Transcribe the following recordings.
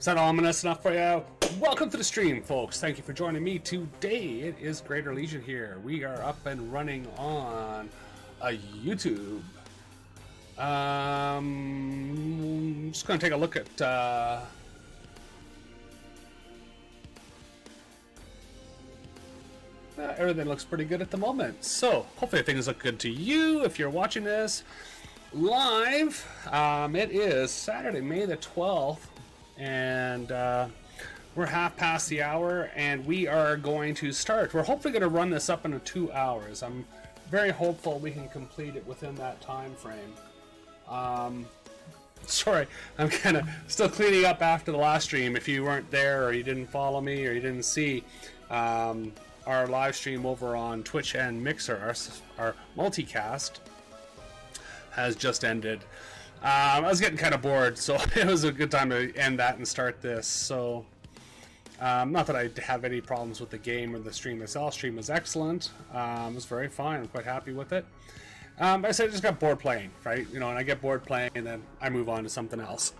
that ominous enough for you? Welcome to the stream, folks. Thank you for joining me today. It is Greater Legion here. We are up and running on a YouTube. I'm just going to take a look at everything looks pretty good at the moment. So hopefully things look good to you if you're watching this live. It is Saturday, May the 12th, and we're half past the hour, and we are going to start. We're hopefully going to run this up into 2 hours. I'm very hopeful we can complete it within that time frame. Sorry, I'm kind of still cleaning up after the last stream. If you weren't there, or you didn't follow me, or you didn't see our live stream over on Twitch and Mixer, our multicast has just ended. I was getting kind of bored, so it was a good time to end that and start this. So, not that I have any problems with the game or the stream itself. Stream was excellent. It was very fun. I'm quite happy with it. But I said I just got bored playing, right? You know, and I get bored playing, and then I move on to something else.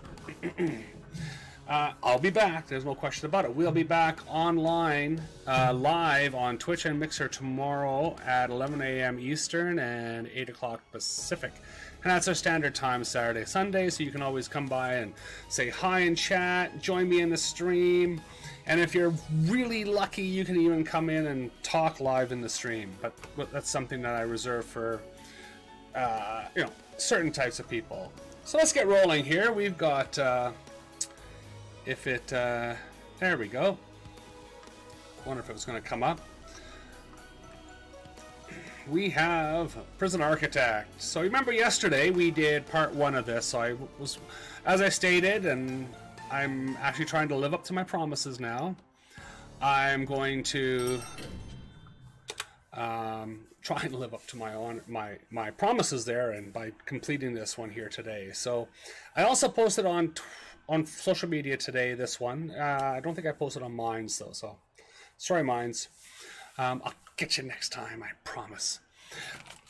I'll be back. There's no question about it. We'll be back online, live on Twitch and Mixer tomorrow at 11 a.m. Eastern and 8 o'clock Pacific. And that's our standard time, Saturday, Sunday, so you can always come by and say hi and chat, join me in the stream, and if you're really lucky, you can even come in and talk live in the stream. But that's something that I reserve for, you know, certain types of people. So let's get rolling here. We've got, there we go. Wonder if it was going to come up. We have Prison Architect. So remember yesterday we did part 1 of this. So I was, as I stated, and I'm actually trying to live up to my promises now. I'm going to try and live up to my promises there, and by completing this one here today. So I also posted on social media today this one. I don't think I posted on Minds though. So sorry, Minds. I'll get you next time, I promise.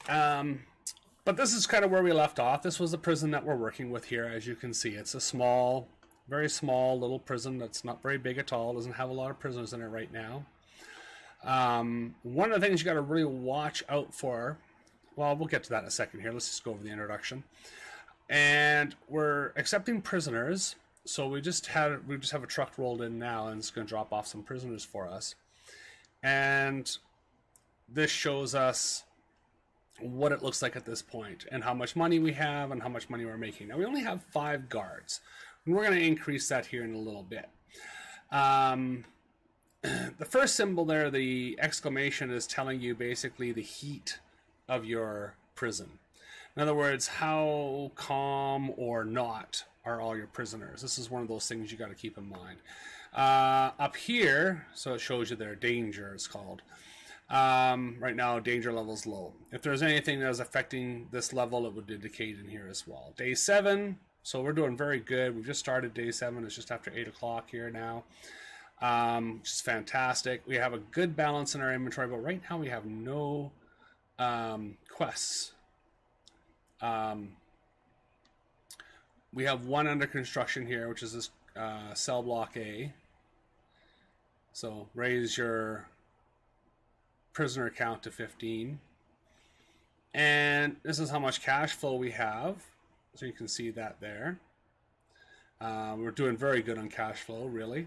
But this is kind of where we left off. This was the prison that we're working with here. As you can see, it's a small, very small little prison that's not very big at all. Doesn't have a lot of prisoners in it right now. One of the things you got to really watch out for, well, we'll get to that in a second here. Let's just go over the introduction. And we're accepting prisoners. So we just have a truck rolled in now, and it's going to drop off some prisoners for us. And this shows us what it looks like at this point, and how much money we have, and how much money we're making. Now we only have 5 guards, and we're going to increase that here in a little bit. The first symbol there, the exclamation, is telling you basically the heat of your prison. In other words, how calm or not are all your prisoners. This is one of those things you got to keep in mind. Up here, so it shows you their danger, it's called. Right now, danger level is low. If there's anything that is affecting this level, it would indicate in here as well. Day 7, so we're doing very good. We've just started day 7. It's just after 8 o'clock here now, which is fantastic. We have a good balance in our inventory, but right now we have no quests. We have 1 under construction here, which is this cell block A. So raise your prisoner count to 15. And this is how much cash flow we have. So you can see that there. We're doing very good on cash flow, really.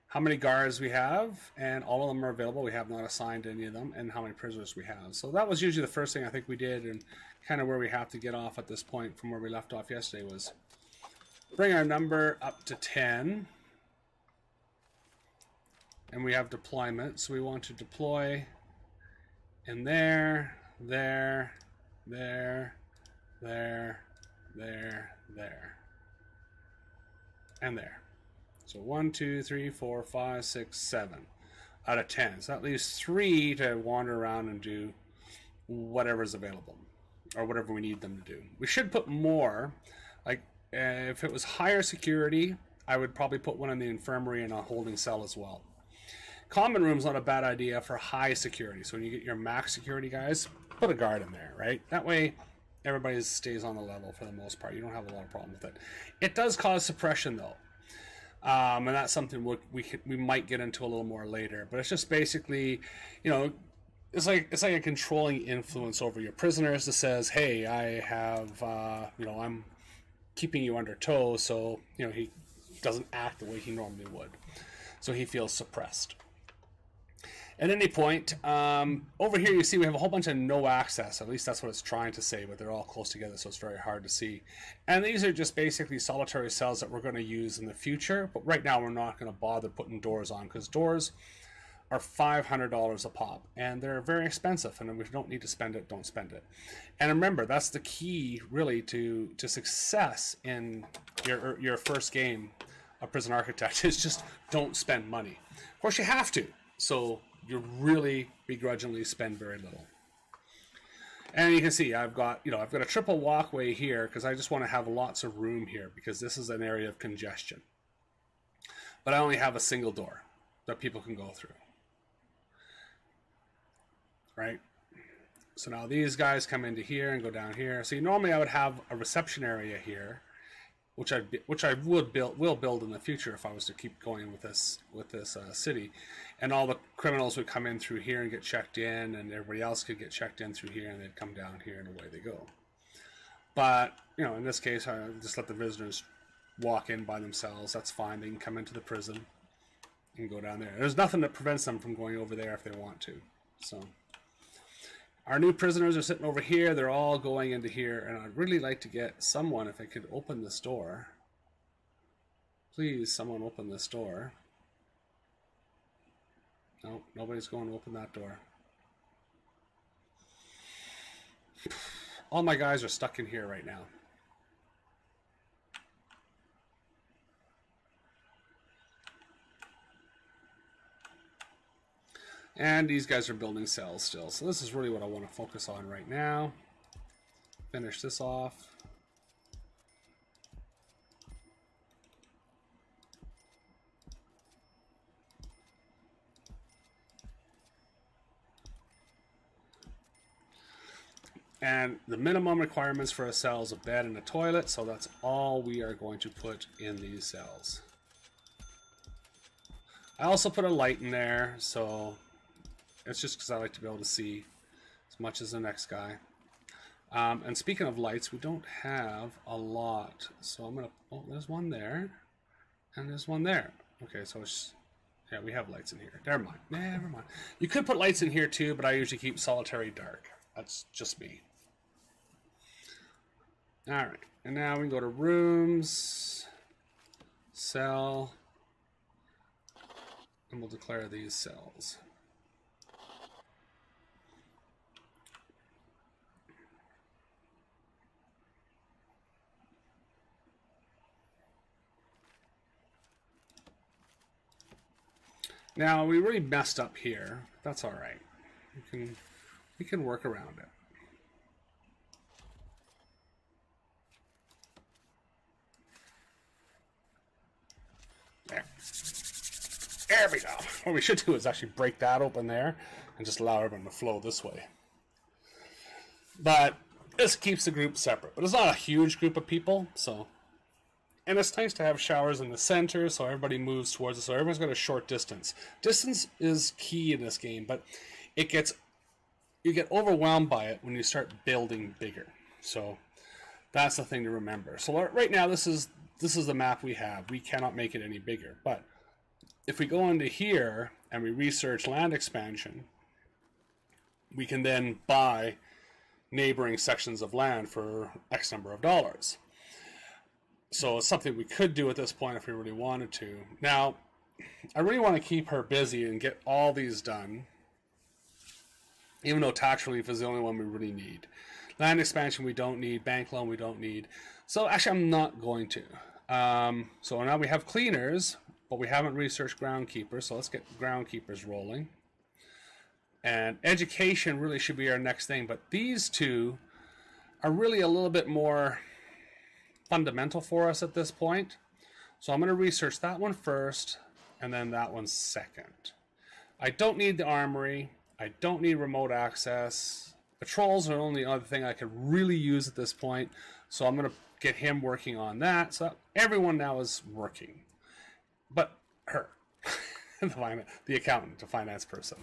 How many guards we have, and all of them are available. We have not assigned any of them, and how many prisoners we have. So that was usually the first thing I think we did, and kind of where we have to get off at this point from where we left off yesterday was bring our number up to 10. And we have deployment, so we want to deploy in there, there, there, there, there, there, and there. So 1, 2, 3, 4, 5, 6, 7 out of 10. So that leaves 3 to wander around and do whatever's available, or whatever we need them to do. We should put more. Like if it was higher security, I would probably put one in the infirmary and a holding cell as well. Common room's not a bad idea for high security. So when you get your max security guys, put a guard in there, right? That way everybody stays on the level for the most part. You don't have a lot of problem with it. It does cause suppression though. And that's something we might get into a little more later. But it's just basically, you know, it's like a controlling influence over your prisoners that says, hey, I have, you know, I'm keeping you under tow, so, you know, he doesn't act the way he normally would. So he feels suppressed. At any point, over here you see we have a whole bunch of no access. At least that's what it's trying to say, but they're all close together, so it's very hard to see. And these are just basically solitary cells that we're going to use in the future, but right now we're not going to bother putting doors on, because doors are $500 a pop, and they're very expensive, and if you don't need to spend it, don't spend it. And remember, that's the key, really, to success in your first game of Prison Architect, is just don't spend money. Of course, you have to, so you really begrudgingly spend very little. And you can see I've got a triple walkway here because I just want to have lots of room here, because this is an area of congestion. But I only have a single door that people can go through. Right? So now these guys come into here and go down here. See, normally I would have a reception area here, which I will build in the future if I was to keep going with this city, and all the criminals would come in through here and get checked in, and everybody else could get checked in through here, and they'd come down here and away they go. But you know, in this case, I just let the visitors walk in by themselves. That's fine. They can come into the prison and go down there. There's nothing that prevents them from going over there if they want to. So our new prisoners are sitting over here. They're all going into here, and I'd really like to get someone, if I could open this door. Please, someone open this door. No, nobody's going to open that door. All my guys are stuck in here right now. And these guys are building cells still. So this is really what I want to focus on right now. Finish this off. And the minimum requirements for a cell is a bed and a toilet, so that's all we are going to put in these cells. I also put a light in there, so it's just because I like to be able to see as much as the next guy. And speaking of lights, we don't have a lot, so I'm gonna, oh, there's one there, and there's one there. Okay, so it's, yeah, we have lights in here. Never mind. You could put lights in here too, but I usually keep solitary dark. That's just me. Alright, and now we can go to rooms, cell, and we'll declare these cells. Now, we really messed up here. That's alright. We can work around it. There we go. What we should do is actually break that open there and just allow everyone to flow this way. But this keeps the group separate. But it's not a huge group of people, so. And it's nice to have showers in the center so everybody moves towards it, so everyone's got a short distance. Distance is key in this game, but you get overwhelmed by it when you start building bigger. So that's the thing to remember. So right now this is the map we have. We cannot make it any bigger. But if we go into here and we research land expansion, we can then buy neighboring sections of land for X number of dollars. So it's something we could do at this point if we really wanted to. Now, I really want to keep her busy and get all these done, even though tax relief is the only one we really need. Land expansion we don't need, bank loan we don't need. So actually I'm not going to. So now we have cleaners, but we haven't researched groundkeepers, so let's get groundkeepers rolling. And education really should be our next thing, but these two are really a little bit more fundamental for us at this point. So I'm going to research that one first, and then that one second. I don't need the armory. I don't need remote access. Patrols are the only other thing I could really use at this point, so I'm going to get him working on that. So everyone now is working. but her, the accountant, the finance person.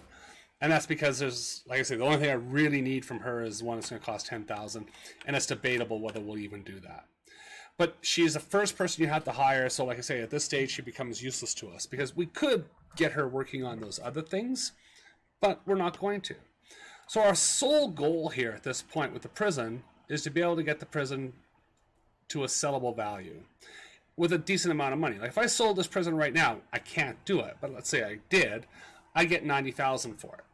And that's because there's, like I say, the only thing I really need from her is one that's going to cost $10,000, and it's debatable whether we'll even do that. But she's the first person you have to hire, so like I say, at this stage she becomes useless to us because we could get her working on those other things, but we're not going to. So our sole goal here at this point with the prison is to be able to get the prison to a sellable value with a decent amount of money. Like if I sold this prison right now, I can't do it, but let's say I did, I get $90,000 for it.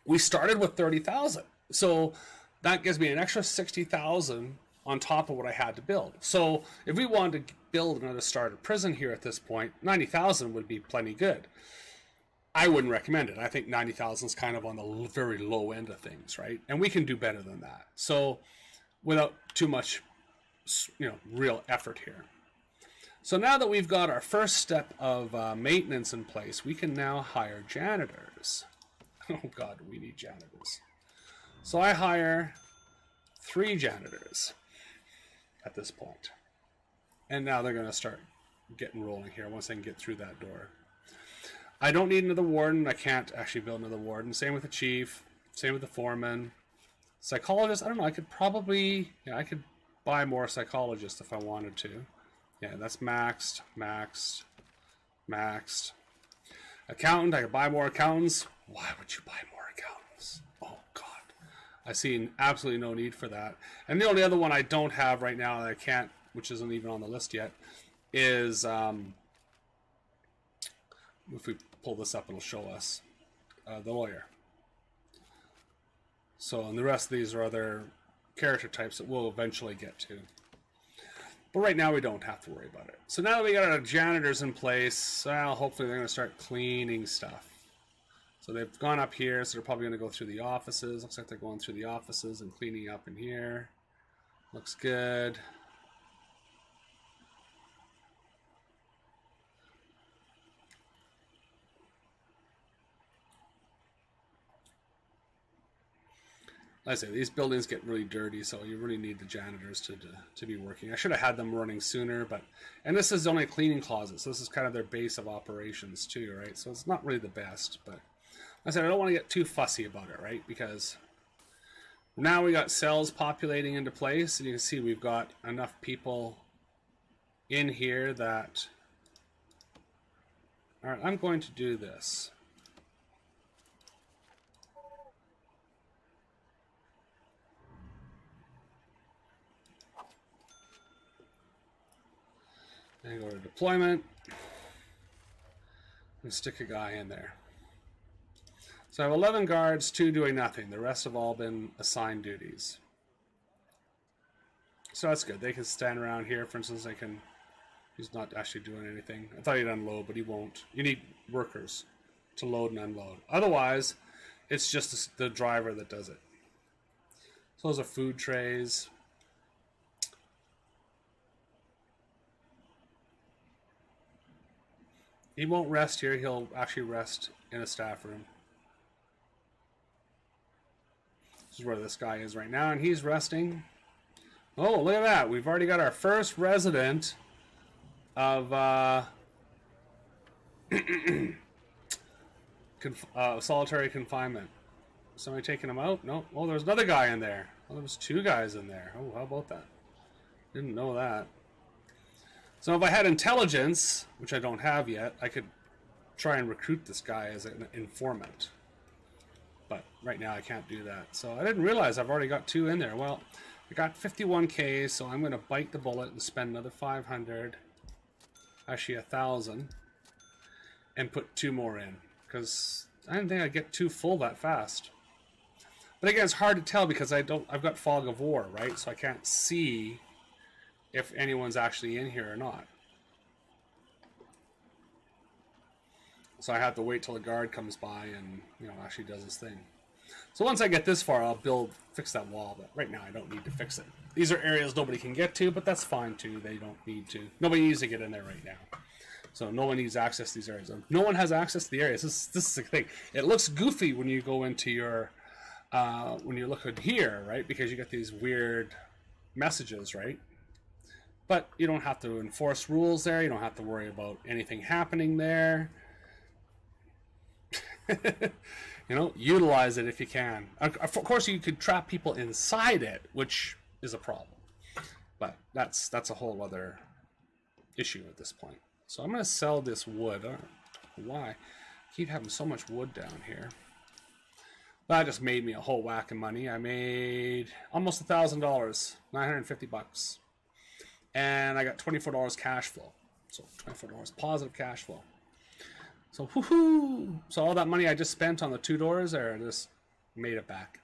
We started with $30,000, so that gives me an extra $60,000 on top of what I had to build. So if we wanted to build another starter prison here at this point, $90,000 would be plenty good. I wouldn't recommend it. I think $90,000 is kind of on the very low end of things, right? And we can do better than that. So without too much, real effort here. So now that we've got our first step of maintenance in place, we can now hire janitors. Oh God, we need janitors. So I hire 3 janitors at this point. And now they're going to start getting rolling here once they can get through that door. I don't need another warden. I can't actually build another warden. Same with the chief. Same with the foreman. Psychologist, I don't know. I could probably, I could buy more psychologists if I wanted to. Yeah, that's maxed, maxed, maxed. Accountant, I could buy more accountants. Why would you buy more accountants? Oh, God. I see absolutely no need for that. And the only other one I don't have right now that I can't, which isn't even on the list yet, is, if we pull this up, it'll show us the lawyer. So, and the rest of these are other character types that we'll eventually get to. But right now we don't have to worry about it. So now that we got our janitors in place, well, hopefully they're going to start cleaning stuff. So they've gone up here, so they're probably going to go through the offices. Looks like they're going through the offices and cleaning up in here. Looks good. Like I say, these buildings get really dirty, so you really need the janitors to be working. I should have had them running sooner, and this is only a cleaning closet, so this is kind of their base of operations too, right? So it's not really the best, but like I said, I don't want to get too fussy about it, right? Because now we got cells populating into place, and you can see we've got enough people in here that... All right, I'm going to do this. And go to deployment and stick a guy in there. So I have 11 guards, 2 doing nothing. The rest have all been assigned duties. So that's good. They can stand around here. For instance, he's not actually doing anything. I thought he'd unload, but he won't. You need workers to load and unload. Otherwise, it's just the driver that does it. So those are food trays. He won't rest here. He'll actually rest in a staff room. This is where this guy is right now, and he's resting. Oh, look at that. We've already got our first resident of solitary confinement. Somebody taking him out? No. Oh, there's another guy in there. Oh, there was 2 guys in there. Oh, how about that? Didn't know that. So if I had intelligence, which I don't have yet, I could try and recruit this guy as an informant. But right now I can't do that. So I didn't realize I've already got 2 in there. Well, I got 51K, so I'm going to bite the bullet and spend another 500, actually 1,000, and put 2 more in. Because I didn't think I'd get 2 full that fast. But again, it's hard to tell because I've got fog of war, right? So I can't see if anyone's actually in here or not. So I have to wait till a guard comes by and actually does his thing. So once I get this far, I'll fix that wall, but right now I don't need to fix it. These are areas nobody can get to, but that's fine too. They don't need to. Nobody needs to get in there right now. So no one needs access to these areas. No one has access to the areas. This is the thing. It looks goofy when you go into your when you look at here, right? Because you get these weird messages, right? But you don't have to enforce rules there. You don't have to worry about anything happening there. You know, utilize it if you can. Of course, you could trap people inside it, which is a problem. But that's a whole other issue at this point. So I'm going to sell this wood. I don't know why I keep having so much wood down here. That just made me a whole whack of money. I made almost $1,000, 950 bucks. And I got $24 cash flow. So $24 positive cash flow. So woohoo! So all that money I just spent on the 2 doors there, I just made it back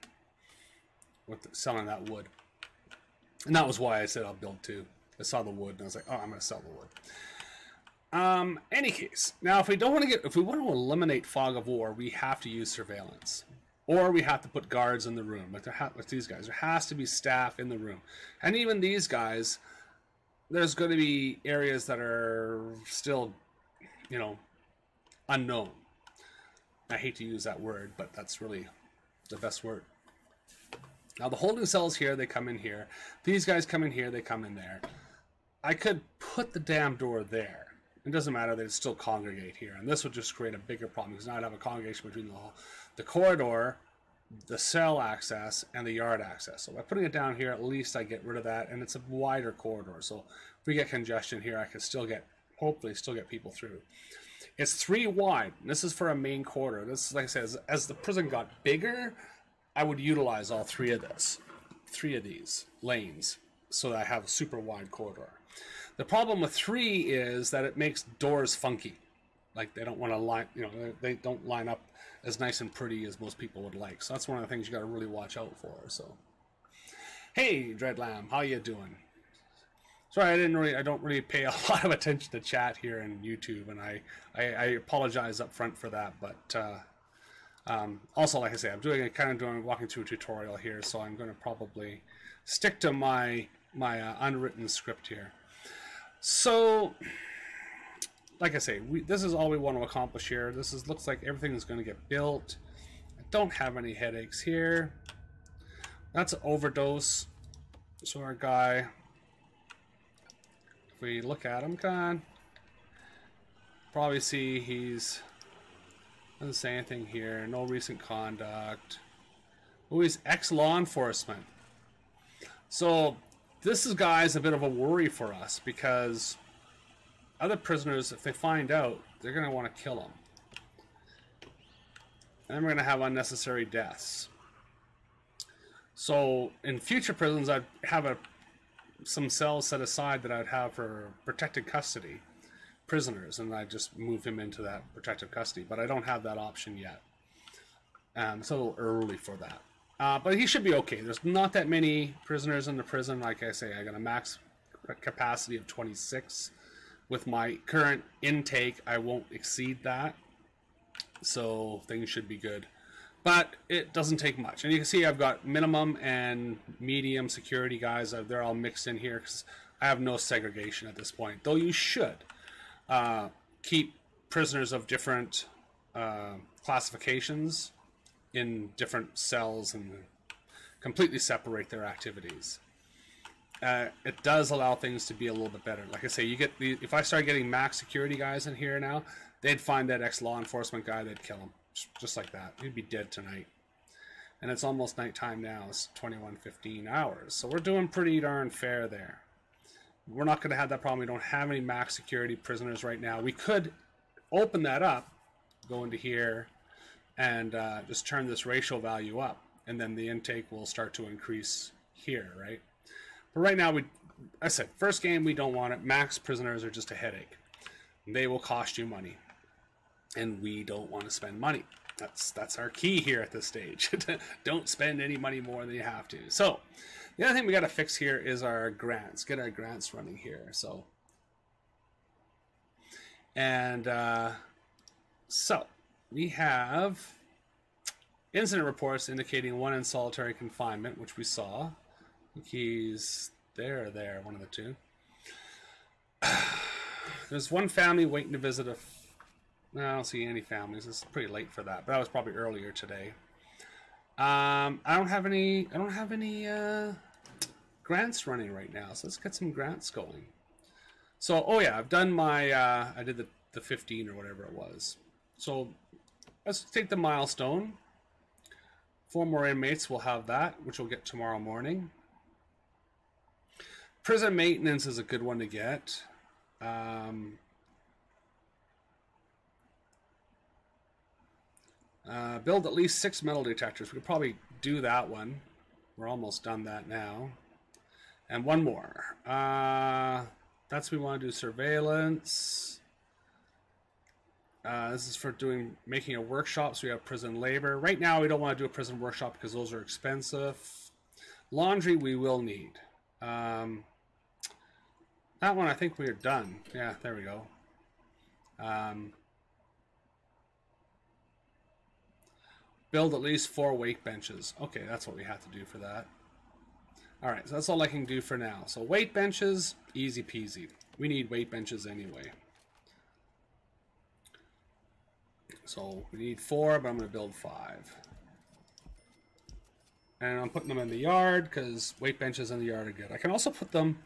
with selling that wood. And that was why I said I'll build 2. I saw the wood and I was like, oh, I'm going to sell the wood. Any case, now if we want to eliminate fog of war, we have to use surveillance, or we have to put guards in the room. Like these guys, there has to be staff in the room, and even these guys, there's going to be areas that are still, you know, unknown. I hate to use that word, but that's really the best word. Now the holding cells here, they come in here. These guys come in here, they come in there. I could put the damn door there. It doesn't matter, they'd still congregate here. And this would just create a bigger problem, because now I'd have a congregation between the corridor, the cell access, and the yard access. So by putting it down here, at least I get rid of that, and it's a wider corridor. So if we get congestion here, I can still get, hopefully still get people through. It's 3 wide. This is for a main corridor. This is, like I said, as the prison got bigger, I would utilize all 3 of these lanes, so that I have a super wide corridor. The problem with 3 is that it makes doors funky. Like they don't want to line, you know, they don't line up as nice and pretty as most people would like. So that's one of the things you got to really watch out for. So, hey, Dreadlam, how you doing? Sorry, I don't really pay a lot of attention to chat here in YouTube, and I apologize up front for that. But also, like I say, I'm walking through a tutorial here, so I'm going to probably stick to my unwritten script here. So, like I say, this is all we want to accomplish here. Looks like everything is going to get built. I don't have any headaches here. That's an overdose. So our guy, if we look at him, probably see he's doesn't say anything here. No recent conduct. Oh, he's ex-law enforcement. So this is, guys, a bit of a worry for us, because other prisoners, if they find out, they're going to want to kill them. And we're going to have unnecessary deaths. So in future prisons, I'd have some cells set aside that I'd have for protected custody prisoners, and I just move him into that protective custody. But I don't have that option yet. It's a little early for that. But he should be okay. There's not that many prisoners in the prison. Like I say, I got a max capacity of 26. With my current intake, I won't exceed that. So things should be good. But it doesn't take much. And you can see I've got minimum and medium security guys. They're all mixed in here because I have no segregation at this point. Though you should keep prisoners of different classifications in different cells and completely separate their activities. It does allow things to be a little bit better. Like I say, if I start getting max security guys in here now, they'd find that ex-law enforcement guy, they'd kill him. Just like that. He'd be dead tonight. And it's almost nighttime now. It's 21:15 hours. So we're doing pretty darn fair there. We're not going to have that problem. We don't have any max security prisoners right now. We could open that up, go into here, and just turn this ratio value up. And then the intake will start to increase here, right? But right now, I said, first game, we don't want it. Max prisoners are just a headache. They will cost you money. And we don't want to spend money. That's our key here at this stage. Don't spend any money more than you have to. So, the other thing we got to fix here is our grants. Get our grants running here. So, and so we have incident reports indicating 1 in solitary confinement, which we saw. I think he's there, one of the two. There's one family waiting to visit I don't see any families. It's pretty late for that, but that was probably earlier today. I don't have any grants running right now, so let's get some grants going. So, oh yeah, I've done my, I did the 15 or whatever it was. So let's take the milestone. 4 more inmates will have that, which we'll get tomorrow morning. Prison maintenance is a good one to get. Build at least 6 metal detectors. We could probably do that one. We're almost done that now. And one more. That's we want to do surveillance. This is for making a workshop, so we have prison labor. Right now we don't want to do a prison workshop because those are expensive. Laundry we will need. That one I think we are done. Yeah, there we go. Build at least 4 weight benches. Okay, that's what we have to do for that. Alright, so that's all I can do for now. So weight benches, easy peasy. We need weight benches anyway. So we need 4, but I'm going to build 5. And I'm putting them in the yard because weight benches in the yard are good. I can also put them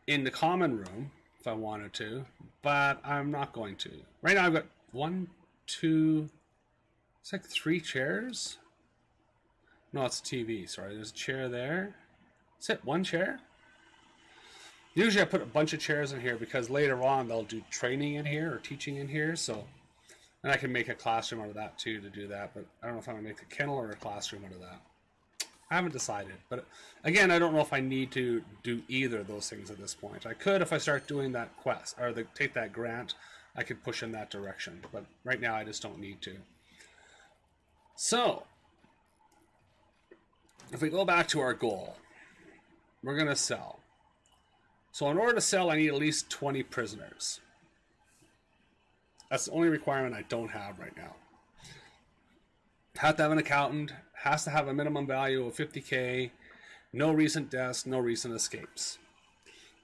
in the common room if I wanted to, but I'm not going to. Right now I've got 1, 2... It's like 3 chairs. No, it's a TV. Sorry, there's a chair there. Is it 1 chair? Usually I put a bunch of chairs in here because later on they'll do training in here or teaching in here. So, and I can make a classroom out of that too to do that. But I don't know if I'm gonna make a kennel or a classroom out of that. I haven't decided. But again, I don't know if I need to do either of those things at this point. I could if I start doing that quest or take that grant. I could push in that direction. But right now I just don't need to. So, if we go back to our goal, we're going to sell. So in order to sell, I need at least 20 prisoners. That's the only requirement I don't have right now. Have to have an accountant, has to have a minimum value of 50K, no recent deaths, no recent escapes.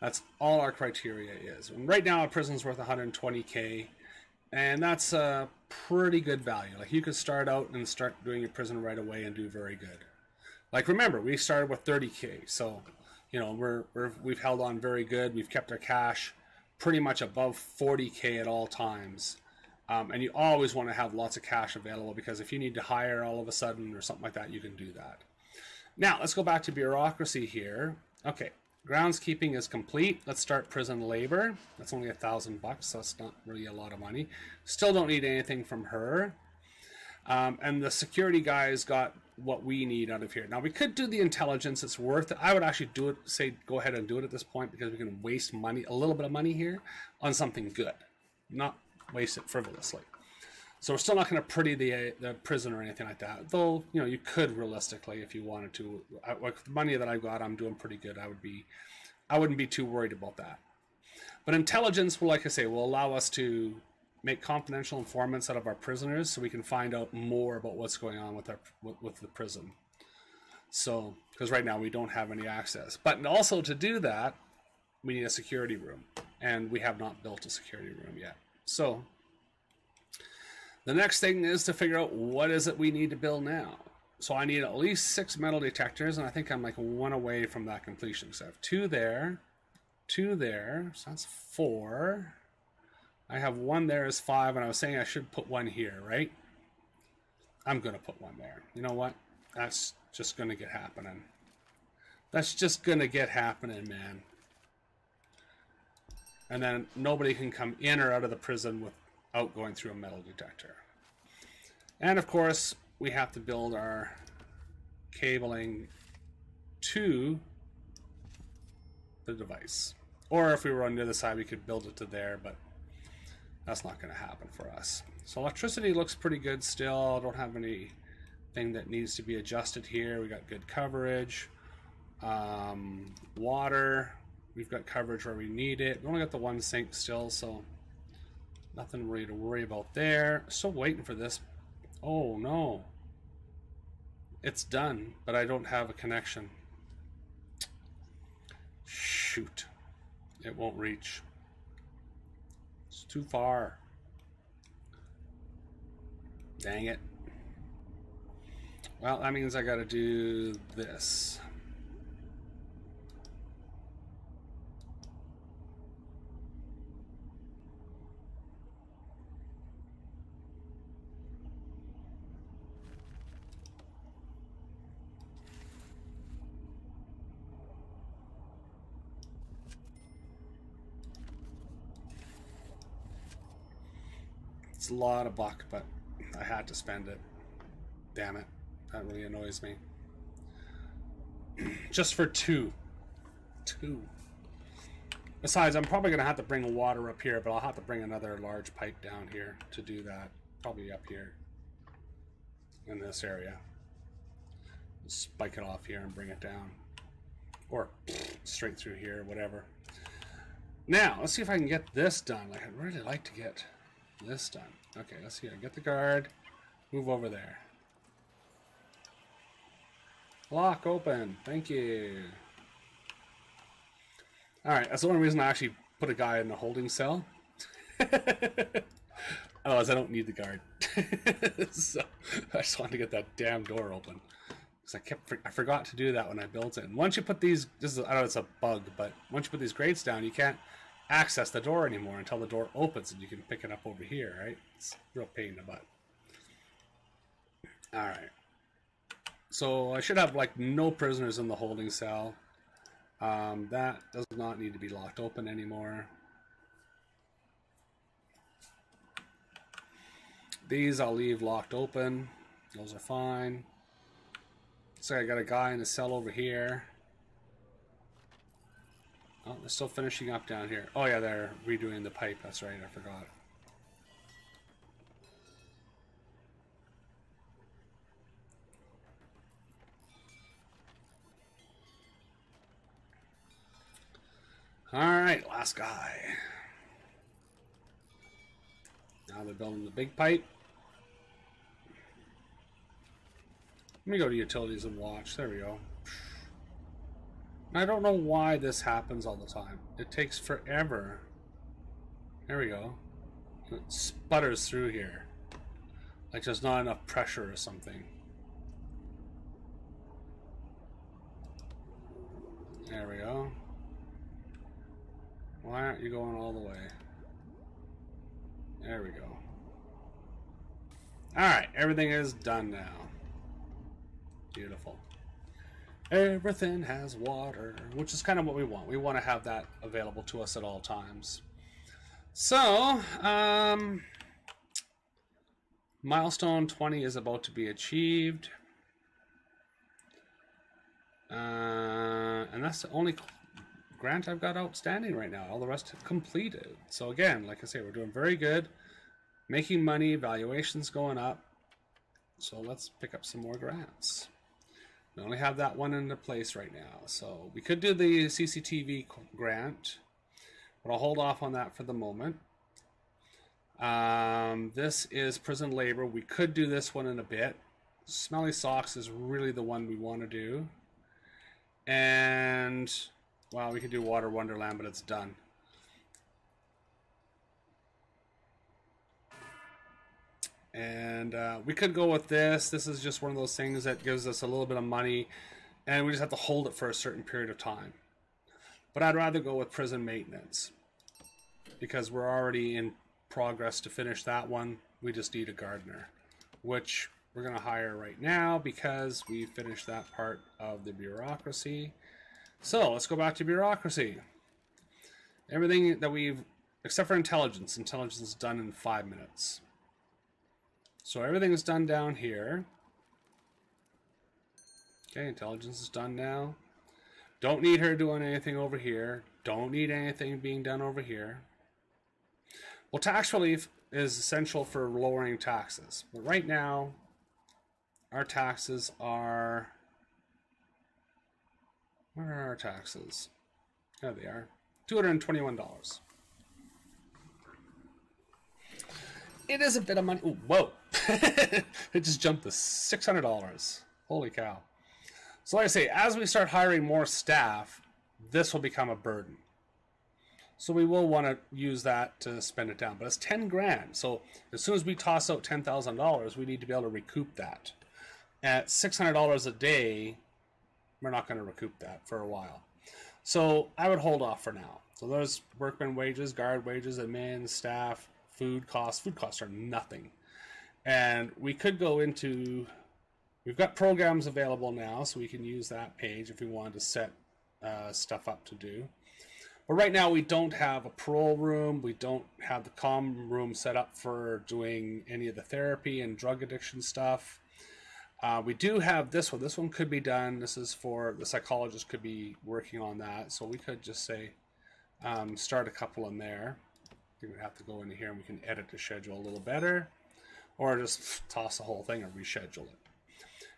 That's all our criteria is. And right now a prison's worth 120K. And that's a pretty good value. Like you could start out and start doing your prison right away and do very good. Like remember, we started with 30K, so you know we've held on very good. We've kept our cash pretty much above 40K at all times, and you always want to have lots of cash available because if you need to hire all of a sudden or something like that, you can do that. Now let's go back to bureaucracy here. Okay. Groundskeeping is complete. Let's start prison labor. That's only $1,000, so that's not really a lot of money. Still don't need anything from her. And the security guys got what we need out of here. Now we could do the intelligence. It's worth it. I would actually do it. Say go ahead and do it at this point because we can waste money, a little bit of money here, on something good, not waste it frivolously. So we're still not going to pretty the prison or anything like that. Though, you know, you could realistically if you wanted to. Like the money that I've got, I'm doing pretty good. I wouldn't be too worried about that. But intelligence will, like I say, will allow us to make confidential informants out of our prisoners so we can find out more about what's going on with the prison. So, because right now we don't have any access. But also to do that, we need a security room. And we have not built a security room yet. So the next thing is to figure out what is it we need to build now. So I need at least 6 metal detectors, and I think I'm like 1 away from that completion. So I have 2 there, 2 there, so that's 4. I have 1 there is 5, and I was saying I should put 1 here, right? I'm going to put 1 there. You know what? That's just going to get happening. That's just going to get happening, man. And then nobody can come in or out of the prison without going through a metal detector. And of course, we have to build our cabling to the device. Or if we were on the other side, we could build it to there, but that's not going to happen for us. So electricity looks pretty good still. Don't have anything that needs to be adjusted here. We got good coverage. Water, we've got coverage where we need it. We only got the 1 sink still, so nothing really to worry about there. Still waiting for this. Oh no. It's done, but I don't have a connection. Shoot. It won't reach. It's too far. Dang it. Well, that means I gotta do this. It's a lot of buck, but I had to spend it. Damn it. That really annoys me. Just for two. Besides, I'm probably going to have to bring water up here, but I'll have to bring another large pipe down here to do that. Probably up here in this area. Spike it off here and bring it down. Or straight through here, whatever. Now, let's see if I can get this done. Like, I'd really like to get this done. Okay, let's see. I get the guard. Move over there. Lock open. Thank you. Alright, that's the only reason I actually put a guy in the holding cell. Otherwise, I don't need the guard. So, I just wanted to get that damn door open. Because I forgot to do that when I built it. And once you put these, I know it's a bug, but once you put these grates down, you can't access the door anymore until the door opens and you can pick it up over here, right? It's a real pain in the butt. Alright. So I should have like no prisoners in the holding cell. That does not need to be locked open anymore. These I'll leave locked open. Those are fine. So I got a guy in the cell over here. Oh, they're still finishing up down here. Oh yeah, they're redoing the pipe. That's right, I forgot. Alright, last guy. Now they're building the big pipe. Let me go to utilities and watch. There we go. I don't know why this happens all the time. It takes forever. There we go. It sputters through here. Like there's not enough pressure or something. There we go. Why aren't you going all the way? There we go. Alright, everything is done now. Beautiful. Everything has water, which is kind of what we want. We want to have that available to us at all times. So, milestone 20 is about to be achieved. And that's the only grant I've got outstanding right now. All the rest have completed. So again, like I say, we're doing very good. Making money, valuations going up. So let's pick up some more grants. We only have that one into place right now. So we could do the CCTV grant, but I'll hold off on that for the moment. This is prison labor. We could do this one in a bit. Smelly socks is really the one we want to do. And, well, we could do Water Wonderland, but it's done. And we could go with this. This is just one of those things that gives us a little bit of money, and we just have to hold it for a certain period of time. But I'd rather go with prison maintenance, because we're already in progress to finish that one. We just need a gardener, which we're going to hire right now because we finished that part of the bureaucracy. So let's go back to bureaucracy. Everything that we've, except for intelligence. Intelligence is done in 5 minutes. So everything is done down here. Okay, intelligence is done now. Don't need her doing anything over here. Don't need anything being done over here. Well, tax relief is essential for lowering taxes. But right now, our taxes are... Where are our taxes? There they are. $221. It is a bit of money. Ooh, whoa. It just jumped to $600. Holy cow. So like I say, as we start hiring more staff, this will become a burden. So we will want to use that to spend it down. But it's 10 grand. So as soon as we toss out $10,000, we need to be able to recoup that. At $600 a day, we're not going to recoup that for a while. So I would hold off for now. So there's workman wages, guard wages, admin, staff, food costs. Food costs are nothing. And we could go into, we've got programs available now, so we can use that page if we wanted to set stuff up to do. But right now we don't have a parole room. We don't have the comm room set up for doing any of the therapy and drug addiction stuff. We do have this one. This one could be done. This is for the psychologist could be working on that. So we could just say, start a couple in there. We would have to go into here and we can edit the schedule a little better, or just toss the whole thing and reschedule it.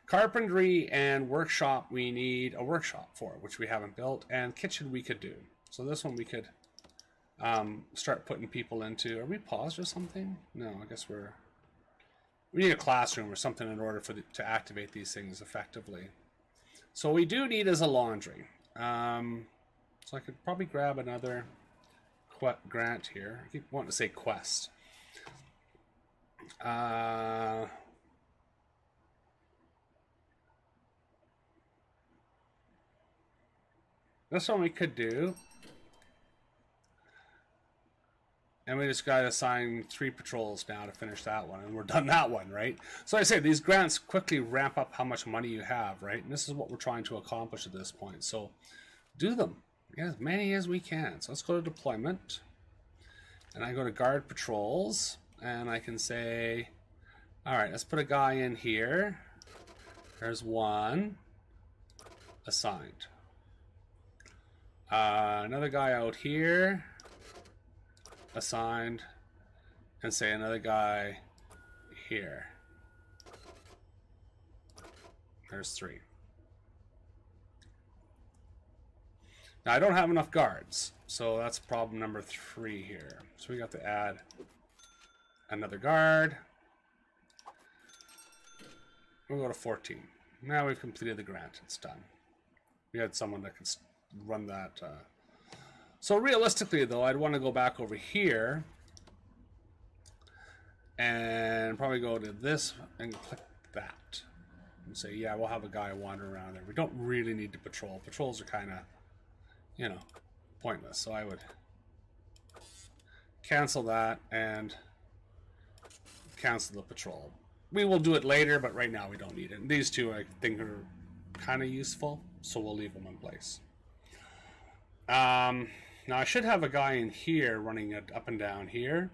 Carpentry and workshop, we need a workshop for, which we haven't built, and kitchen we could do. So this one we could start putting people into. Are we paused or something? No, I guess we need a classroom or something in order for to activate these things effectively. So what we do need is a laundry. So I could probably grab another grant here. I keep wanting to say quest. This one we could do. And we just got to assign 3 patrols now to finish that one. And we're done that one, right? So I say these grants quickly ramp up how much money you have, right? And this is what we're trying to accomplish at this point. So do them. Get as many as we can. So let's go to deployment. And I go to guard patrols. And I can say, all right, let's put a guy in here. There's 1 assigned. Another guy out here. Assigned, and say another guy here. There's 3. Now I don't have enough guards, so that's problem number 3 here. So we got to add another guard. We'll go to 14. Now we've completed the grant. It's done. We had someone that could run that. So realistically, though, I'd want to go back over here and probably go to this and click that and say, yeah, we'll have a guy wander around there. We don't really need to patrol. Patrols are kind of, you know, pointless. So I would cancel that and cancel the patrol. We will do it later, but right now we don't need it. And these 2 I think are kind of useful, so we'll leave them in place. Now I should have a guy in here running it up and down here,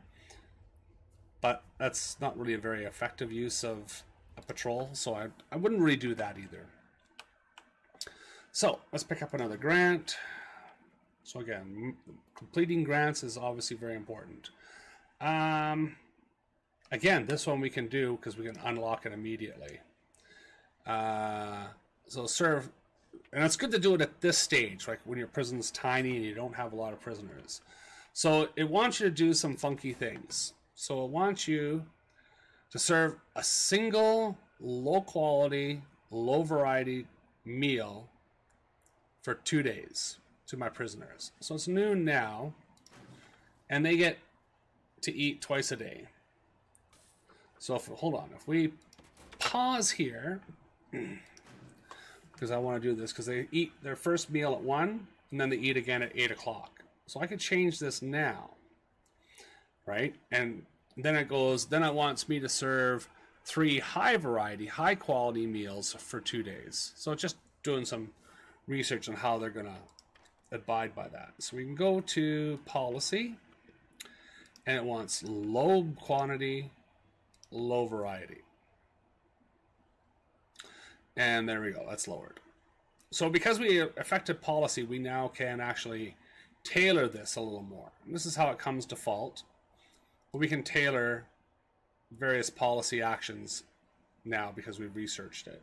but that's not really a very effective use of a patrol, so I wouldn't really do that either. So let's pick up another grant. So again, completing grants is obviously very important. Again, this one we can do because we can unlock it immediately. So serve. And it's good to do it at this stage, like when your prison's tiny and you don't have a lot of prisoners. So it wants you to do some funky things. So it wants you to serve a single, low-quality, low-variety meal for 2 days to my prisoners. So it's noon now, and they get to eat twice a day. So hold on, if we pause here... because I want to do this, because they eat their first meal at 1, and then they eat again at 8 o'clock. So I could change this now, right? And then it wants me to serve 3 high-variety, high-quality meals for 2 days. So just doing some research on how they're going to abide by that. So we can go to policy, and it wants low quantity, low variety. And there we go, that's lowered. So because we affected policy, we now can actually tailor this a little more. And this is how it comes default. But we can tailor various policy actions now because we've researched it.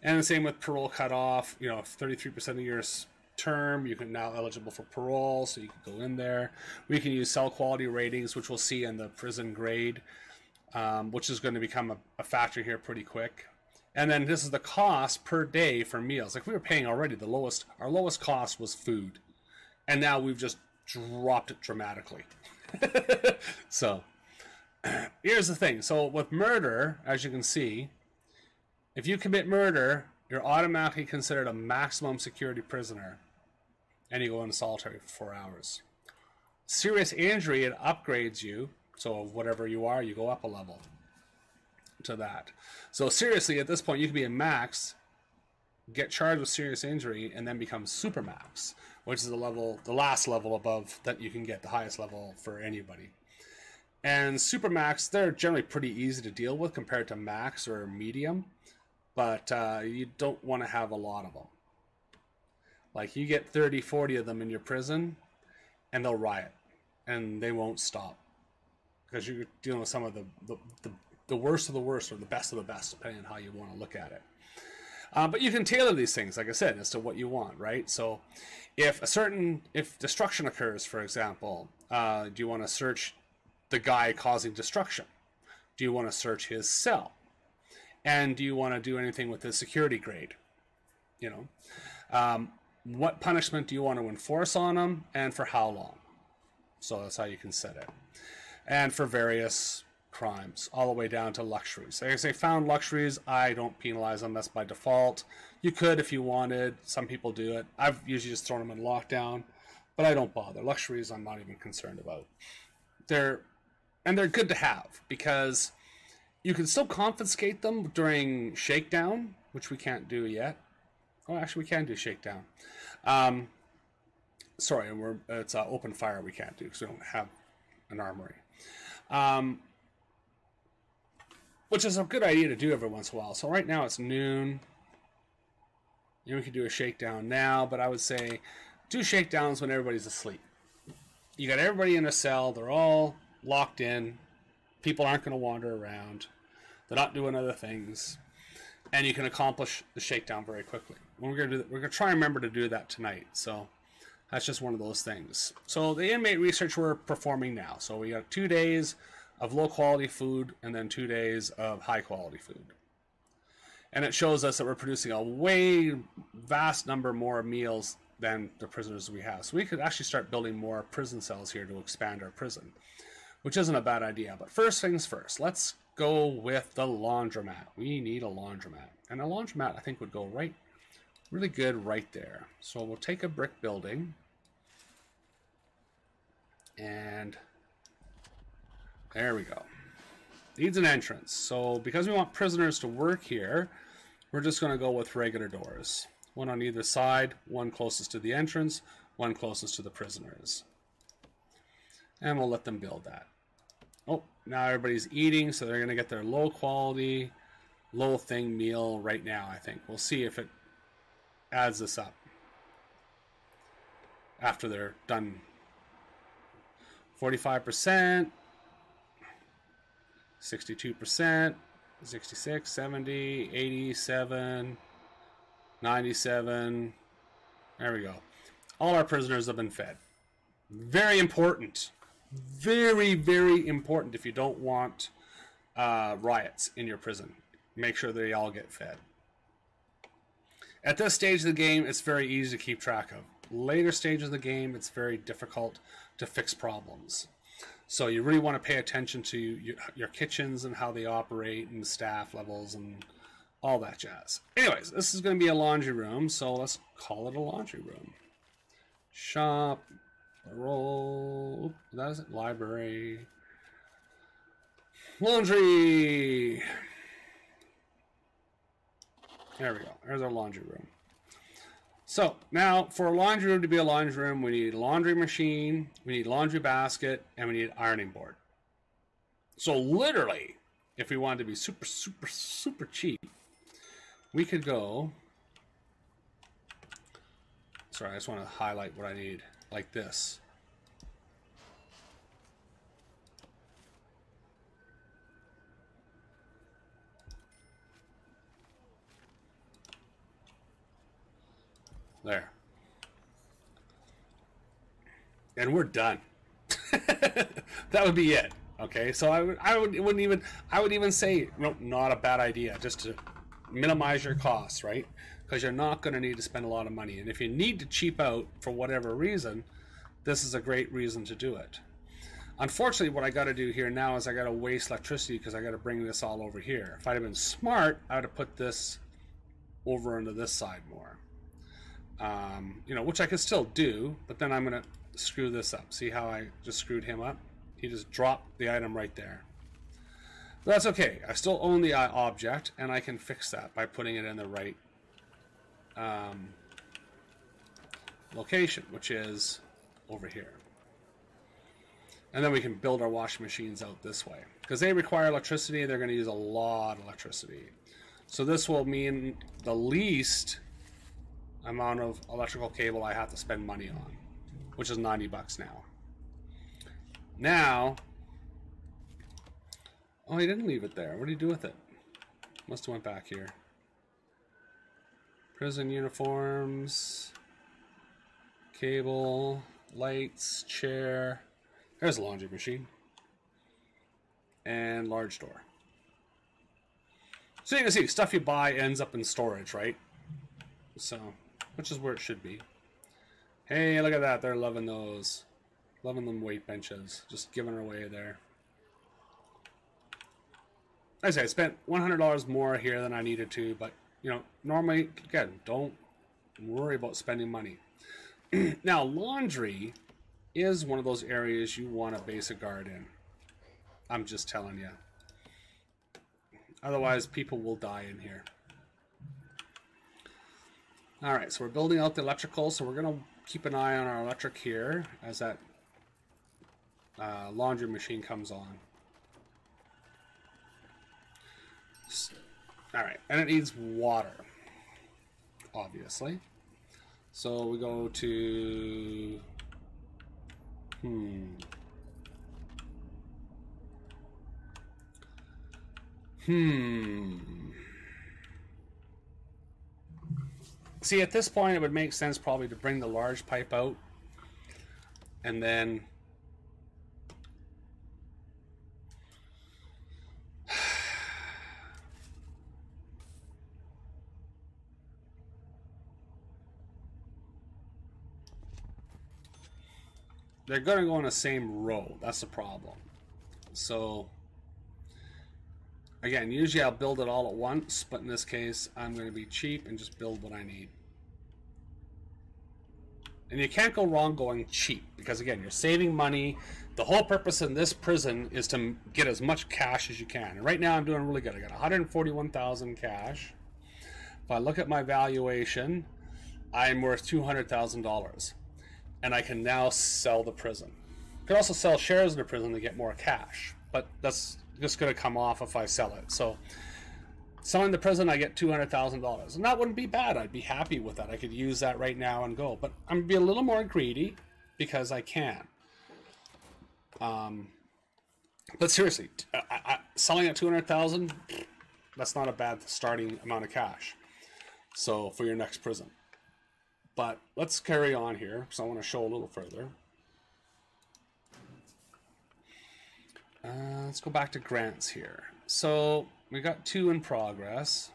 And the same with parole cutoff. You know, if 33% of your term, you can now eligible for parole, so you can go in there. We can use cell quality ratings, which we'll see in the prison grade, which is going to become a factor here pretty quick. And then this is the cost per day for meals. Like we were paying already, our lowest cost was food. And now we've just dropped it dramatically. So here's the thing. So with murder, as you can see, if you commit murder, you're automatically considered a maximum security prisoner. And you go into solitary for 4 hours. Serious injury, it upgrades you. So whatever you are, you go up a level to that. So seriously, at this point, you can be a max get charged with serious injury, and then become supermax, which is the last level above that you can get, the highest level for anybody. And supermax, they're generally pretty easy to deal with compared to max or medium, but you don't want to have a lot of them. Like, you get 30, 40 of them in your prison, and they'll riot, and they won't stop, because you're dealing with some of the worst of the worst, or the best of the best, depending on how you want to look at it. But you can tailor these things, like I said, as to what you want, right? So if destruction occurs, for example, do you want to search the guy causing destruction? Do you want to search his cell? And do you want to do anything with his security grade? You know, what punishment do you want to enforce on him, and for how long? So that's how you can set it. And for various crimes, all the way down to luxuries. Like I say, found luxuries, I don't penalize them. That's by default. You could if you wanted. Some people do it. I've usually just thrown them in lockdown, but I don't bother. Luxuries, I'm not even concerned about. They're good to have, because you can still confiscate them during shakedown, which we can't do yet. Oh, actually, we can do shakedown. Sorry, it's open fire we can't do, because we don't have an armory. Which is a good idea to do every once in a while. So right now it's noon. You know, we could do a shakedown now, but I would say do shakedowns when everybody's asleep. You got everybody in a cell. They're all locked in. People aren't going to wander around. They're not doing other things. And you can accomplish the shakedown very quickly. We're going to try and remember to do that tonight. So that's just one of those things. So the inmate research we're performing now. So we got 2 days of low quality food and then 2 days of high quality food. And it shows us that we're producing a way vast number more meals than the prisoners we have. So we could actually start building more prison cells here to expand our prison, which isn't a bad idea. But first things first, let's go with the laundromat. We need a laundromat. And a laundromat, I think, would go really good right there. So we'll take a brick building, and there we go. Needs an entrance. So because we want prisoners to work here, we're just going to go with regular doors. One on either side, one closest to the entrance, one closest to the prisoners. And we'll let them build that. Oh, now everybody's eating, so they're going to get their low quality, low thing meal right now, I think. We'll see if it adds this up after they're done. 45%, 62%, 66, 70, 87, 97. There we go. All our prisoners have been fed. Very important. Very, very important if you don't want riots in your prison. Make sure they all get fed. At this stage of the game, it's very easy to keep track of. Later stages of the game, it's very difficult to fix problems. So you really want to pay attention to your kitchens and how they operate and staff levels and all that jazz. Anyways, this is going to be a laundry room, so let's call it a laundry room. Shop, roll, that is it, library, laundry. There we go. There's our laundry room. So now, for a laundry room to be a laundry room, we need a laundry machine, we need a laundry basket, and we need an ironing board. So literally, if we wanted to be super, super, super cheap, we could go... Sorry, I just want to highlight what I need, like this. There. And we're done. That would be it. Okay, so I would even say, no, not a bad idea, just to minimize your costs, right? Because you're not going to need to spend a lot of money. And if you need to cheap out for whatever reason, this is a great reason to do it. Unfortunately, what I got to do here now is I got to waste electricity because I got to bring this all over here. If I'd have been smart, I would have put this over into this side more. You know, which I could still do, but then I'm going to screw this up. See how I just screwed him up? He just dropped the item right there. But that's okay. I still own the object, and I can fix that by putting it in the right location, which is over here. And then we can build our washing machines out this way. Because they require electricity, they're going to use a lot of electricity. So this will mean the least amount of electrical cable I have to spend money on, which is 90 bucks now. Now, oh, he didn't leave it there. What did he do with it? Must have went back here. Prison uniforms, cable, lights, chair. There's a laundry machine. And large door. So you can see, stuff you buy ends up in storage, right? So, which is where it should be. Hey, look at that. They're loving those. Loving them weight benches. Just giving her away there. Like I say, I spent $100 more here than I needed to, but, you know, normally, again, don't worry about spending money. Now, laundry is one of those areas you want to base a guard in. I'm just telling you. Otherwise, people will die in here. All right, so we're building out the electrical, so we're going to keep an eye on our electric here as that laundry machine comes on. All right, and it needs water, obviously. So we go to... See, at this point, it would make sense probably to bring the large pipe out and then they're going to go in the same row. That's the problem. So, again, usually I'll build it all at once, but in this case, I'm going to be cheap and just build what I need. And you can't go wrong going cheap, because again, you're saving money. The whole purpose in this prison is to get as much cash as you can. And right now I'm doing really good. I got 141,000 cash. If I look at my valuation, I'm worth $200,000. And I can now sell the prison. I could also sell shares in the prison to get more cash, but that's just going to come off if I sell it. So selling the prison, I get $200,000, and that wouldn't be bad. I'd be happy with that. I could use that right now and go, but I'm going to be a little more greedy because I can. But seriously, selling at $200,000, that's not a bad starting amount of cash. So for your next prison. But let's carry on here, because I want to show a little further. Let's go back to grants here. So we got 2 in progress.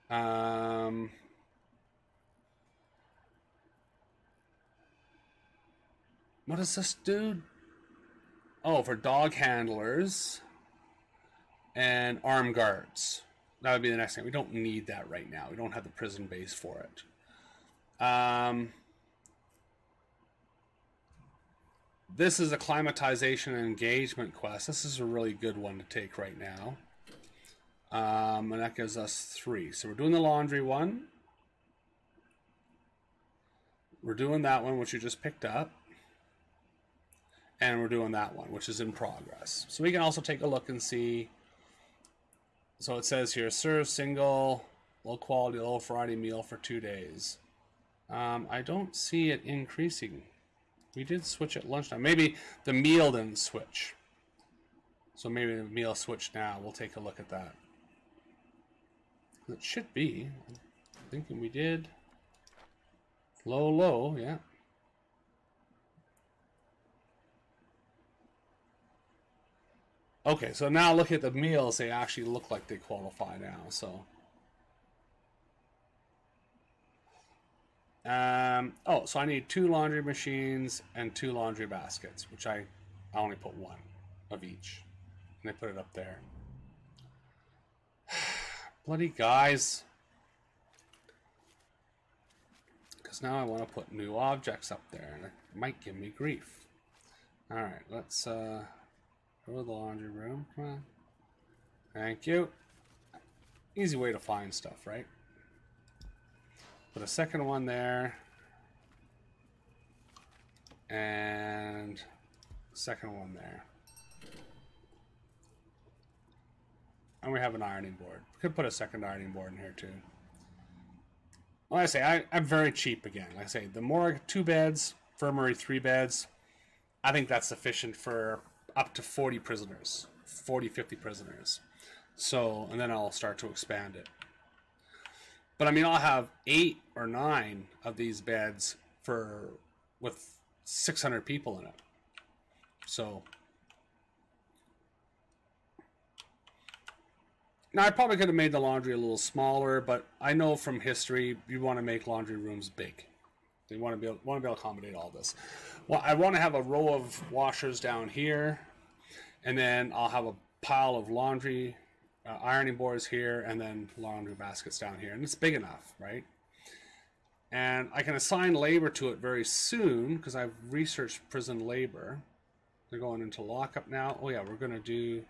What does this do? Oh, for dog handlers and armed guards. That would be the next thing. We don't need that right now. We don't have the prison base for it. This is a climatization and engagement quest. This is a really good one to take right now. And that gives us 3. So we're doing the laundry one. We're doing that one, which you just picked up. And we're doing that one, which is in progress. So we can also take a look and see. So it says here, serve single, low quality, low variety meal for 2 days. I don't see it increasing. We did switch at lunchtime. Maybe the meal didn't switch. So maybe the meal switched now. We'll take a look at that. It should be. I'm thinking we did. Low, low, yeah. Okay, so now look at the meals. They actually look like they qualify now, so... oh, so I need 2 laundry machines and 2 laundry baskets, which I only put 1 of each. And I put it up there. Bloody guys. Because now I want to put new objects up there, and it might give me grief. Alright, let's go to the laundry room. Come on. Thank you. Easy way to find stuff, right? Put a second one there. And second one there. And we have an ironing board. We could put a second ironing board in here too. Like I say, I'm very cheap again. Like I say, the morgue, 2 beds, infirmary, 3 beds. I think that's sufficient for up to 40 prisoners. 40, 50 prisoners. So, and then I'll start to expand it. But I mean, I'll have 8 or 9 of these beds with 600 people in it. So now I probably could have made the laundry a little smaller, but I know from history you want to make laundry rooms big. You want to be able to accommodate all this. Well, I want to have a row of washers down here, and then I'll have a pile of laundry ironing boards here, and then laundry baskets down here, and it's big enough, right? And I can assign labor to it very soon because I've researched prison labor. They're going into lockup now. Oh yeah, we're going to do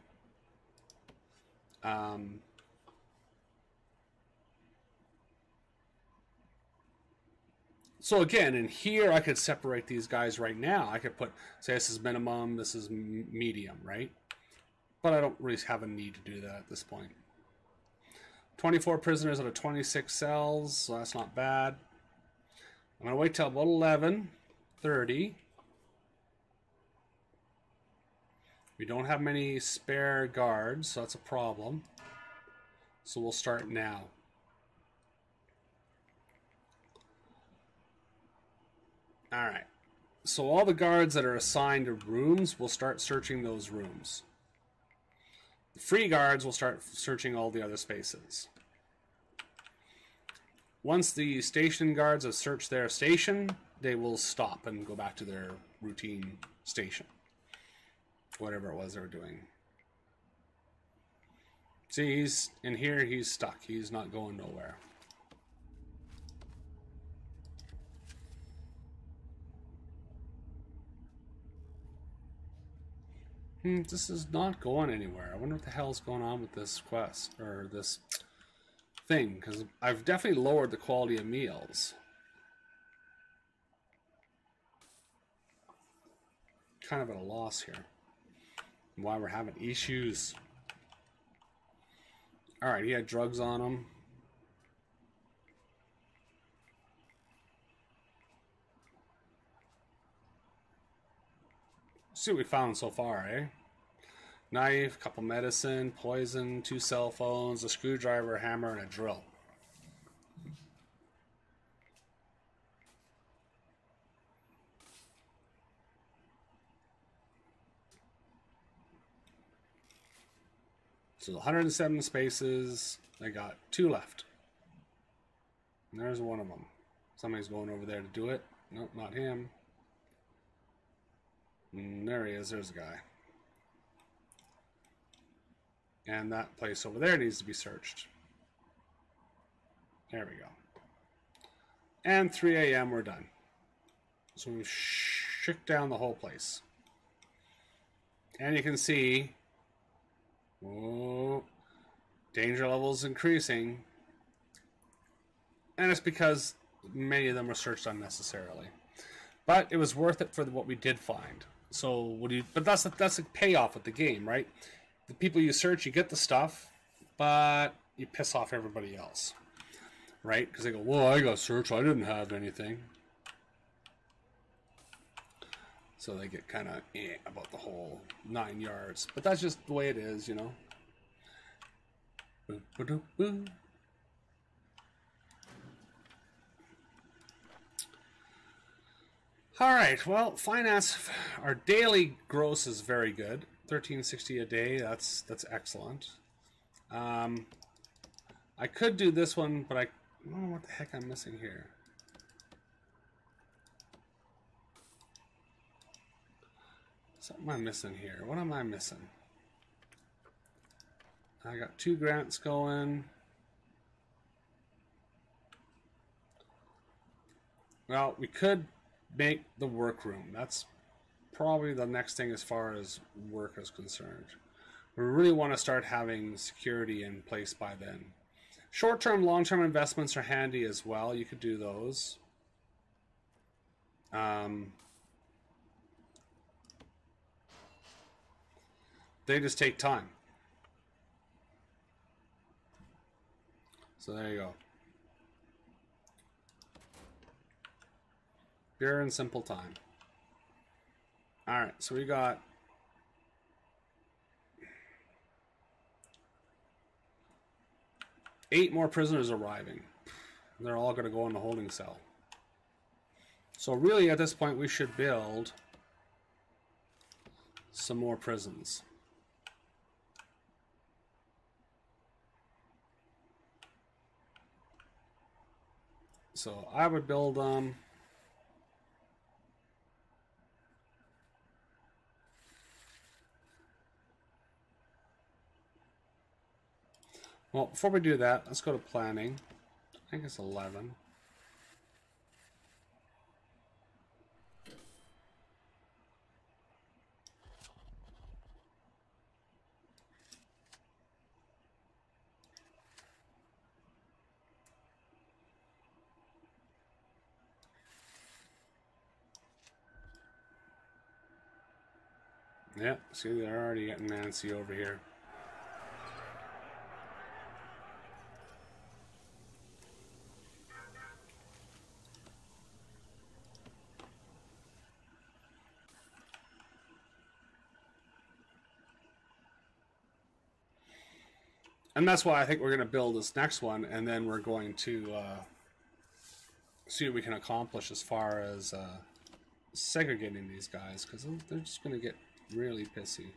so again, in here I could separate these guys right now. I could put, say this is minimum, this is medium, right? But I don't really have a need to do that at this point. 24 prisoners out of 26 cells, so that's not bad. I'm going to wait till about 11:30. We don't have many spare guards, so that's a problem. So we'll start now. Alright. So all the guards that are assigned to rooms, we'll start searching those rooms. The free guards will start searching all the other spaces. Once the station guards have searched their station, they will stop and go back to their routine station. Whatever it was they were doing. See, he's in here, he's stuck. He's not going nowhere. This is not going anywhere. I wonder what the hell's going on with this quest, or this thing, because I've definitely lowered the quality of meals. Kind of at a loss here. Why we're having issues. Alright, he had drugs on him. See what we found so far, eh? Knife, couple medicine, poison, 2 cell phones, a screwdriver, a hammer, and a drill. So 107 spaces, I got 2 left. And there's one of them. Somebody's going over there to do it. Nope, not him. And there he is, there's a guy. And that place over there needs to be searched. There we go. And 3 a.m. we're done. So we've shook down the whole place. And you can see, whoa, danger levels increasing. And it's because many of them were searched unnecessarily. But it was worth it for what we did find. So what do you? But that's a payoff with the game, right? The people you search, you get the stuff, but you piss off everybody else, right? Because they go, "Well, I got searched. I didn't have anything." So they get kind of about the whole 9 yards. But that's just the way it is, you know. Boo, boo, doo, boo. All right, well, finance, our daily gross is very good. $13.60 a day, that's excellent. I could do this one, but I don't know what the heck I'm missing here. Something I'm missing here. What am I missing? I got 2 grants going. Well, we could make the workroom. That's probably the next thing as far as work is concerned. We really want to start having security in place by then. Short-term, long-term investments are handy as well. You could do those. They just take time. So there you go. Pure and simple time. Alright, so we got eight more prisoners arriving. They're all going to go in the holding cell. So really at this point we should build some more prisons. So I would build well, before we do that, let's go to planning. I think it's 11. Yeah, see, they're already getting Nancy over here. And that's why I think we're going to build this next one, and then we're going to see what we can accomplish as far as segregating these guys, because they're just going to get really pissy.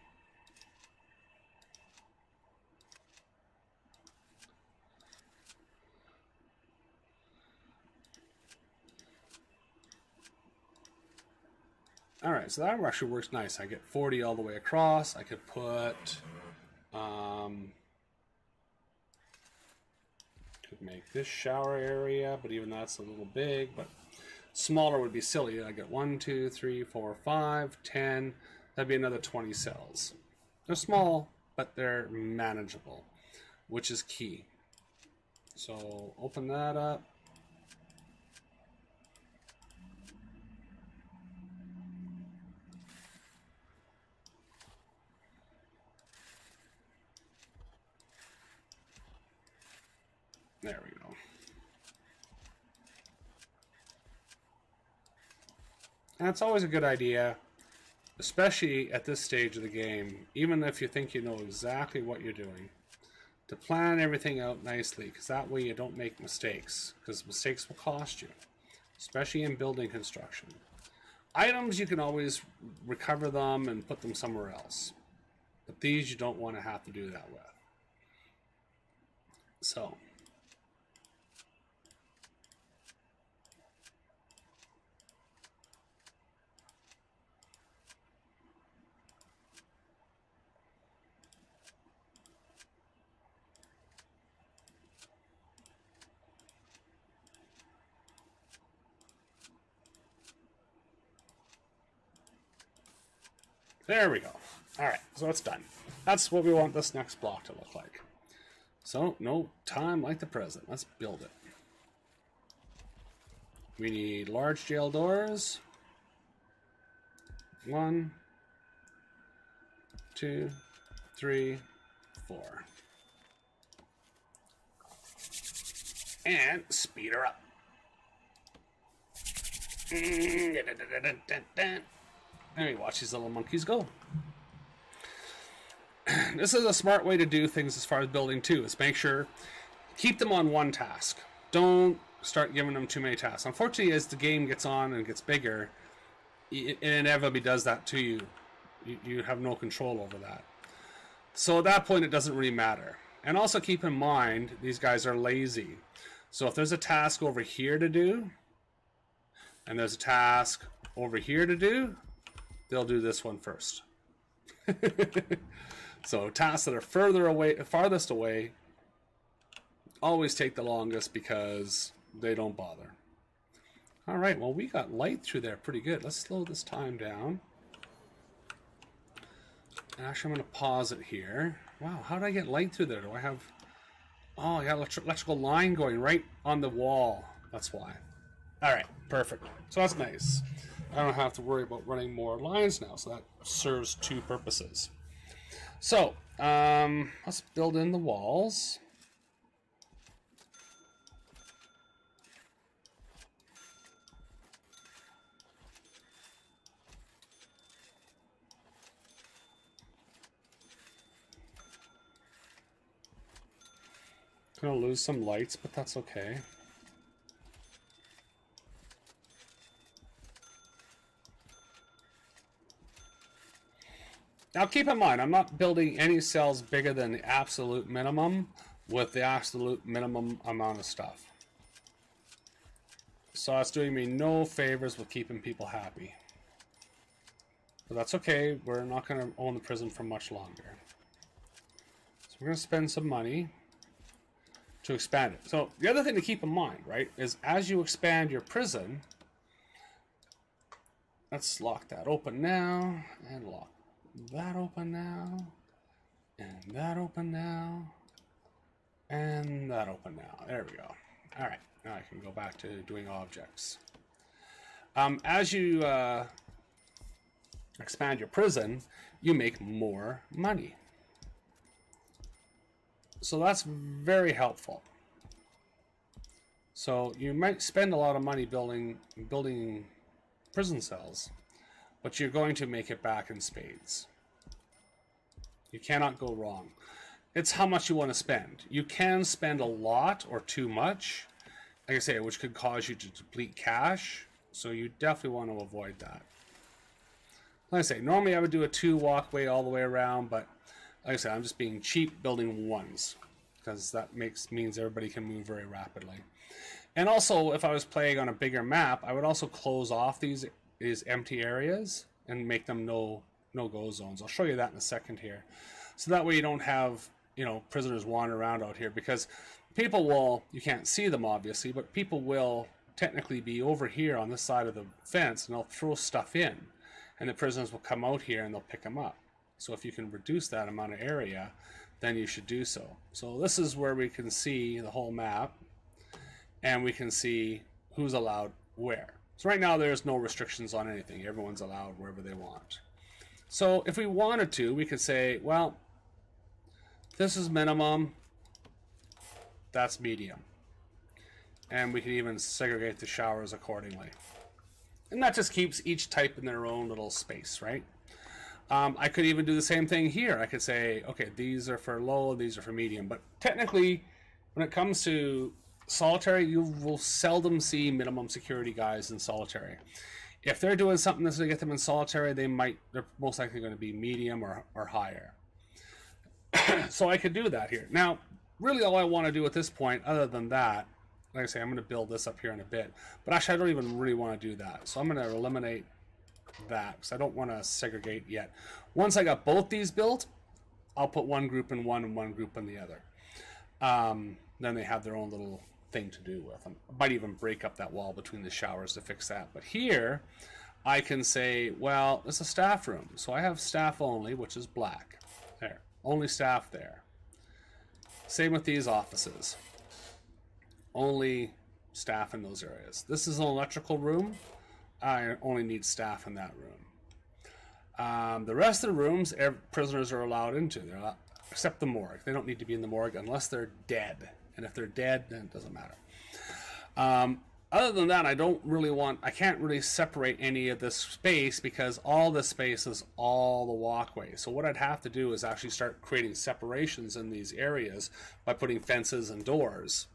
Alright, so that actually works nice. I get 40 all the way across. I could put... could make this shower area, but even that's a little big, but smaller would be silly. I get 1, 2, 3, 4, 5, 10. That'd be another 20 cells. They're small, but they're manageable, which is key. So open that up. There we go. And it's always a good idea, especially at this stage of the game, even if you think you know exactly what you're doing, to plan everything out nicely, because that way you don't make mistakes, because mistakes will cost you, especially in building construction. Items, you can always recover them and put them somewhere else, but these you don't want to have to do that with. So there we go. Alright, so it's done. That's what we want this next block to look like. So, no time like the present. Let's build it. We need large jail doors. 1, 2, 3, 4. And speed her up. There you watch these little monkeys go. This is a smart way to do things as far as building too, is make sure, keep them on one task. Don't start giving them too many tasks. Unfortunately, as the game gets on and gets bigger, it inevitably does that to you. You have no control over that. So at that point, it doesn't really matter. And also keep in mind, these guys are lazy. So if there's a task over here to do, and there's a task over here to do, they'll do this one first. So tasks that are farthest away, always take the longest because they don't bother. All right, well, we got light through there pretty good. Let's slow this time down. Actually, I'm going to pause it here. Wow, how did I get light through there? Do I have Oh, I got electrical line going right on the wall. That's why. All right, perfect. So that's nice. I don't have to worry about running more lines now, so that serves two purposes. So, let's build in the walls. Gonna lose some lights, but that's okay. Now keep in mind, I'm not building any cells bigger than the absolute minimum with the absolute minimum amount of stuff. So that's doing me no favors with keeping people happy. But that's okay, we're not going to own the prison for much longer. So we're going to spend some money to expand it. So the other thing to keep in mind, right, is as you expand your prison, let's lock that open now, and lock that open now, and that open now, and that open now. There we go. All right, now I can go back to doing objects. As you expand your prison, you make more money. So that's very helpful. So you might spend a lot of money building prison cells, but you're going to make it back in spades. You cannot go wrong. It's how much you want to spend. You can spend a lot or too much, like I say, which could cause you to deplete cash. So you definitely want to avoid that. Like I say, normally I would do a 2 walkway all the way around, but like I said, I'm just being cheap building ones because that means everybody can move very rapidly. And also, if I was playing on a bigger map, I would also close off these empty areas and make them no-go zones. I'll show you that in a second here. So that way you don't have, you know, prisoners wander around out here, because people will, you can't see them obviously, but people will technically be over here on this side of the fence and they'll throw stuff in, and the prisoners will come out here and they'll pick them up. So if you can reduce that amount of area, then you should do so. So this is where we can see the whole map, and we can see who's allowed where. So right now there's no restrictions on anything. Everyone's allowed wherever they want. So if we wanted to, we could say, well, this is minimum, that's medium. And we can even segregate the showers accordingly. And that just keeps each type in their own little space, right? I could even do the same thing here. I could say, okay, these are for low, these are for medium. But technically, when it comes to solitary, you will seldom see minimum security guys in solitary. If they're doing something that's going to get them in solitary, they're most likely going to be medium or higher. So I could do that here. Now, really all I want to do at this point, other than that, like I say, I'm going to build this up here in a bit. But actually, I don't even really want to do that. So I'm going to eliminate that because I don't want to segregate yet. Once I got both these built, I'll put one group in one and one group in the other. Then they have their own little thing to do with them. I might even break up that wall between the showers to fix that. But here, I can say, well, it's a staff room. So I have staff only, which is black. There, only staff there. Same with these offices. Only staff in those areas. This is an electrical room. I only need staff in that room. The rest of the rooms, prisoners are allowed into. They're allowed, except the morgue. They don't need to be in the morgue unless they're dead. And if they're dead, then it doesn't matter. Other than that, I can't really separate any of this space because all this space is all the walkway. So what I'd have to do is actually start creating separations in these areas by putting fences and doors,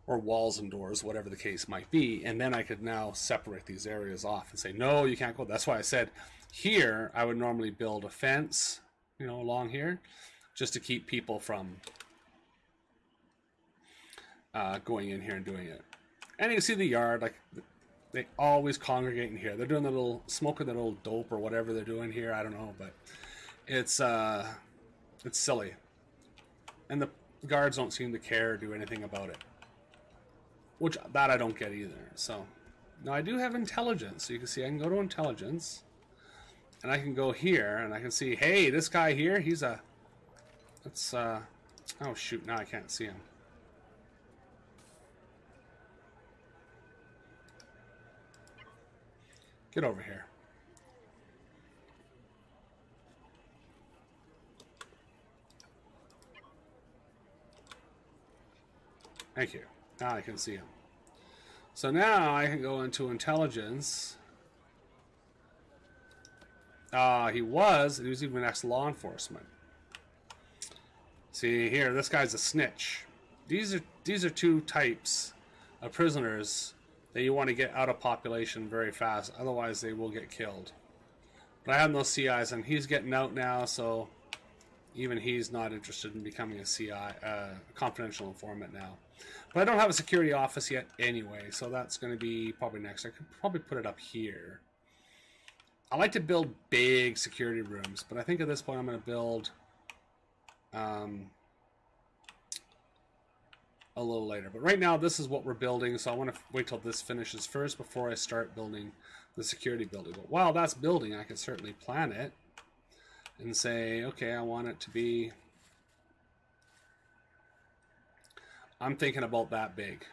or walls and doors, whatever the case might be. And then I could now separate these areas off and say, no, you can't go. That's why I said here, I would normally build a fence, you know, along here, just to keep people from going in here and doing it. And you can see the yard, like they always congregate in here. They're doing the little, smoking the little dope or whatever they're doing here. I don't know, but it's silly. And the guards don't seem to care or do anything about it. Which, that I don't get either. So, now I do have intelligence. So you can see I can go to intelligence. And I can go here and I can see, hey, this guy here, he's a, oh shoot, now I can't see him. Get over here. Thank you. Now I can see him. So now I can go into intelligence. He was even ex-law enforcement. See here, this guy's a snitch. These are two types of prisoners that you want to get out of population very fast, otherwise they will get killed. But I have no CIs, and he's getting out now, so even he's not interested in becoming a CI, confidential informant now. But I don't have a security office yet anyway, so that's going to be probably next. I could probably put it up here. I like to build big security rooms, but I think at this point I'm going to build a little later. But right now this is what we're building, so I want to wait till this finishes first before I start building the security building. But while that's building, I can certainly plan it and say, okay, I want it to be, I'm thinking about that big.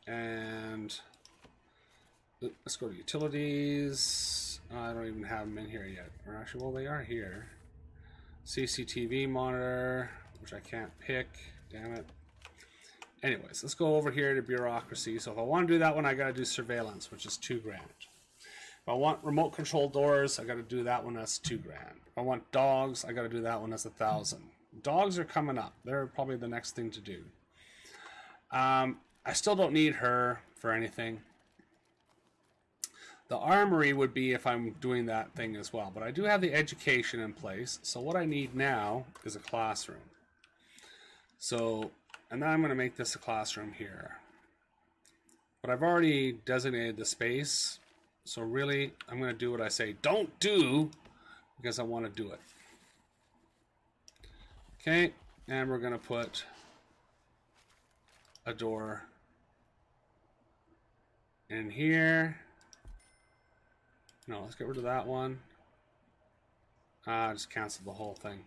And let's go to utilities. I don't even have them in here yet. Or actually, well, they are here. CCTV monitor, which I can't pick. Damn it. Anyways, let's go over here to bureaucracy. So if I want to do that one, I got to do surveillance, which is $2,000. If I want remote control doors, I got to do that one. That's $2,000. If I want dogs, I got to do that one. That's $1,000. Dogs are coming up. They're probably the next thing to do. I still don't need her for anything. The armory would be if I'm doing that thing as well. But I do have the education in place. So what I need now is a classroom. So, and then I'm going to make this a classroom here. But I've already designated the space. So really, I'm going to do what I say don't do, because I want to do it. Okay, and we're going to put a door in here. No, let's get rid of that one. Just cancel the whole thing.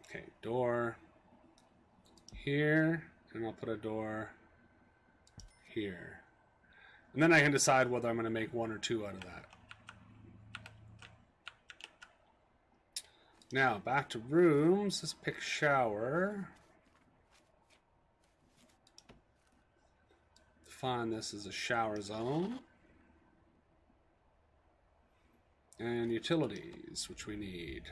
Okay, door here, and I'll put a door here. And then I can decide whether I'm going to make one or two out of that. Now, back to rooms. Let's pick shower. Define this as a shower zone. And utilities, which we need.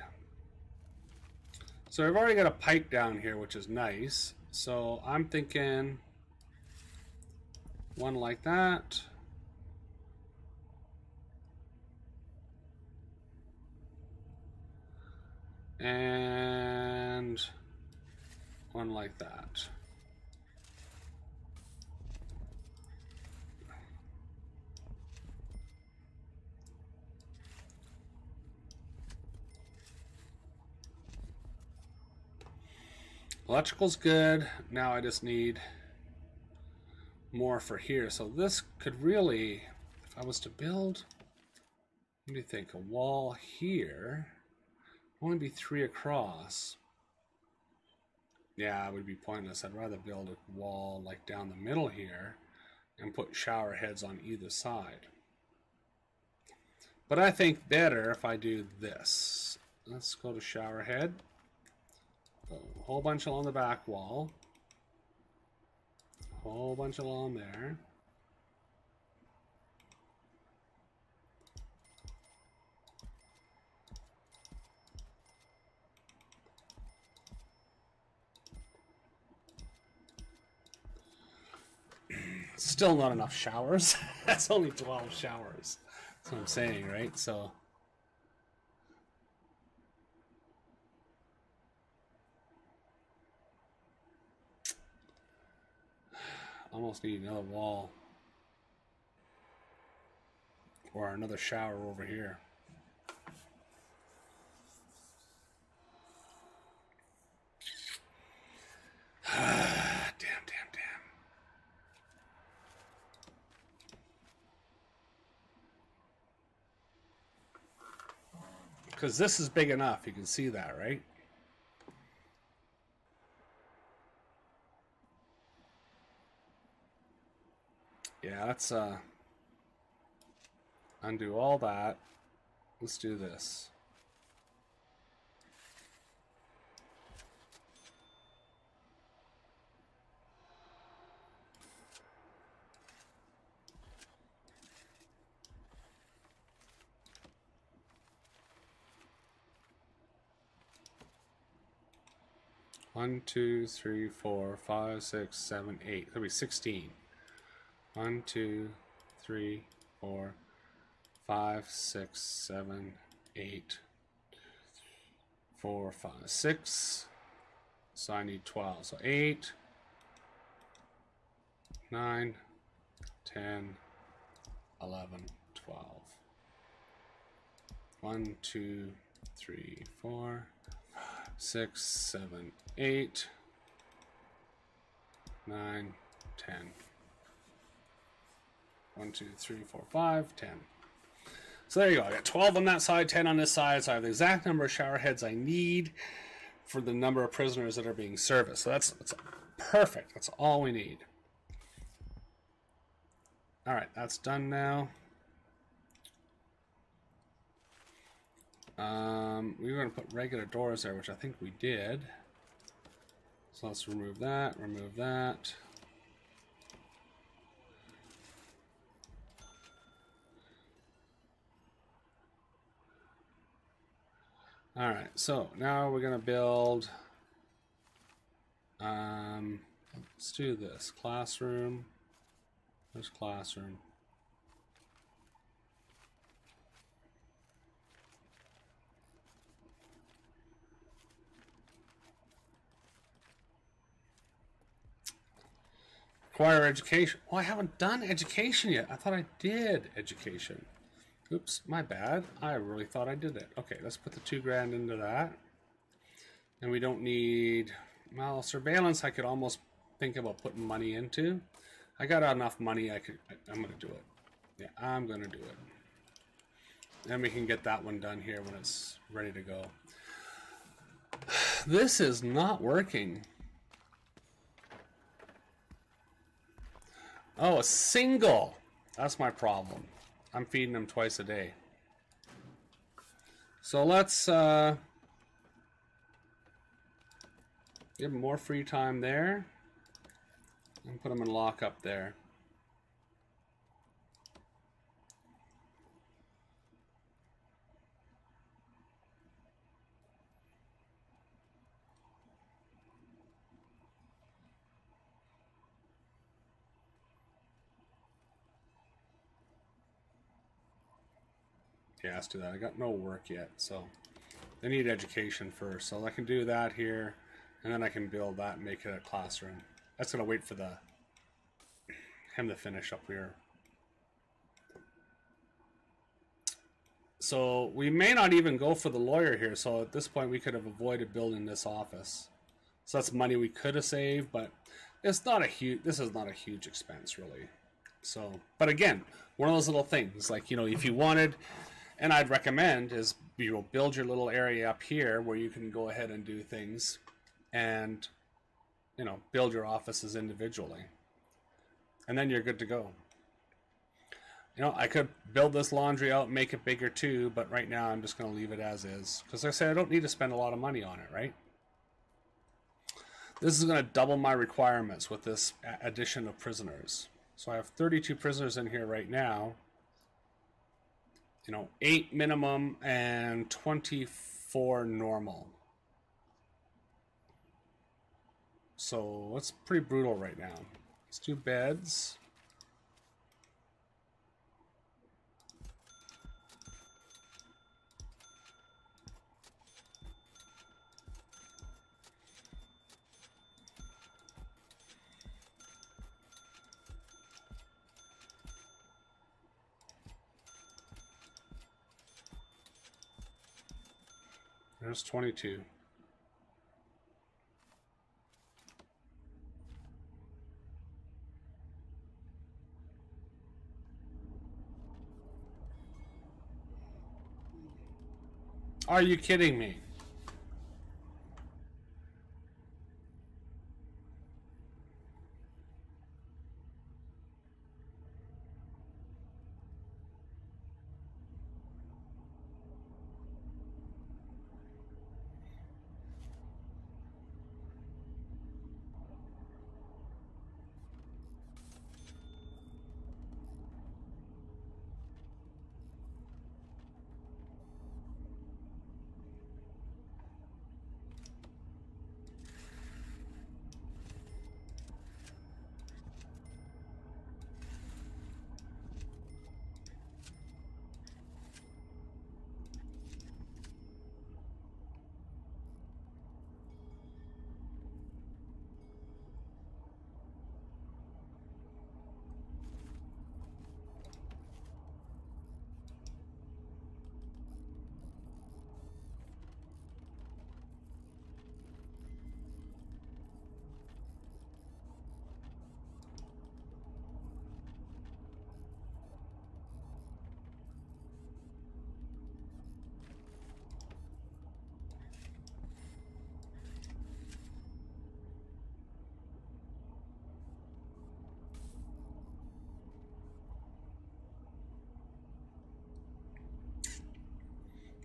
So I've already got a pipe down here, which is nice. So I'm thinking one like that. And one like that. Electrical's good. Now I just need more for here. So this could really, if I was to build, what do you think, a wall here? Only be 3 across. Yeah, it would be pointless. I'd rather build a wall like down the middle here and put shower heads on either side. But I think better if I do this. Let's go to shower head. A whole bunch along the back wall. A whole bunch along there. Still not enough showers. That's only 12 showers. That's what I'm saying, right? So almost need another wall or another shower over here. Because this is big enough. You can see that, right? Yeah, let's undo all that. Let's do this. One, 2, 3, 4, 5, 6, 7, 8. That'll be 16. 1, 2, 3, 4, 5, 6, 7, 8. 4, 5, 6. So I need 12. So 8, 9, 10, 11, 12. 1, 2, 3, 4, 6, 7, 8, 9, 10. 1, 2, 3, 4, 5, 10. So there you go. I got 12 on that side, 10 on this side. So I have the exact number of shower heads I need for the number of prisoners that are being serviced. So that's perfect. That's all we need. All right, that's done now. We were going to put regular doors there, which I think we did. So let's remove that, remove that. All right, so now we're going to build, let's do this, classroom. There's classroom. Require education. Oh, I haven't done education yet. I thought I did education. Oops, my bad. I really thought I did it. Okay, let's put the $2,000 into that. And we don't need, well, surveillance I could almost think about putting money into. I got enough money I'm going to do it. Yeah, I'm going to do it. Then we can get that one done here when it's ready to go. This is not working. Oh, a single. That's my problem. I'm feeding them twice a day. So let's give them more free time there. And put them in lockup there. Yeah, let's do that. I got no work yet, so they need education first. So I can do that here, and then I can build that and make it a classroom. That's gonna wait for him to finish up here. So we may not even go for the lawyer here. So at this point, we could have avoided building this office. So that's money we could have saved, but it's not a huge. This is not a huge expense, really. So, but again, one of those little things, like, you know, if you wanted. And I'd recommend is you build your little area up here where you can go ahead and do things and, you know, build your offices individually. And then you're good to go. You know, I could build this laundry out and make it bigger too, but right now I'm just going to leave it as is. Because like I said, I don't need to spend a lot of money on it, right? This is going to double my requirements with this addition of prisoners. So I have 32 prisoners in here right now. You know, 8 minimum and 24 normal. So that's pretty brutal right now. Let's do beds. There's 22. Are you kidding me?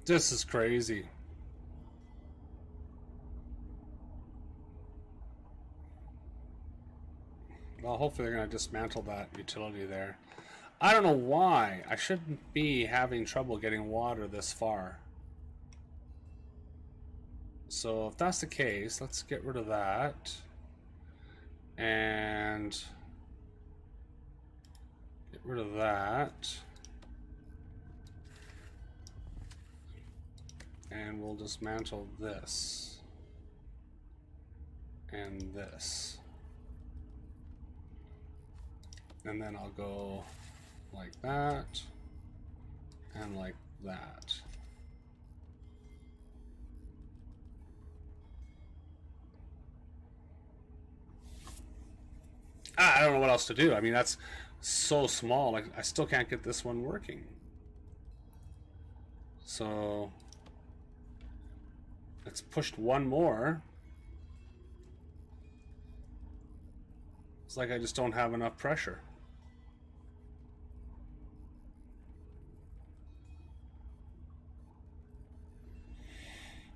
This is crazy. Well, hopefully they're going to dismantle that utility there. I don't know why. I shouldn't be having trouble getting water this far. So if that's the case, let's get rid of that. And get rid of that. And we'll dismantle this. And this. And then I'll go like that. And like that. I don't know what else to do. I mean, that's so small. Like, I still can't get this one working. So it's pushed one more. It's like I just don't have enough pressure.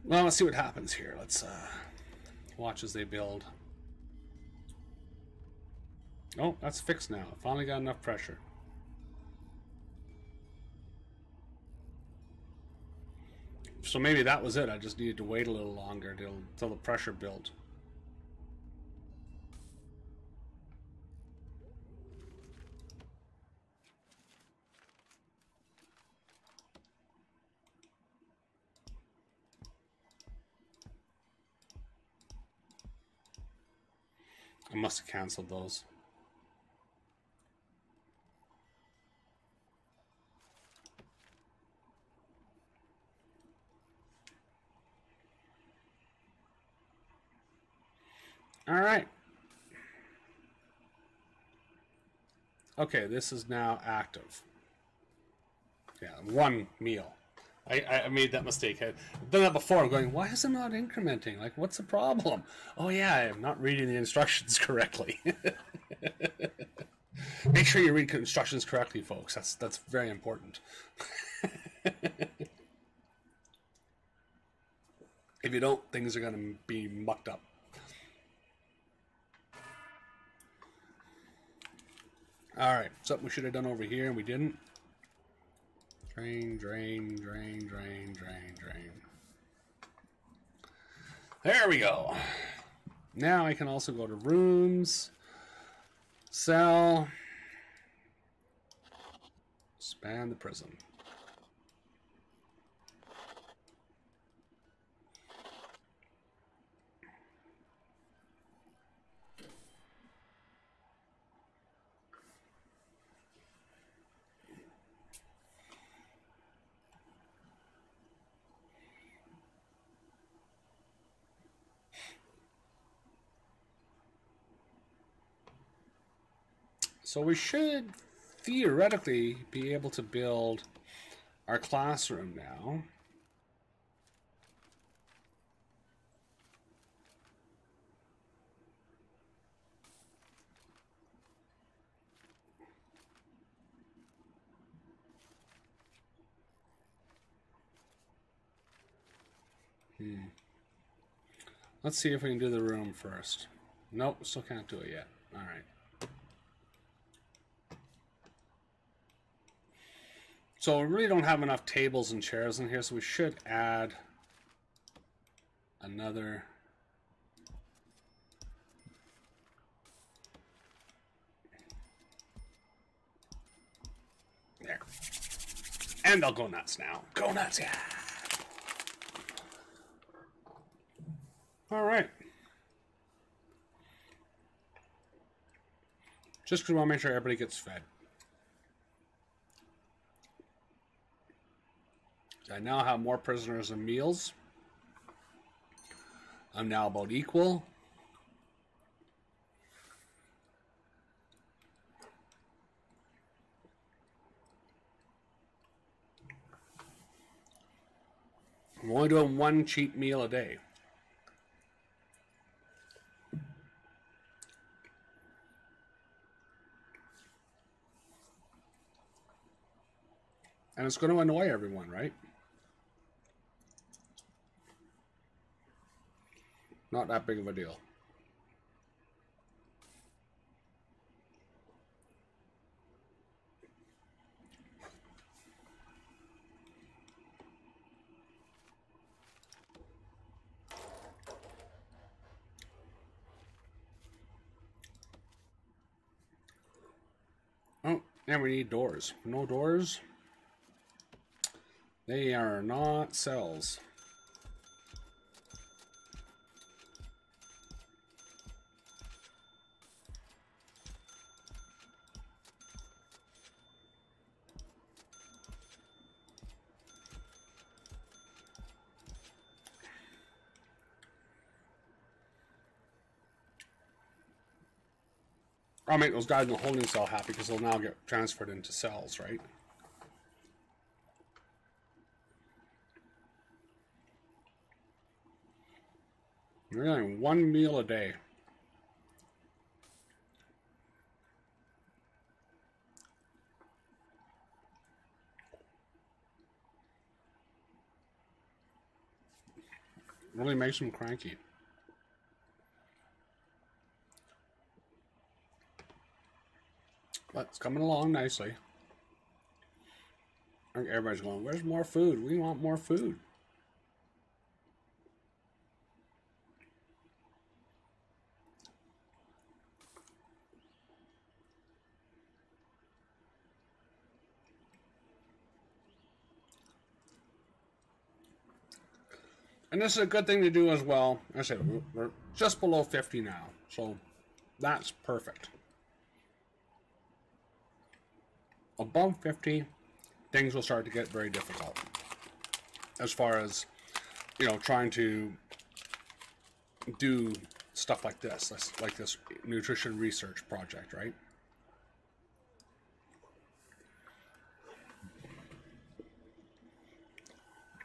Well, let's see what happens here. Let's watch as they build. Oh, that's fixed now. Finally got enough pressure. So maybe that was it. I just needed to wait a little longer till the pressure built. I must have canceled those. All right. Okay, this is now active. Yeah, one meal. I made that mistake. I've done that before. I'm going, why is it not incrementing? Like, what's the problem? Oh, yeah, I'm not reading the instructions correctly. Make sure you read instructions correctly, folks. That's very important. If you don't, things are going to be mucked up. All right, something we should have done over here and we didn't. Drain, drain, drain, drain, drain, drain. There we go. Now I can also go to rooms, cell, expand the prism. So we should theoretically be able to build our classroom now. Let's see if we can do the room first. Nope, still can't do it yet. All right. So we really don't have enough tables and chairs in here, so we should add another. There. And they'll go nuts now. Go nuts, yeah. All right. Just because we want to make sure everybody gets fed. I now have more prisoners and meals. I'm now about equal. I'm only doing one cheap meal a day. And it's going to annoy everyone, right? Not that big of a deal. Oh, and we need doors. No doors. They are not cells. I'll make those guys in the holding cell happy because they'll now get transferred into cells, right? We're getting one meal a day. Really makes them cranky. But it's coming along nicely. I think everybody's going, where's more food? We want more food. And this is a good thing to do as well. I said we're just below 50 now, so that's perfect. Above 50, things will start to get very difficult. As far as, you know, trying to do stuff like this nutrition research project, right?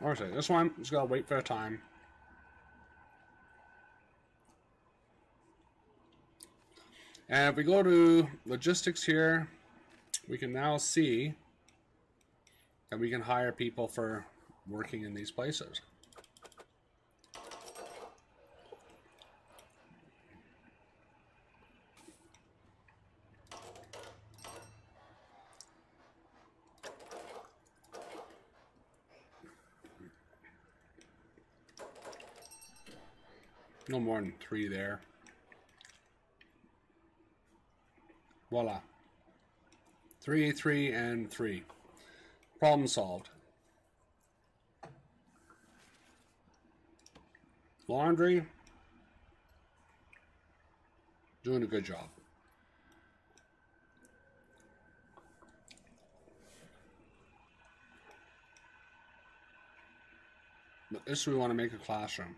Alright, this one just gotta wait for a time. And if we go to logistics here, we can now see that we can hire people for working in these places. No more than 3 there. Voila. 3, 3, and 3. Problem solved. Laundry. Doing a good job. But this we want to make a classroom.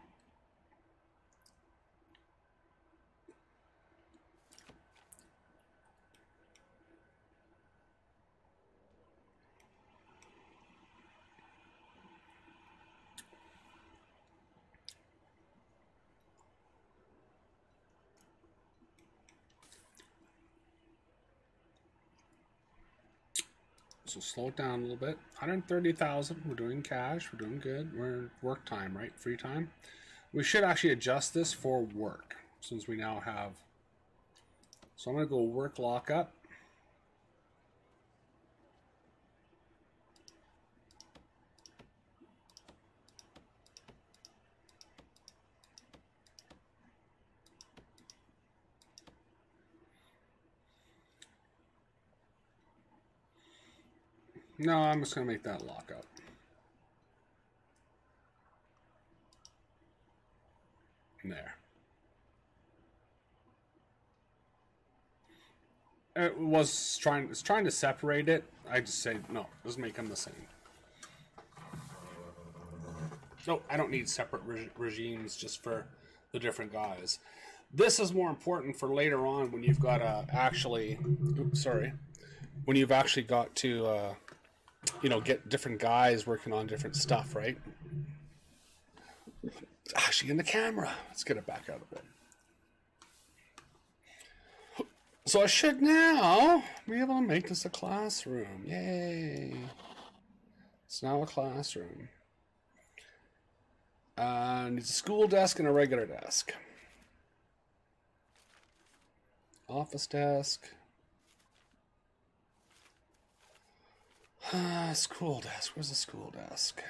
So slow it down a little bit. 130,000. We're doing cash. We're doing good. We're in work time, right? Free time. We should actually adjust this for work since we now have. So I'm going to go work lockup. No, I'm just going to make that lockup. There. It's trying to separate it. I just say, no, let's make them the same. No, I don't need separate regimes just for the different guys. This is more important for later on when you've got to actually, when you've actually got to, you know, get different guys working on different stuff, right? It's actually in the camera. Let's get it back out a bit. So I should now be able to make this a classroom. Yay. It's now a classroom. Needs a school desk and a regular desk. Office desk. School desk. Where's the school desk?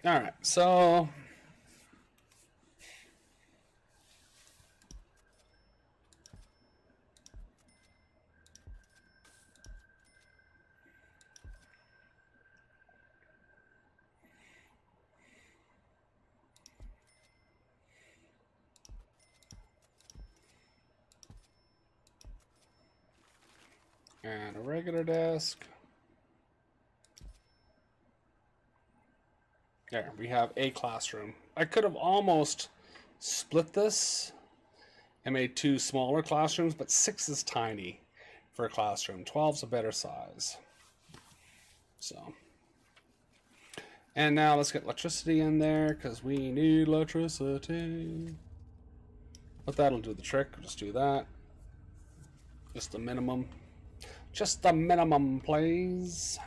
All right, so and a regular desk. There, we have a classroom. I could have almost split this and made 2 smaller classrooms, but 6 is tiny for a classroom. 12's a better size. So, and now let's get electricity in there because we need electricity. But that'll do the trick. Just do that. Just the minimum. Just the minimum, please.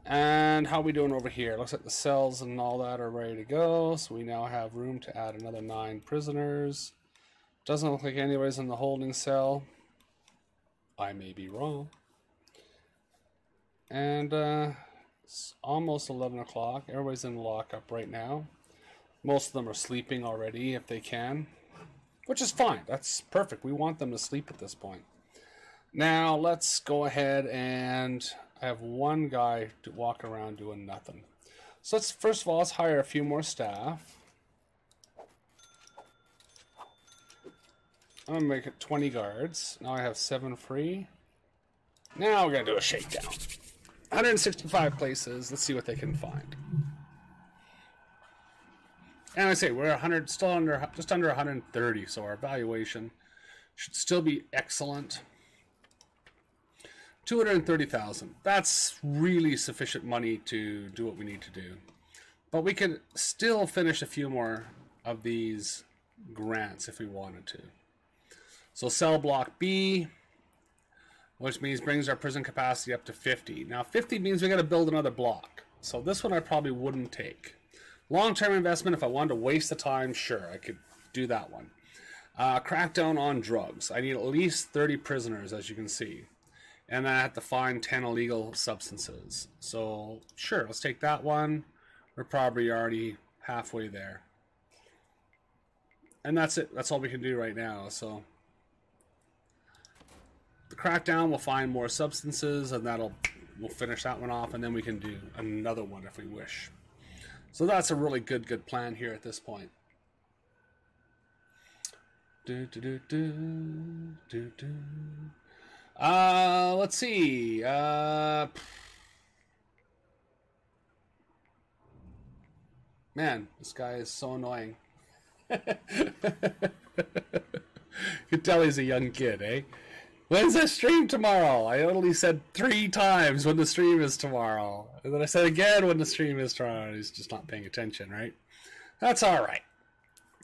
And how are we doing over here? Looks like the cells and all that are ready to go. So we now have room to add another 9 prisoners. Doesn't look like anybody's in the holding cell. I may be wrong. And it's almost 11 o'clock. Everybody's in lockup right now. Most of them are sleeping already if they can. Which is fine. That's perfect. We want them to sleep at this point. Now let's go ahead and I have one guy to walk around doing nothing. So let's first of all let's hire a few more staff. I'm gonna make it 20 guards. Now I have 7 free. Now we're gonna do a shakedown. 165 places. Let's see what they can find. And I say we're 100, still under, just under 130. So our valuation should still be excellent. 230,000. That's really sufficient money to do what we need to do. But we could still finish a few more of these grants if we wanted to. So cell block B, which means brings our prison capacity up to 50. Now 50 means we got to build another block. So this one I probably wouldn't take. Long-term investment, if I wanted to waste the time, sure, I could do that one. Crackdown on drugs. I need at least 30 prisoners, as you can see. And then I have to find 10 illegal substances. So, sure, let's take that one. We're probably already halfway there. And that's it. That's all we can do right now. So, the crackdown, we'll find more substances, and we'll finish that one off, and then we can do another one if we wish. So that's a really good plan here at this point. Let's see. Man, this guy is so annoying. You can tell he's a young kid, eh? When's the stream tomorrow? I only said 3 times when the stream is tomorrow. And then I said again when the stream is tomorrow. He's just not paying attention, right? That's all right.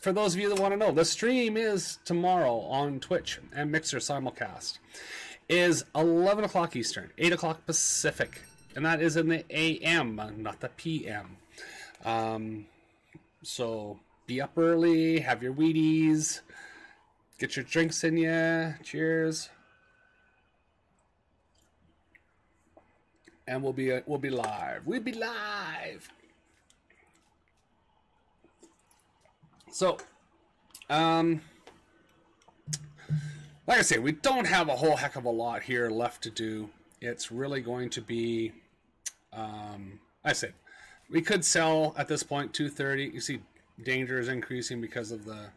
for those of you that want to know, the stream is tomorrow on Twitch and Mixer simulcast. Is 11 o'clock Eastern, 8 o'clock Pacific, and that is in the AM, not the PM. So be up early, have your Wheaties, get your drinks in ya. Cheers. And we'll be live. We'll be live. So, like I say, we don't have a whole heck of a lot here left to do. It's really going to be, I said, we could sell at this point 230. You see, danger is increasing because of the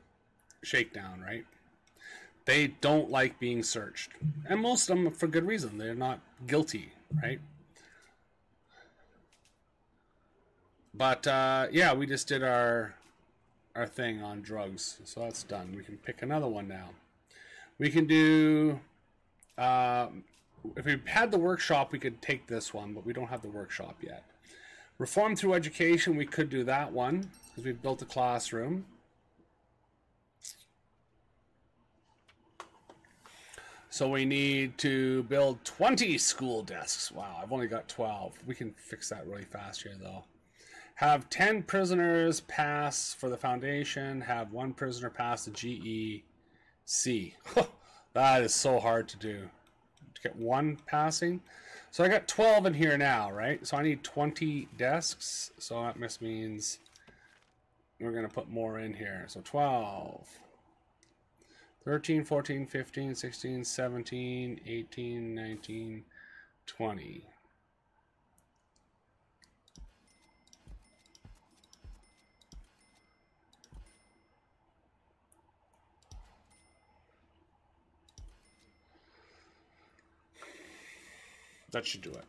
shakedown, right? They don't like being searched, and most of them for good reason. They're not guilty, right? But yeah, we just did our thing on drugs, so that's done. We can pick another one now. We can do, if we had the workshop, we could take this one, but we don't have the workshop yet. Reform through education, we could do that one, because we've built a classroom. So we need to build 20 school desks. Wow, I've only got 12. We can fix that really fast here, though. Have 10 prisoners pass for the foundation. Have 1 prisoner pass the GEC. That is so hard to do. To get 1 passing. So I got 12 in here now, right? So I need 20 desks. So that just means we're going to put more in here. So 12, 13, 14, 15, 16, 17, 18, 19, 20. That should do it.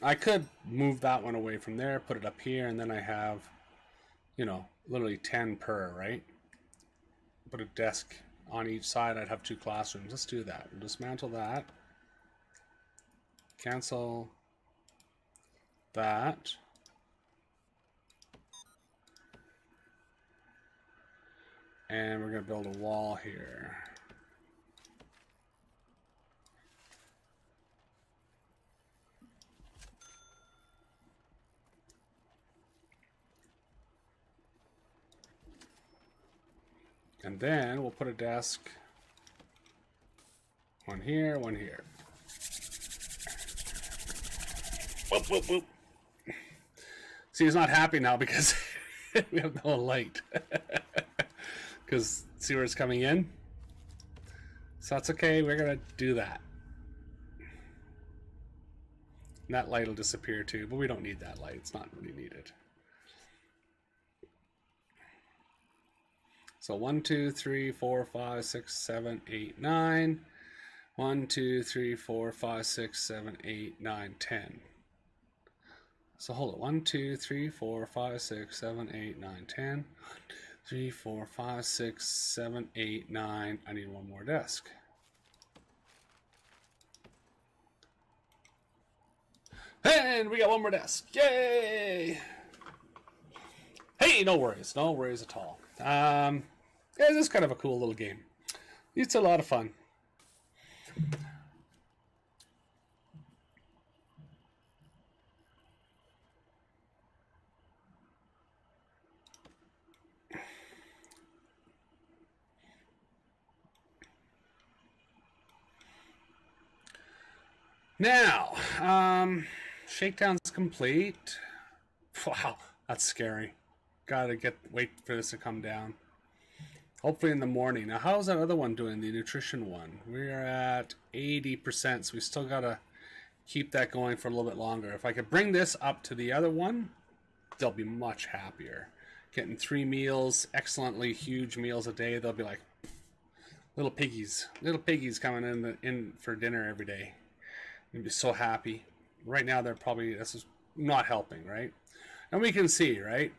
I could move that one away from there, put it up here, and then I have, you know, literally 10 per, right? Put a desk on each side. I'd have 2 classrooms. Let's do that. We'll dismantle that. Cancel that. And we're going to build a wall here. And then we'll put a desk, one here, one here. Whoop, whoop, whoop. See, he's not happy now because we have no light. Because see where it's coming in? So that's okay, we're going to do that. And that light will disappear too, but we don't need that light. It's not really needed. So 1, 2, 3, 4, 5, 6, 7, 8, 9. 1, 2, 3, 4, 5, 6, 7, 8, 9, 10. So hold it. 1, 2, 3, 4, 5, 6, 7, 8, 9, 10. 1, 2, 3, 4, 5, 6, 7, 8, 9. I need one more desk. And we got one more desk. Yay! Hey, no worries. No worries at all. Yeah, this is kind of a cool little game. It's a lot of fun. Now, shakedown's complete. Wow, that's scary. Gotta wait for this to come down. Hopefully in the morning. Now, how's that other one doing, the nutrition one? We are at 80%, so we still gotta keep that going for a little bit longer. If I could bring this up to the other one, they'll be much happier. Getting 3 meals, excellently huge meals a day, they'll be like little piggies coming in for dinner every day. They'll be so happy. Right now, this is not helping, right? And we can see, right?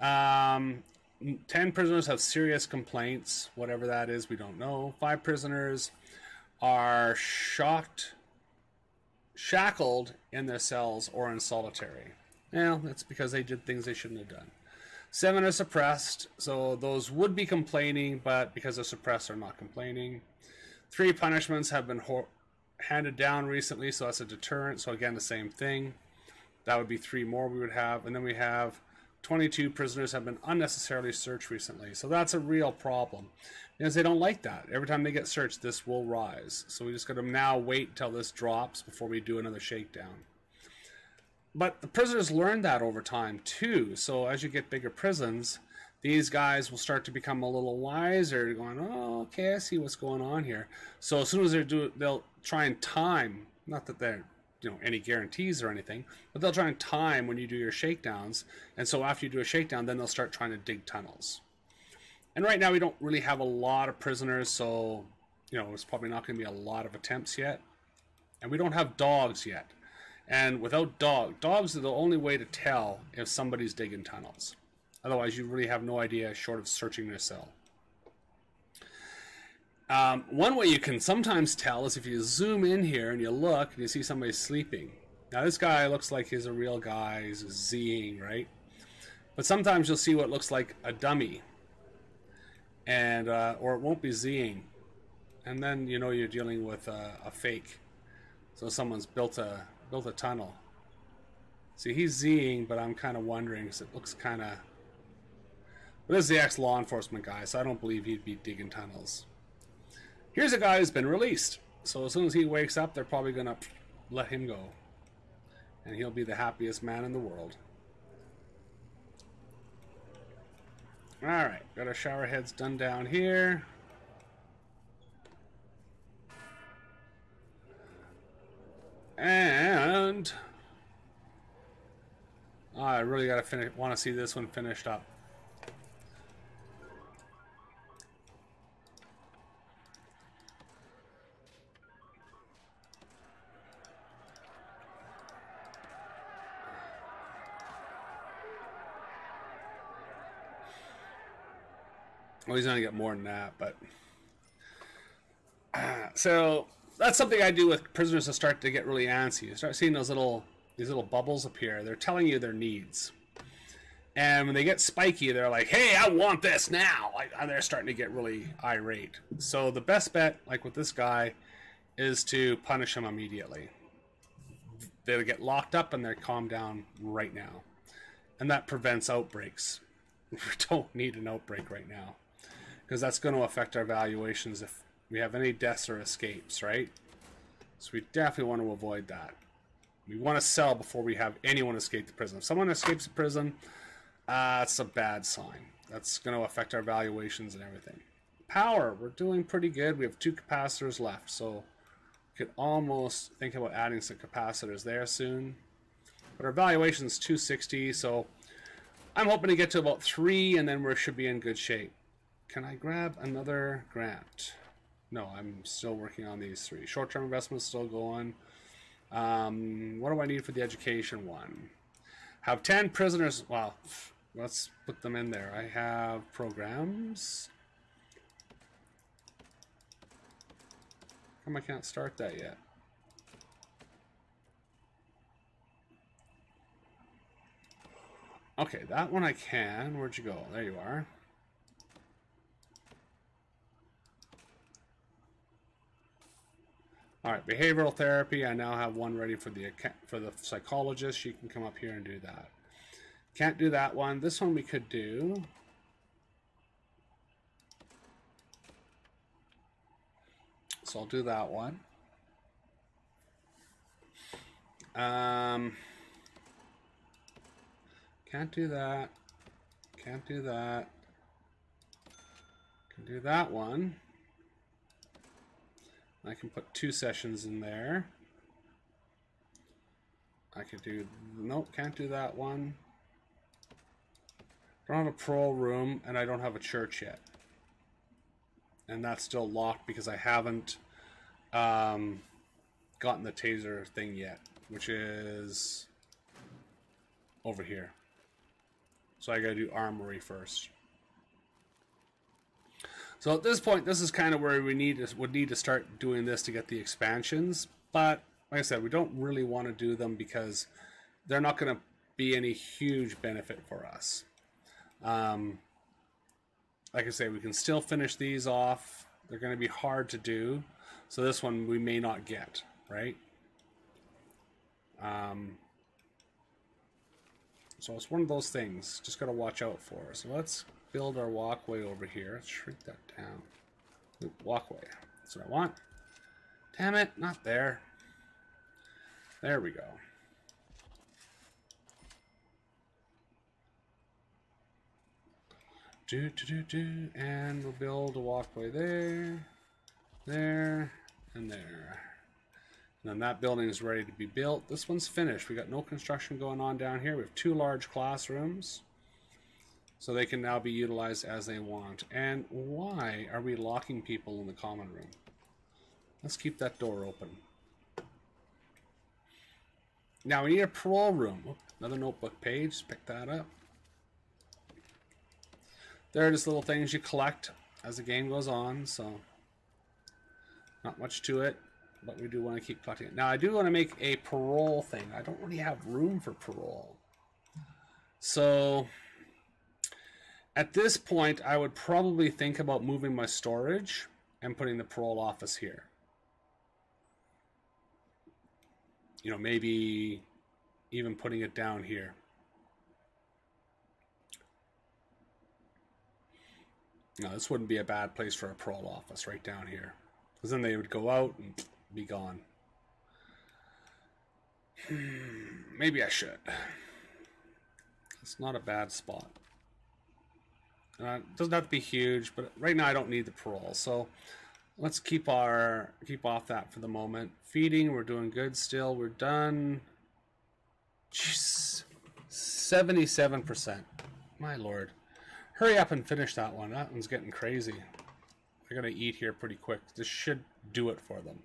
10 prisoners have serious complaints, whatever that is, we don't know. 5 prisoners are shackled in their cells or in solitary. Well, that's because they did things they shouldn't have done. 7 are suppressed, so those would be complaining, but because they're suppressed, they're not complaining. 3 punishments have been handed down recently, so that's a deterrent. So again, the same thing. That would be 3 more we would have. And then we have 22 prisoners have been unnecessarily searched recently. So that's a real problem, because they don't like that. Every time they get searched, this will rise. So we just got to now wait until this drops before we do another shakedown. But the prisoners learn that over time too. So as you get bigger prisons, these guys will start to become a little wiser, going, oh, okay, I see what's going on here. So as soon as they'll try and time, not that they're, any guarantees or anything, but they'll try and time when you do your shakedowns. And so after you do a shakedown, then they'll start trying to dig tunnels. And right now we don't really have a lot of prisoners, so, it's probably not going to be a lot of attempts yet. And we don't have dogs yet. And without dogs are the only way to tell if somebody's digging tunnels. Otherwise, you really have no idea short of searching their cell. One way you can sometimes tell is if you zoom in here and you look and you see somebody sleeping. Now, this guy looks like he's a real guy. He's Zing, right? But sometimes you'll see what looks like a dummy. And or it won't be Zing. And then, you're dealing with a fake. So someone's built a tunnel. See, he's Zing, but I'm kind of wondering because it looks kind of... But this is the ex-law enforcement guy, so I don't believe he'd be digging tunnels. Here's a guy who's been released. So as soon as he wakes up, they're probably going to let him go. And he'll be the happiest man in the world. Alright, got our shower heads done down here. And I really want to see this one finished up. Well, he's gonna get more than that, but so that's something I do with prisoners that start to get really antsy. You start seeing these little bubbles appear. They're telling you their needs, and when they get spiky, they're like, "Hey, I want this now!" And they're starting to get really irate. So the best bet, like with this guy, is to punish him immediately. They'll get locked up and they're calmed down right now, and that prevents outbreaks. We don't need an outbreak right now, because that's going to affect our valuations if we have any deaths or escapes, right? So we definitely want to avoid that. We want to sell before we have anyone escape the prison. If someone escapes the prison, that's a bad sign. That's going to affect our valuations and everything. Power, we're doing pretty good. We have 2 capacitors left, so we could almost think about adding some capacitors there soon. But our valuation is 260, so I'm hoping to get to about 3, and then we should be in good shape. Can I grab another grant? No, I'm still working on these 3. Short-term investments still going. What do I need for the education one? Have 10 prisoners. Well, let's put them in there. I have programs. How come I can't start that yet? Okay, that one I can. Where'd you go? There you are. All right, behavioral therapy. I now have one ready for the psychologist. She can come up here and do that. Can't do that one. This one we could do. So I'll do that one. Can't do that. Can't do that. Can do that one. I can put 2 sessions in there. I could do... Nope, can't do that one. Don't have a parole room, and I don't have a church yet. And that's still locked because I haven't gotten the taser thing yet, which is over here. So I gotta do armory first. So at this point, this is kind of where we would need to start doing this to get the expansions. But like I said, we don't really want to do them because they're not going to be any huge benefit for us. Like I say, we can still finish these off. They're going to be hard to do. So this one we may not get, right? So it's one of those things. Just got to watch out for. So let's build our walkway over here. Let's shrink that down. Oop, walkway. That's what I want. Damn it, not there. There we go. And we'll build a walkway there, there, and there. And then that building is ready to be built. This one's finished. We got no construction going on down here. We have 2 large classrooms, so they can now be utilized as they want. And why are we locking people in the common room? Let's keep that door open. Now we need a parole room. Oh, another notebook page. Pick that up. There are just little things you collect as the game goes on, so not much to it, but we do want to keep collecting it. Now I do want to make a parole thing. I don't really have room for parole. So at this point, I would probably think about moving my storage and putting the parole office here. You know, maybe even putting it down here. No, this wouldn't be a bad place for a parole office, right down here. Because then they would go out and be gone. Maybe I should. It's not a bad spot. It doesn't have to be huge, but right now I don't need the parole. So let's keep off that for the moment. Feeding, we're doing good still. We're done. Jeez, 77%. My lord. Hurry up and finish that one. That one's getting crazy. I gotta eat here pretty quick. This should do it for them.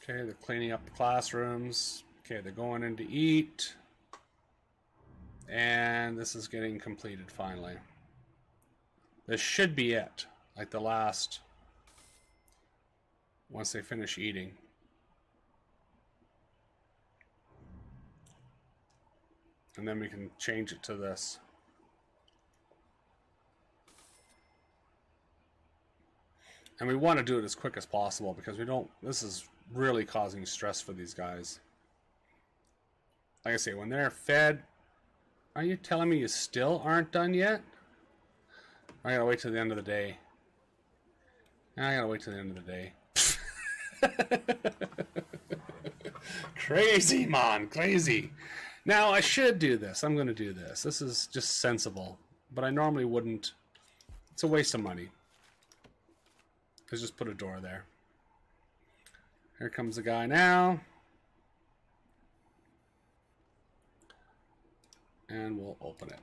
Okay, they're cleaning up the classrooms. Okay, they're going in to eat. And this is getting completed finally. This should be it. Like the last... once they finish eating. And then we can change it to this. And we want to do it as quick as possible because we don't... this is really causing stress for these guys. Like I say, when they're fed... are you telling me you still aren't done yet? I gotta wait till the end of the day. I gotta wait till the end of the day. Crazy, man. Crazy. Now, I should do this. I'm going to do this. This is just sensible. But I normally wouldn't. It's a waste of money. Let's just put a door there. Here comes the guy now. And we'll open it.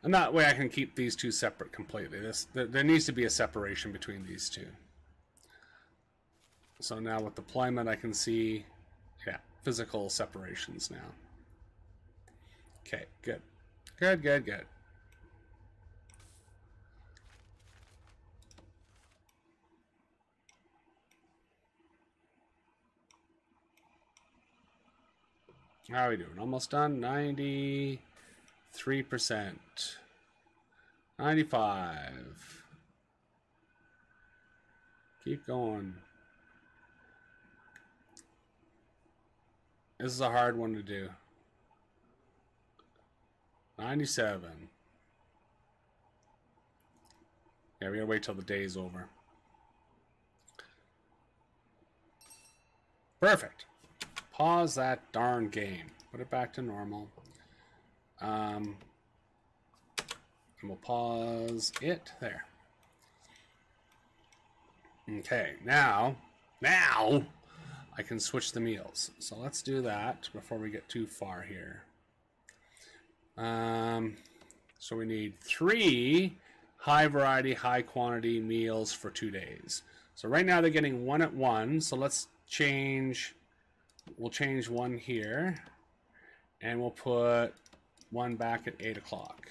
And that way I can keep these two separate completely. There needs to be a separation between these two. So now with deployment I can see, yeah, physical separations now. Okay, good. Good, good, good. How are we doing? Almost done. 93%. 95. Keep going. This is a hard one to do. 97. Yeah, we gotta wait till the day's over. Perfect. Pause that darn game. Put it back to normal. And we'll pause it there. Okay, now I can switch the meals. So let's do that before we get too far here. So we need 3 high variety, high quantity meals for 2 days. So right now they're getting 1 at 1. So let's change. We'll change 1 here, and we'll put 1 back at 8 o'clock.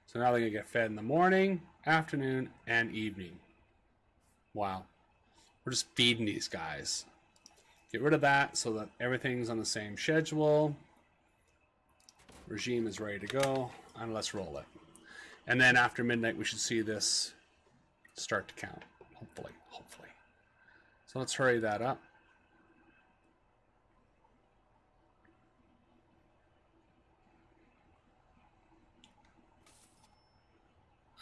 So now they're gonna get fed in the morning, afternoon, and evening. Wow, we're just feeding these guys. Get rid of that so that everything's on the same schedule. Regime is ready to go, and let's roll it. And then after midnight, we should see this start to count, hopefully. So let's hurry that up.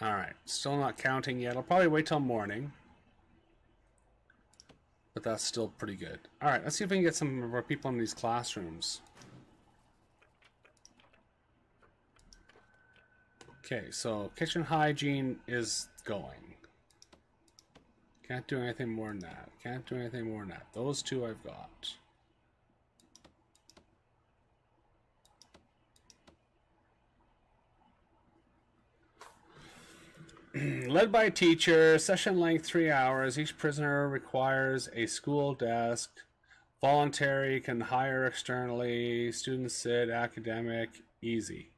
All right, still not counting yet. I'll probably wait till morning. But that's still pretty good. All right, let's see if we can get some of our people in these classrooms. Okay, so kitchen hygiene is going. Can't do anything more than that. Can't do anything more than that. Those two I've got. Led by teacher, session length 3 hours. Each prisoner requires a school desk. Voluntary, can hire externally. Students sit, academic, easy.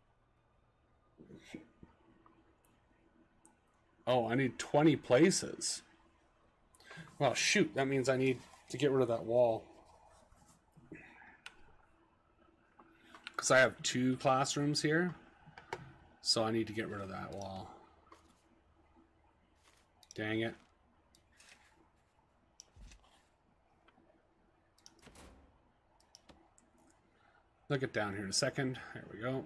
Oh, I need 20 places. Well, shoot, that means I need to get rid of that wall. Because I have 2 classrooms here. So I need to get rid of that wall. Dang it. Look it down here in a second. There we go.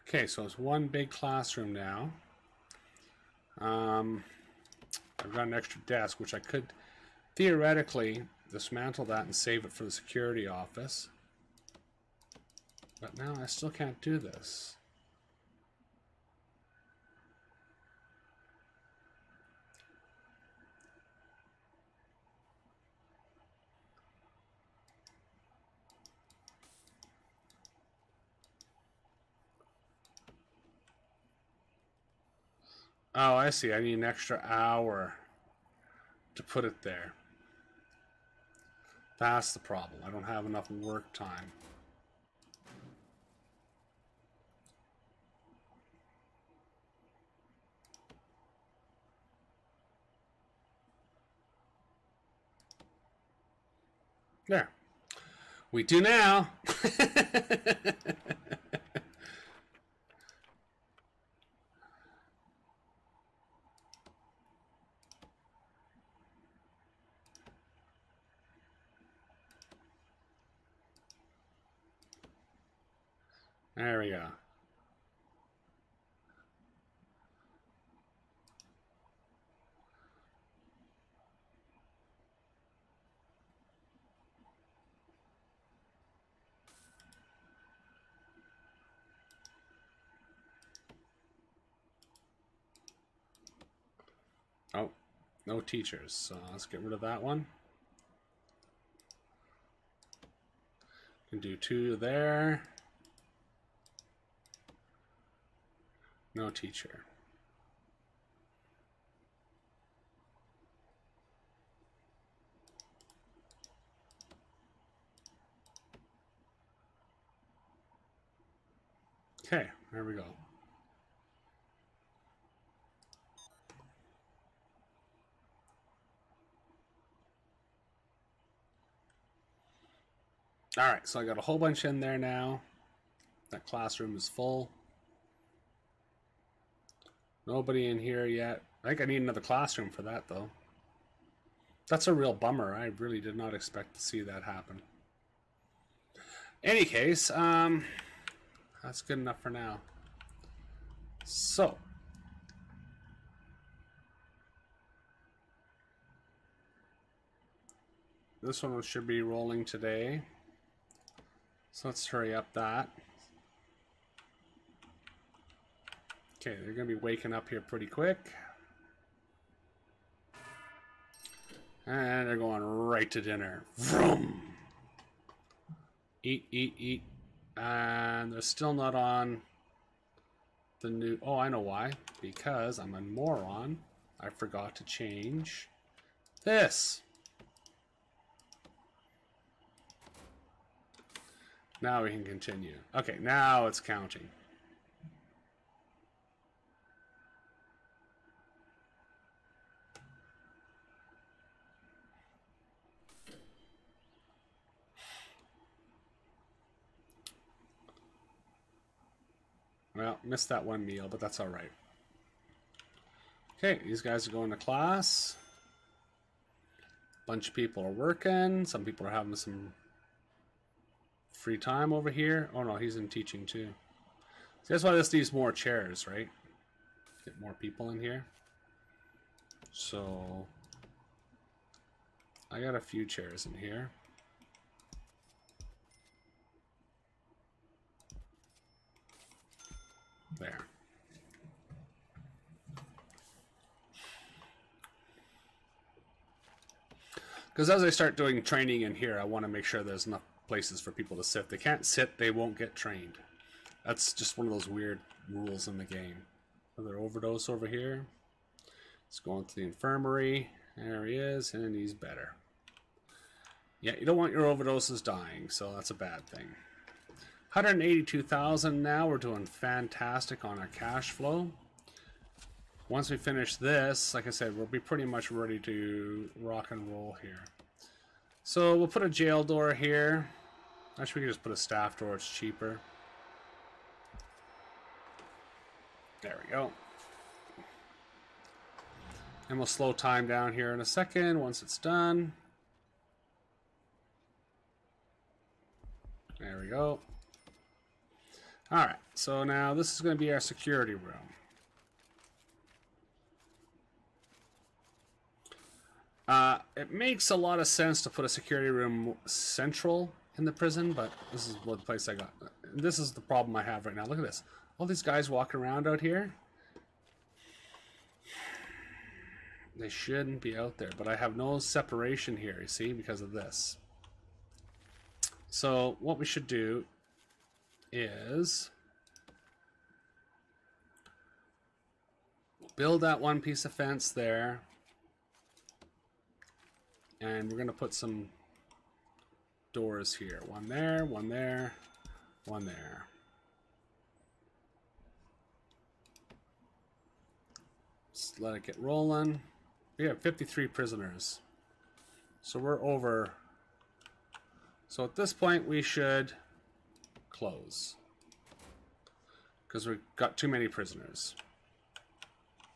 Okay, so it's one big classroom now. I've got an extra desk, which I could theoretically dismantle that and save it for the security office. But now I still can't do this. Oh, I see. I need an extra hour to put it there. That's the problem. I don't have enough work time. There. We do now. There we go. Oh, no teachers, so let's get rid of that one. Can do 2 there. No teacher. Okay, there we go. All right, so I got a whole bunch in there now. That classroom is full. Nobody in here yet. I think I need another classroom for that, though. That's a real bummer. I really did not expect to see that happen. Any case, that's good enough for now. So, this one should be rolling today. So let's hurry up that. Okay, they're going to be waking up here pretty quick. And they're going right to dinner. Vroom! Eat, eat, eat. And they're still not on the new... Oh, I know why. Because I'm a moron. I forgot to change This. Now we can continue. Okay, now it's counting. Well, missed that one meal, but that's all right. Okay, these guys are going to class. Bunch of people are working. Some people are having some free time over here. Oh no, he's in teaching too. So that's why this needs more chairs, right? Get more people in here. So I got a few chairs in here. There. Because as I start doing training in here, I want to make sure there's enough places for people to sit. If they can't sit, they won't get trained. That's just one of those weird rules in the game. Another overdose over here. Let's go into the infirmary. There he is, and he's better. Yeah, you don't want your overdoses dying, so that's a bad thing. 182,000 now. We're doing fantastic on our cash flow. Once we finish this, like I said, we'll be pretty much ready to rock and roll here. So we'll put a jail door here. Actually, we can just put a staff door. It's cheaper. There we go. And we'll slow time down here in a second once it's done. There we go. Alright, so now this is going to be our security room. It makes a lot of sense to put a security room central in the prison, but this is what place I got. This is the problem I have right now. Look at this. All these guys walking around out here. They shouldn't be out there, but I have no separation here, you see, because of this. So what we should do is build that one piece of fence there. And we're going to put some doors here. One there, one there, one there. Just let it get rolling. We have 53 prisoners. So we're over. So at this point we should close. Because we've got too many prisoners.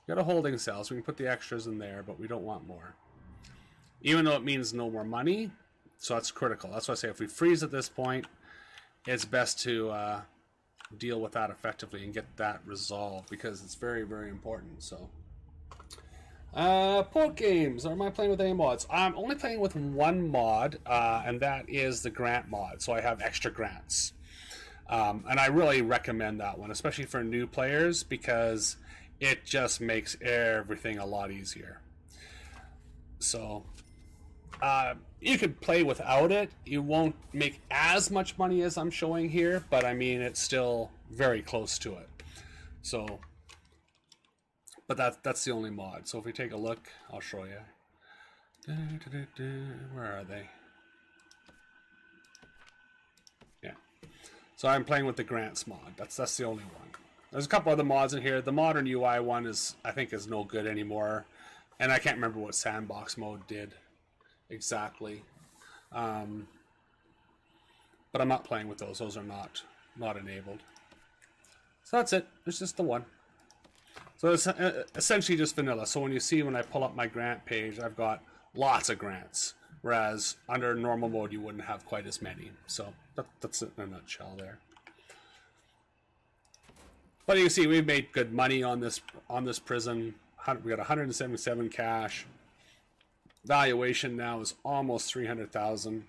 We've got a holding cell, so we can put the extras in there, but we don't want more. Even though it means no more money, so that's critical. That's why I say if we freeze at this point, it's best to deal with that effectively and get that resolved, because it's very, very important. So, port games. Or am I playing with any mods? I'm only playing with one mod, and that is the grant mod. So I have extra grants, and I really recommend that one, especially for new players, because it just makes everything a lot easier. So. You could play without it. You won't make as much money as I'm showing here, but I mean, it's still very close to it. So, but that's the only mod. So if we take a look, I'll show you. Where are they? Yeah. So I'm playing with the grants mod. That's the only one. There's a couple other mods in here. The modern UI one is, I think, is no good anymore, and I can't remember what sandbox mode did exactly, but I'm not playing with those. Those are not enabled. So that's it. It's just the one. So it's essentially just vanilla. So when I pull up my grant page, I've got lots of grants, whereas under normal mode you wouldn't have quite as many. So that's it in a nutshell there. But you can see we've made good money on this prison. We got 177 cash. Valuation now is almost 300,000.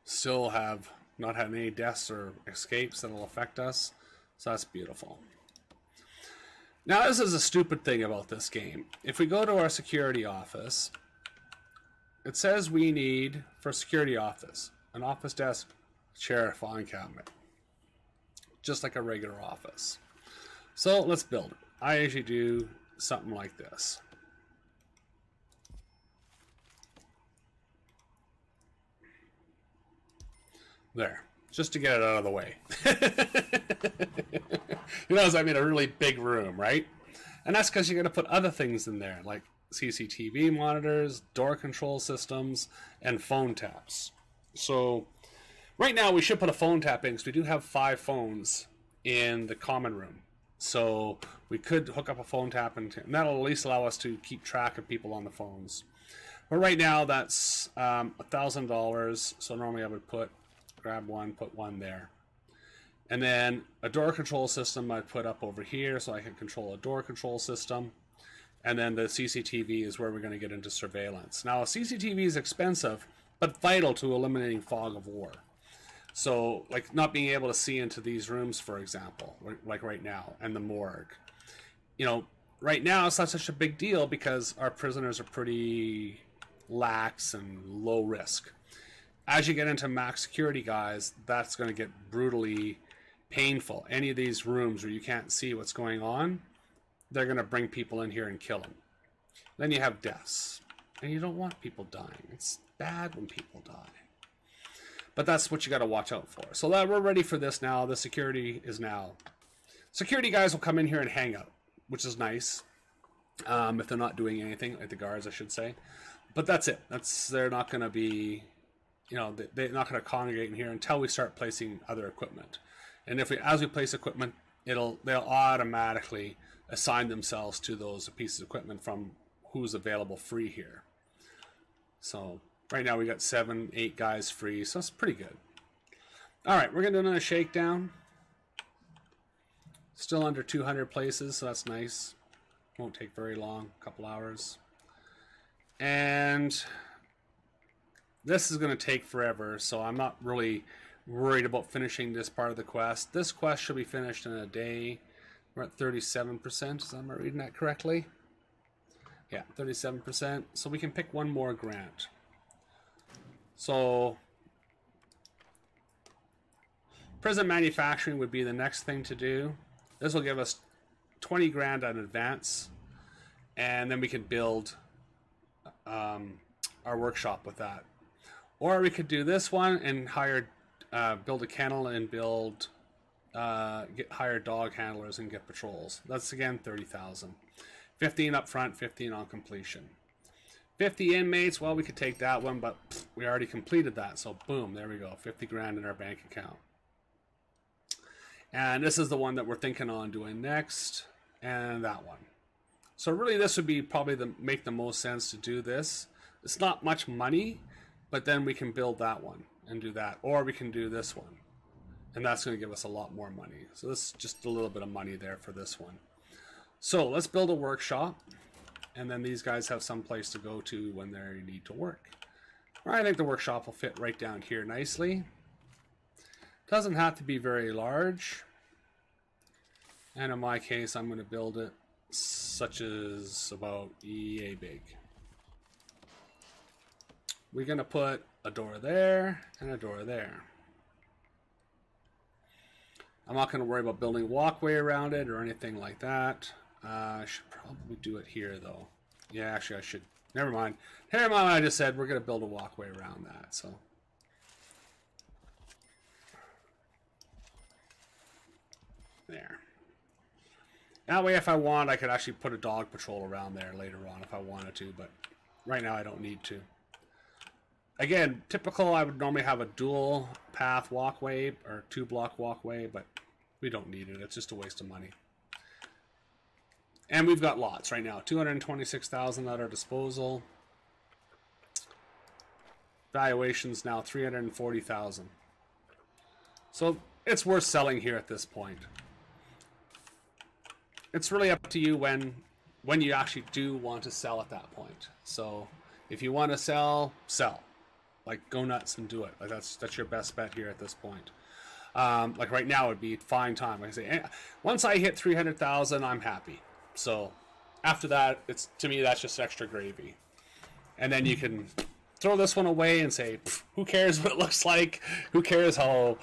Still have not had any deaths or escapes that'll affect us, so that's beautiful. Now this is a stupid thing about this game. If we go to our security office, it says we need, for security office, an office desk, chair, filing cabinet, just like a regular office. So let's build it. I usually do something like this. There. Just to get it out of the way. You notice I made a really big room, right? And that's because you're going to put other things in there, like CCTV monitors, door control systems, and phone taps. So right now we should put a phone tap in because we do have 5 phones in the common room. So we could hook up a phone tap, and that'll at least allow us to keep track of people on the phones. But right now that's $1,000. So normally I would grab one, put one there. And then a door control system I'd put up over here so I can control a door control system. And then the CCTV is where we're going to get into surveillance. Now, CCTV is expensive, but vital to eliminating fog of war. So, like not being able to see into these rooms, for example, like right now, and the morgue. You know, right now it's not such a big deal because our prisoners are pretty lax and low risk. As you get into max security, guys, that's going to get brutally painful. Any of these rooms where you can't see what's going on, they're going to bring people in here and kill them. Then you have deaths. And you don't want people dying. It's bad when people die. But that's what you got to watch out for. So that we're ready for this now. The security is now. Security guys will come in here and hang out, which is nice. If they're not doing anything, like the guards, I should say. But that's it. They're not going to be, you know, they're not going to congregate in here until we start placing other equipment. And as we place equipment, they'll automatically assign themselves to those pieces of equipment from who's available free here. So right now we got 7, 8 guys free, so that's pretty good. All right, we're gonna do another shakedown. Still under 200 places, so that's nice. Won't take very long, a couple hours. And this is gonna take forever, so I'm not really worried about finishing this part of the quest. This quest should be finished in a day. We're at 37%. Am I reading that correctly? Yeah, 37%. So we can pick one more grant. So prison manufacturing would be the next thing to do. This will give us 20 grand in advance, and then we can build our workshop with that. Or we could do this one and build a kennel and hire dog handlers and get patrols. That's again 30,000. 15 up front, 15 on completion. 50 inmates, well, we could take that one, but we already completed that, so boom, there we go, 50 grand in our bank account. And this is the one that we're thinking on doing next, and that one. So really this would be probably make the most sense to do this. It's not much money, but then we can build that one and do that, or we can do this one. And that's going to give us a lot more money. So this is just a little bit of money there for this one. So let's build a workshop. And then these guys have some place to go to when they need to work. I think the workshop will fit right down here nicely. Doesn't have to be very large. And in my case, I'm going to build it such as about yay big. We're going to put a door there and a door there. I'm not going to worry about building a walkway around it or anything like that. I should probably do it here, though. Yeah, actually, I should. Never mind. Never mind what I just said. We're going to build a walkway around that, so. There. That way, if I want, I could actually put a dog patrol around there later on if I wanted to, but right now I don't need to. Again, typical, I would normally have a dual path walkway or 2-block walkway, but we don't need it. It's just a waste of money. And we've got lots right now. 226,000 at our disposal. Valuation's now 340,000. So it's worth selling here at this point. It's really up to you when you actually do want to sell at that point. So if you want to sell, sell. Like, go nuts and do it. Like, that's your best bet here at this point. Like right now would be fine time. Like I say, once I hit 300,000, I'm happy. So after that, to me that's just extra gravy. And then you can throw this one away and say, who cares what it looks like? Who cares how,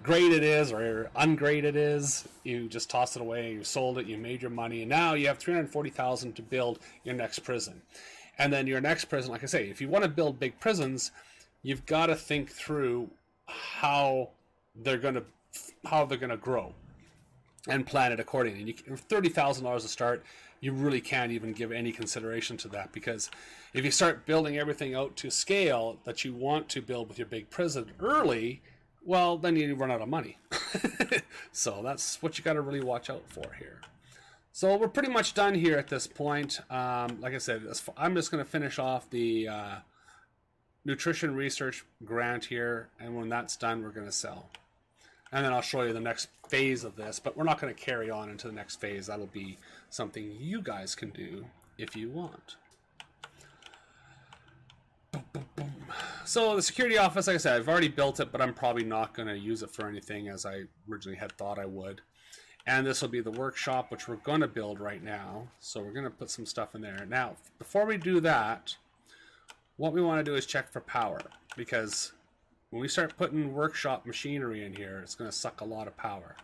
great it is or ungreat it is? You just toss it away. You sold it. You made your money, and now you have 340,000 to build your next prison. And then your next prison, like I say, if you want to build big prisons, you've got to think through how they're gonna grow and plan it accordingly. And you, $30,000 to start, you really can't even give any consideration to that, because if you start building everything out to scale that you want to build with your big prison early, well, then you run out of money. So that's what you got to really watch out for here. So we're pretty much done here at this point. Like I said, I'm just going to finish off the nutrition research grant here, and when that's done, we're going to sell. And then I'll show you the next phase of this, but we're not going to carry on into the next phase. That'll be something you guys can do if you want. Boom, boom, boom. So the security office, like I said, I've already built it, but I'm probably not going to use it for anything as I originally had thought I would. And this will be the workshop, which we're going to build right now. So we're going to put some stuff in there. Now, before we do that, what we want to do is check for power, because when we start putting workshop machinery in here, it's going to suck a lot of power.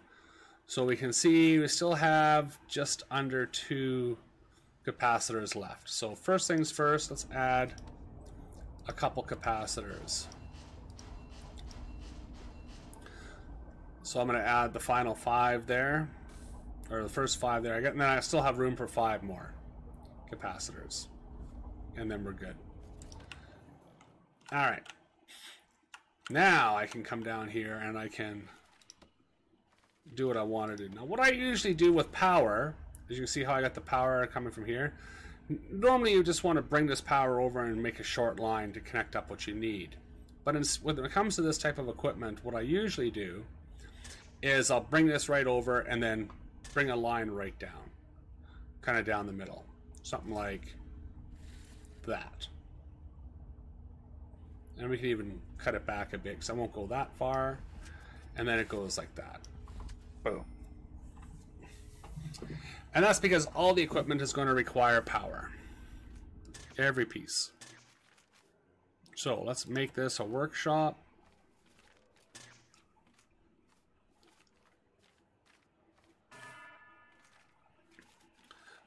So we can see we still have just under 2 capacitors left. So first things first, let's add a couple capacitors. So I'm going to add the final 5 there, or the first 5 there. And then I still have room for 5 more capacitors, and then we're good. All right. Now I can come down here and I can do what I want to do. Now, what I usually do with power, as you can see how I got the power coming from here. Normally you just want to bring this power over and make a short line to connect up what you need. But when it comes to this type of equipment, what I usually do is I'll bring this right over and then bring a line right down, kind of down the middle, something like that. And we can even cut it back a bit, because I won't go that far, and then it goes like that. Boom. And that's because all the equipment is going to require power. Every piece. So let's make this a workshop.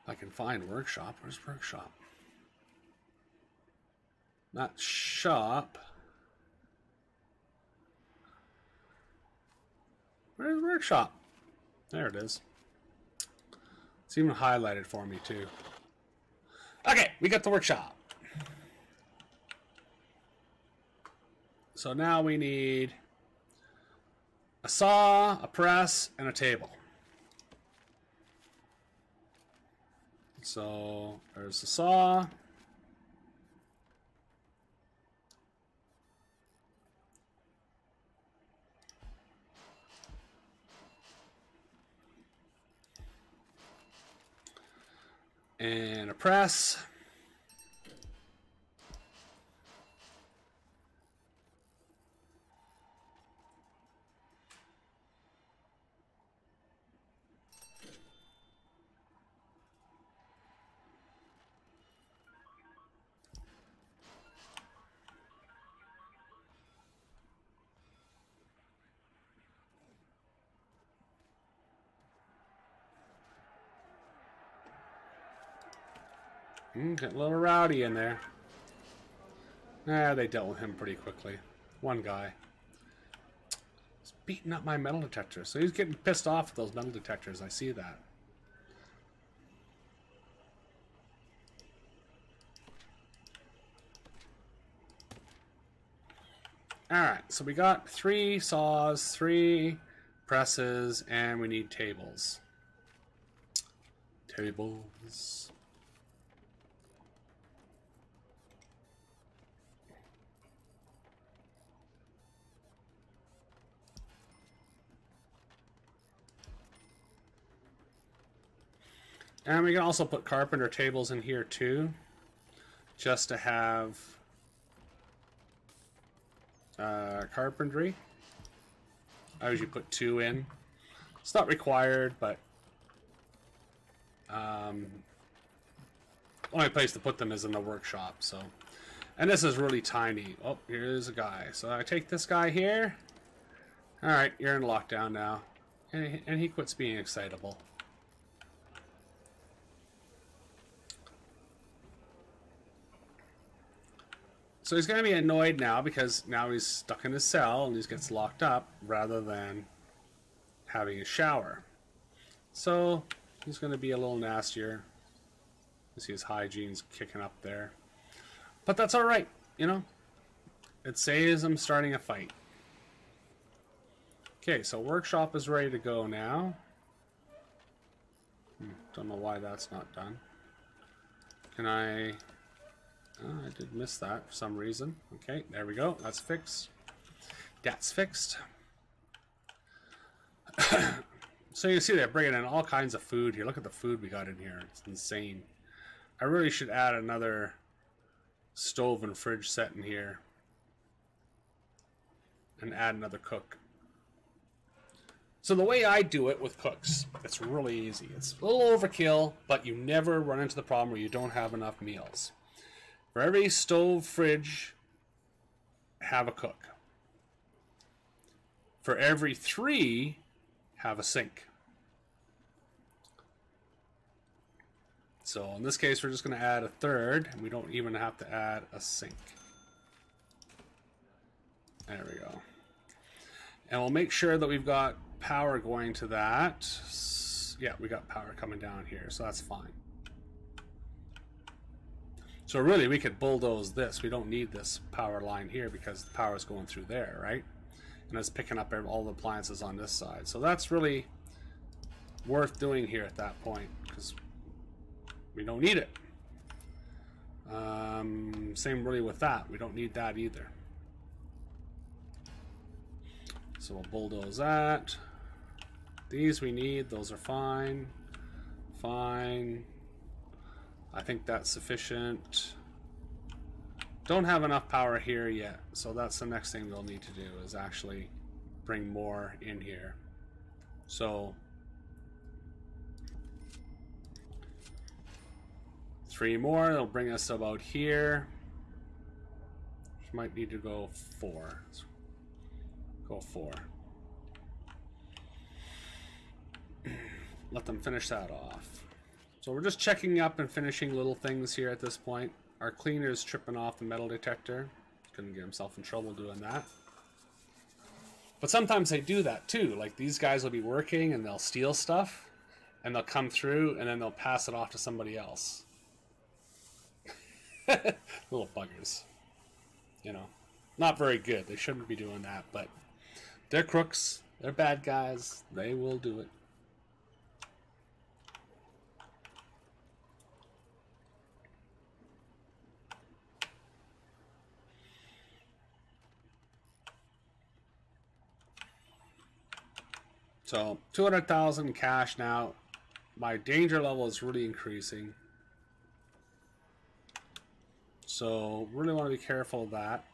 If I can find workshop. Where's workshop? Not shop. Where's workshop? There it is. It's even highlighted for me too. Okay, we got the workshop. So now we need a saw, a press, and a table. So there's the saw. And a press. Getting a little rowdy in there. They dealt with him pretty quickly. One guy. He's beating up my metal detector. So he's getting pissed off with those metal detectors. I see that. Alright, so we got 3 saws, 3 presses, and we need tables. Tables. And we can also put carpenter tables in here too, just to have carpentry. I usually put 2 in. It's not required, but only place to put them is in the workshop. So, and this is really tiny. Oh, here's a guy. So I take this guy here. All right, you're in lockdown now, and he quits being excitable. So he's going to be annoyed now because now he's stuck in his cell and he gets locked up rather than having a shower. So he's going to be a little nastier. You see his hygiene's kicking up there. But that's all right, you know. It saves him starting a fight. Okay, so workshop is ready to go now. Don't know why that's not done. Can I... Oh, I did miss that for some reason. Okay, there we go. That's fixed. That's fixed. So you see they're bringing in all kinds of food here. Look at the food we got in here. It's insane. I really should add another stove and fridge set in here. And add another cook. So the way I do it with cooks, it's really easy. It's a little overkill, but you never run into the problem where you don't have enough meals. For every stove, fridge, have a cook. For every 3, have a sink. So in this case, we're just going to add a 3rd, and we don't even have to add a sink. There we go. And we'll make sure that we've got power going to that. Yeah, we got power coming down here, so that's fine. So really, we could bulldoze this. We don't need this power line here because the power is going through there, right? And it's picking up all the appliances on this side. So that's really worth doing here at that point because we don't need it. Same really with that. We don't need that either. So we'll bulldoze that. These we need. Those are fine. Fine. I think that's sufficient. Don't have enough power here yet, so that's the next thing we'll need to do is actually bring more in here. So 3 more, it'll bring us about here. Might need to go 4. Let's go 4. Let them finish that off. So we're just checking up and finishing little things here at this point. Our cleaner is tripping off the metal detector. Couldn't get himself in trouble doing that. But sometimes they do that too. Like these guys will be working and they'll steal stuff and they'll come through and then they'll pass it off to somebody else. Little buggers. You know, not very good. They shouldn't be doing that, but they're crooks. They're bad guys. They will do it. So 200,000 cash now. My danger level is really increasing. So really want to be careful of that.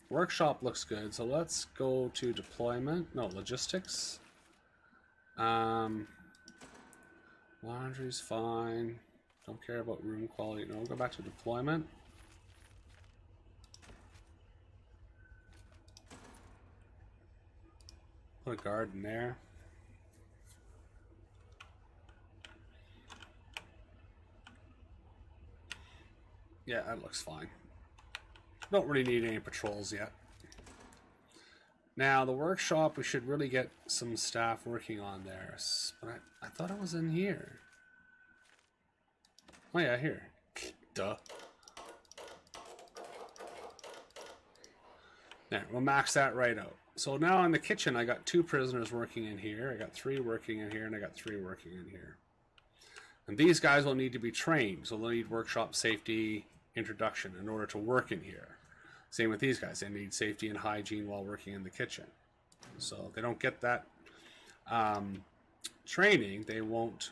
Workshop looks good. So let's go to deployment. No, logistics. Laundry's fine. Don't care about room quality. No, go back to deployment. Put a guard in there. Yeah, that looks fine. Don't really need any patrols yet. Now, the workshop, we should really get some staff working on there. But I thought it was in here. Oh yeah, here. Duh. There, we'll max that right out. So now in the kitchen, I got 2 prisoners working in here. I got 3 working in here, and I got 3 working in here. And these guys will need to be trained. So they'll need workshop safety introduction in order to work in here. Same with these guys. They need safety and hygiene while working in the kitchen. So if they don't get that training, they won't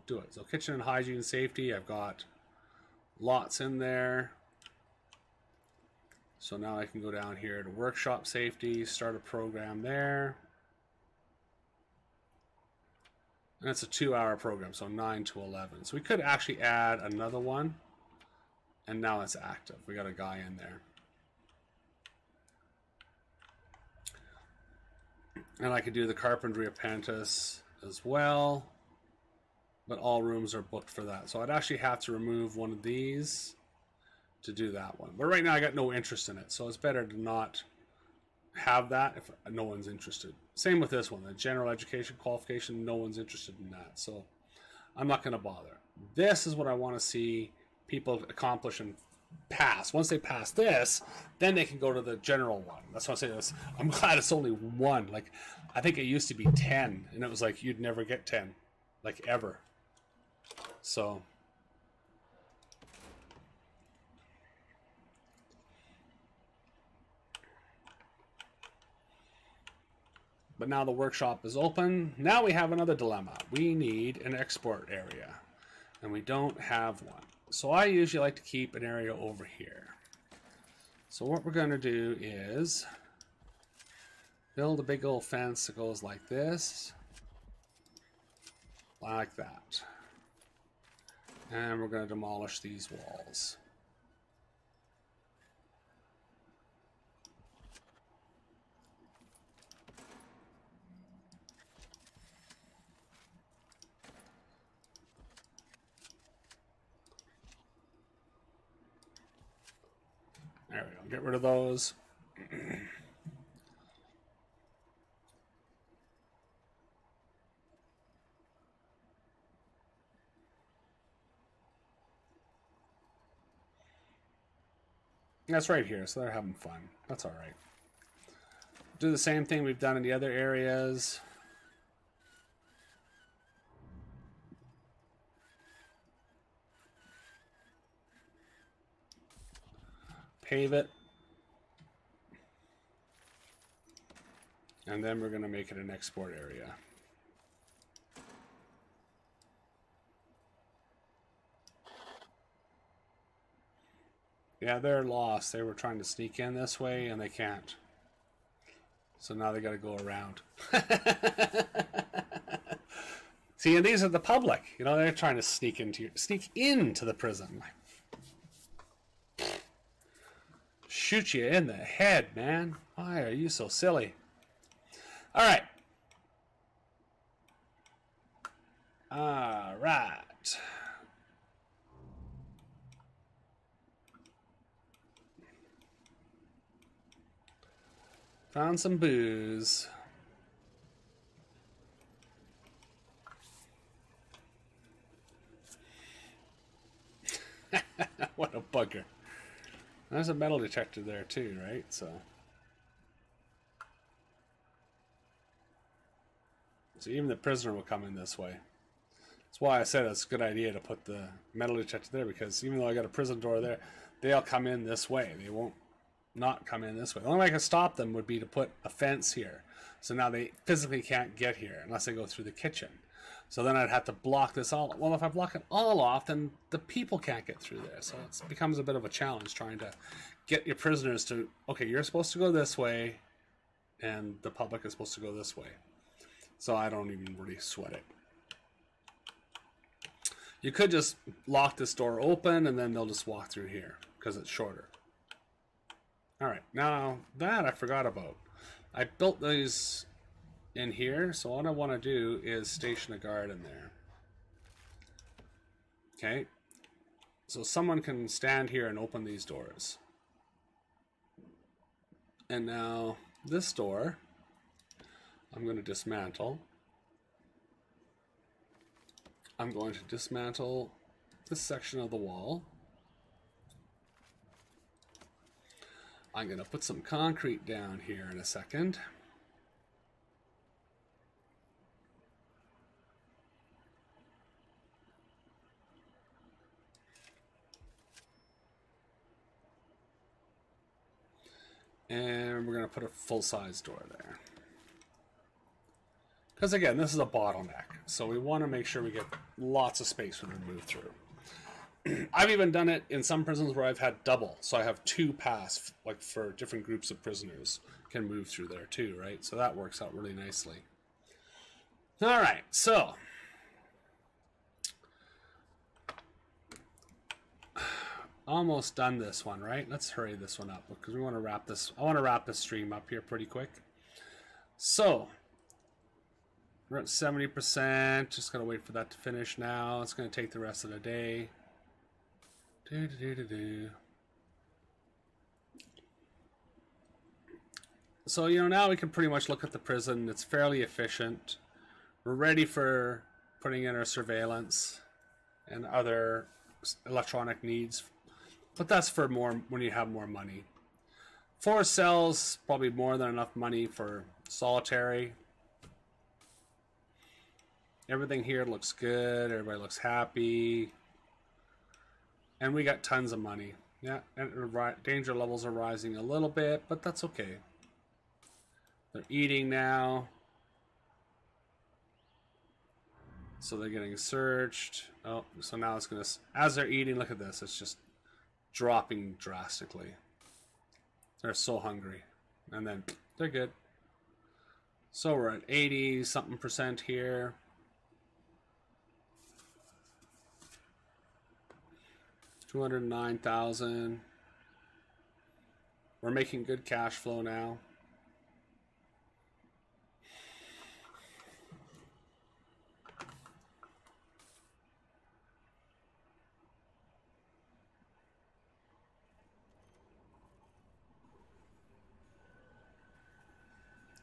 do it. So kitchen and hygiene and safety, I've got lots in there. So now I can go down here to workshop safety, start a program there. And it's a 2-hour program, so 9 to 11. So we could actually add another one. And now it's active. We got a guy in there. And I could do the carpentry apprentice as well. but all rooms are booked for that. So I'd actually have to remove one of these to do that one. But right now I got no interest in it, so it's better to not have that if no one's interested. Same with this one, the general education qualification, no one's interested in that, so I'm not going to bother. This is what I want to see people accomplish and pass. Once they pass this, then they can go to the general one. That's why I say this. I'm glad it's only one. Like, I think it used to be 10, and it was like you'd never get 10, like ever. So but now the workshop is open. Now we have another dilemma. We need an export area, and we don't have one. So I usually like to keep an area over here. So what we're going to do is build a big old fence that goes like this, like that. And we're going to demolish these walls. There we go. Get rid of those. That's right here, so they're having fun. That's all right. Do the same thing we've done in the other areas. Pave it. And then we're going to make it an export area. Yeah, they're lost. They were trying to sneak in this way, and they can't. So now they got to go around. See, and these are the public. You know, they're trying to sneak into the prison. Shoot you in the head, man. Why are you so silly? All right. All right. Found some booze. What a bugger. There's a metal detector there too, right? So even the prisoner will come in this way. That's why I said it's a good idea to put the metal detector there, because even though I got a prison door there, they'll come in this way. They won't not come in this way. The only way I can stop them would be to put a fence here. So now they physically can't get here unless they go through the kitchen. So then I'd have to block this all. Well, if I block it all off, then the people can't get through there. So it becomes a bit of a challenge trying to get your prisoners to, okay, you're supposed to go this way, and the public is supposed to go this way. So I don't even really sweat it. You could just lock this door open, and then they'll just walk through here because it's shorter. All right, now that I forgot about. I built these in here, so what I want to do is station a guard in there. Okay, so someone can stand here and open these doors. And now this door, I'm going to dismantle. I'm going to dismantle this section of the wall. I'm going to put some concrete down here in a second. And we're going to put a full-size door there. Because again, this is a bottleneck, so we want to make sure we get lots of space when we move through. I've even done it in some prisons where I've had double, so I have two paths, like for different groups of prisoners can move through there too, right? So that works out really nicely. All right, so almost done this one, right? Let's hurry this one up because we want to wrap this. I want to wrap this stream up here pretty quick. So We're at 70%. Just gotta wait for that to finish now. It's gonna take the rest of the day. So, you know, now we can pretty much look at the prison. It's fairly efficient. We're ready for putting in our surveillance and other electronic needs. But that's for more when you have more money. 4 cells, probably more than enough money for solitary. Everything here looks good. Everybody looks happy. And we got tons of money. Yeah, and danger levels are rising a little bit, but that's okay. They're eating now. So they're getting searched. Oh, so now it's going to... As they're eating, look at this. It's just dropping drastically. They're so hungry. And then they're good. So we're at 80-something% here. $209,000. We're making good cash flow now.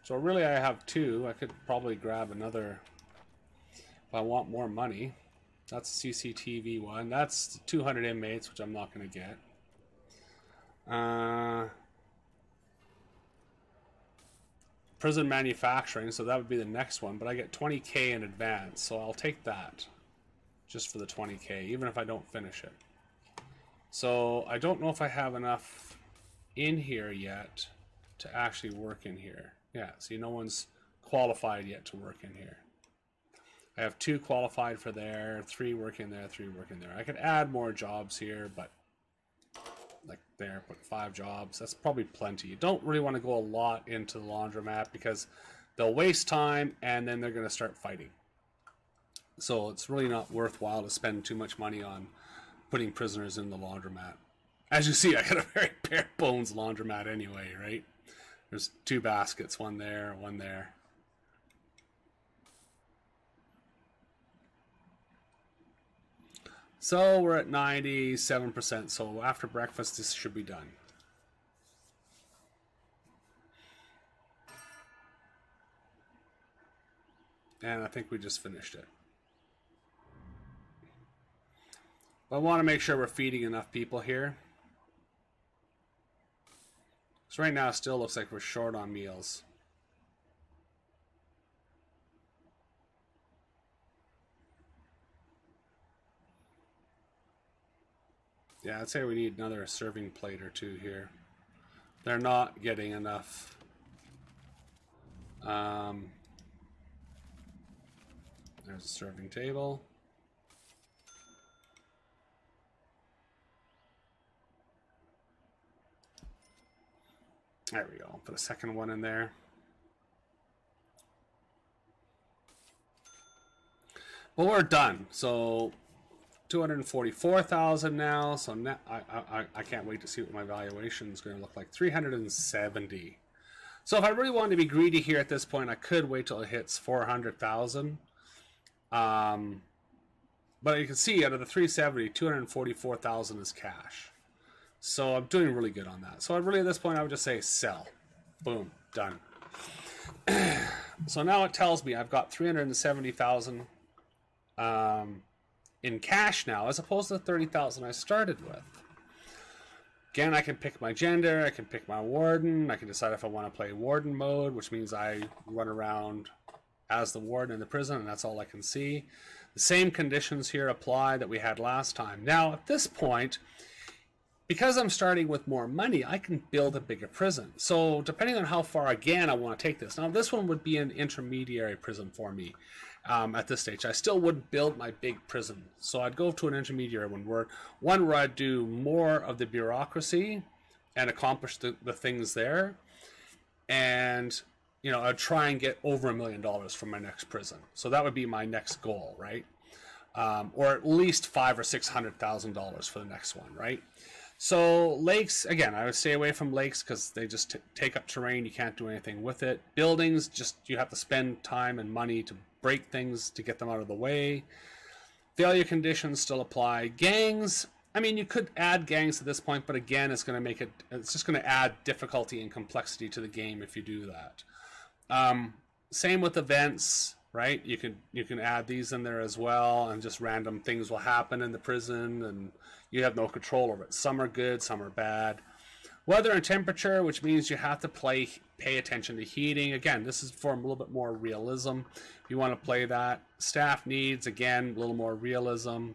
So really I have 2. I could probably grab another if I want more money. That's CCTV one. That's 200 inmates, which I'm not going to get. Prison manufacturing, so that would be the next one, but I get 20K in advance, so I'll take that just for the 20K, even if I don't finish it. So I don't know if I have enough in here yet to actually work in here. Yeah, see, no one's qualified yet to work in here. I have 2 qualified for there, 3 working there, 3 working there. I could add more jobs here, but like there, put 5 jobs. That's probably plenty. You don't really want to go a lot into the laundromat because they'll waste time and then they're going to start fighting. So it's really not worthwhile to spend too much money on putting prisoners in the laundromat. As you see, I got a very bare bones laundromat anyway, right? There's 2 baskets, one there, one there. So we're at 97%, so after breakfast this should be done. And I think we just finished it. But I want to make sure we're feeding enough people here. So right now it still looks like we're short on meals. Yeah, I'd say we need another serving plate or 2 here. They're not getting enough. There's a serving table. There we go. Put a second one in there. Well, we're done. So 244,000 now. So now I can't wait to see what my valuation is going to look like. 370. So if I really wanted to be greedy here at this point, I could wait till it hits 400,000. But you can see out of the 370, 244,000 is cash. So I'm doing really good on that. So really at this point, I would just say sell. Boom, done. So now it tells me I've got 370,000 in cash now, as opposed to the 30,000 I started with. Again, I can pick my gender, I can pick my warden, I can decide if I want to play warden mode, which means I run around as the warden in the prison, and that's all I can see. The same conditions here apply that we had last time. Now, at this point, because I'm starting with more money, I can build a bigger prison. So depending on how far, again, I want to take this. Now, this one would be an intermediary prison for me at this stage. I still wouldn't build my big prison. So I'd go to an intermediary one where I'd do more of the bureaucracy and accomplish the things there. And, you know, I'd try and get over $1 million from my next prison. So that would be my next goal, right? Or at least $500,000 or $600,000 for the next one, right? So lakes, again, I would stay away from lakes because they just take up terrain. You can't do anything with it. Buildings, just you have to spend time and money to break things to get them out of the way. Failure conditions still apply. Gangs, I mean, you could add gangs at this point, but again, it's going to make it, it's just going to add difficulty and complexity to the game if you do that. Same with events, right? You can add these in there as well, and just random things will happen in the prison, and you have no control over it. Some are good, some are bad. Weather and temperature, which means you have to pay attention to heating. Again, this is for a little bit more realism. If you want to play that. Staff needs, again, a little more realism.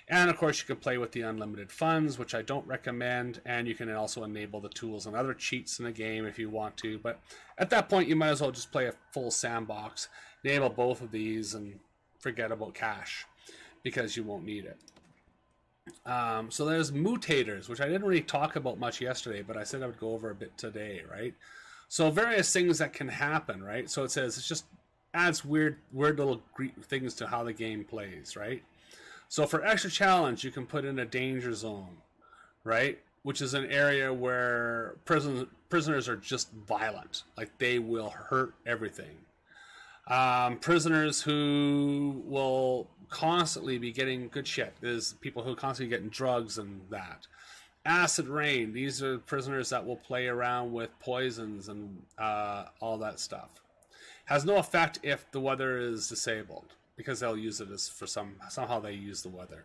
And of course, you can play with the unlimited funds, which I don't recommend. And you can also enable the tools and other cheats in the game if you want to. But at that point, you might as well just play a full sandbox. Enable both of these and forget about cash because you won't need it. So there's mutators, which I didn't really talk about much yesterday, but I said I would go over a bit today, right? So various things that can happen, right? So it says it just adds weird little things to how the game plays, right? So for extra challenge, you can put in a danger zone, right? Which is an area where prisoners are just violent, like they will hurt everything. Prisoners who will constantly be getting good shit. There's people who are constantly getting drugs and that. Acid rain. These are prisoners that will play around with poisons and all that stuff. Has no effect if the weather is disabled because they'll use it as for somehow they use the weather.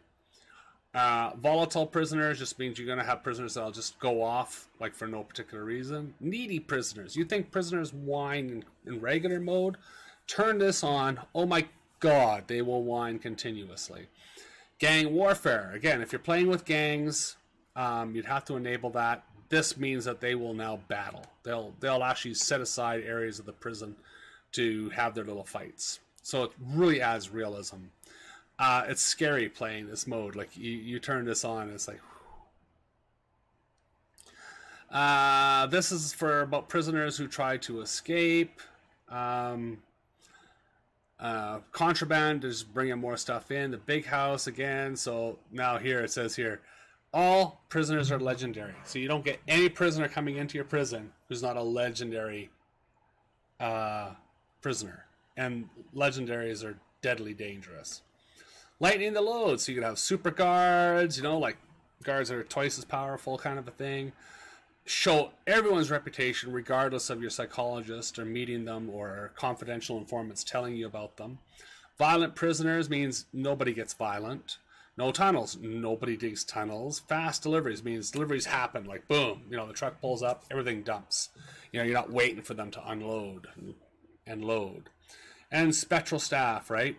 Volatile prisoners just means you're going to have prisoners that'll just go off like for no particular reason. Needy prisoners. You think prisoners whine in regular mode? Turn this on. Oh my God, they will whine continuously. Gang warfare. Again, if you're playing with gangs, you'd have to enable that. This means that they will now battle. They'll actually set aside areas of the prison to have their little fights. So it really adds realism. It's scary playing this mode. Like you turn this on, and it's like. This is for about prisoners who try to escape. Contraband is bringing more stuff in. The big house again. So now here it says here, all prisoners are legendary. So you don't get any prisoner coming into your prison who's not a legendary prisoner. And legendaries are deadly dangerous. Lightening the load. So you could have super guards, you know, like guards that are twice as powerful kind of a thing. Show everyone's reputation regardless of your psychologist or meeting them or confidential informants telling you about them. Violent prisoners means nobody gets violent. No tunnels. Nobody digs tunnels. Fast deliveries means deliveries happen like boom. You know, the truck pulls up, everything dumps. You know, you're not waiting for them to unload and load. And spectral staff, right?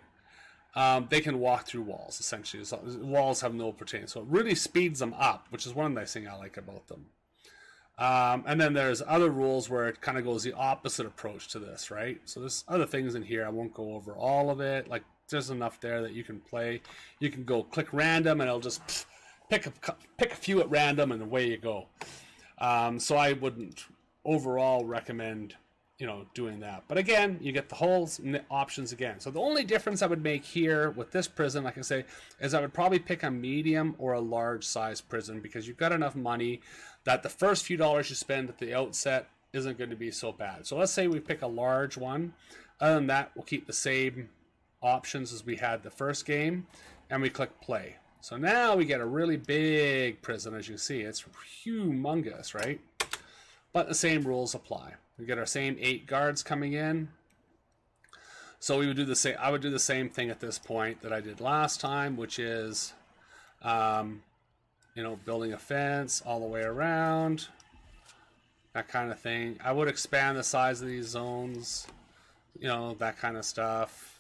They can walk through walls, essentially. So walls have no protection. So it really speeds them up, which is one nice thing I like about them. And then there's other rules where it kind of goes the opposite approach to this, right? So there's other things in here. I won't go over all of it. Like there's enough there that you can play. You can go click random and it'll just pick a few at random and away you go. So I wouldn't overall recommend, you know, doing that. But again, you get the whole options again. So the only difference I would make here with this prison, like I say, is I would probably pick a medium or a large size prison because you've got enough money that the first few dollars you spend at the outset isn't going to be so bad. So let's say we pick a large one. Other than that, we'll keep the same options as we had the first game, and we click play. So now we get a really big prison, as you see. It's humongous, right? But the same rules apply. We get our same 8 guards coming in. So we would do the same. I would do the same thing at this point that I did last time, which is you know, building a fence all the way around, that kind of thing. I would expand the size of these zones, you know, that kind of stuff.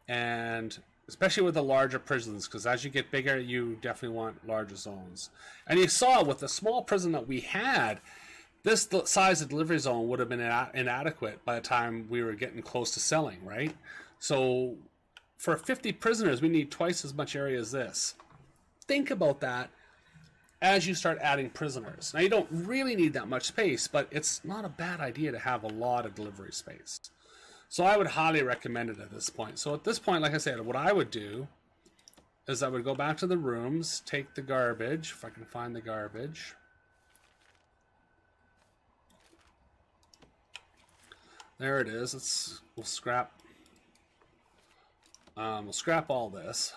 And especially with the larger prisons, because as you get bigger, you definitely want larger zones. And you saw with the small prison that we had, this size of delivery zone would have been inadequate by the time we were getting close to selling, right? So for 50 prisoners, we need twice as much area as this. Think about that as you start adding prisoners. Now, you don't really need that much space, but it's not a bad idea to have a lot of delivery space. So I would highly recommend it at this point. So at this point, like I said, what I would do is I would go back to the rooms, take the garbage, if I can find the garbage. There it is. We'll scrap We'll scrap all this.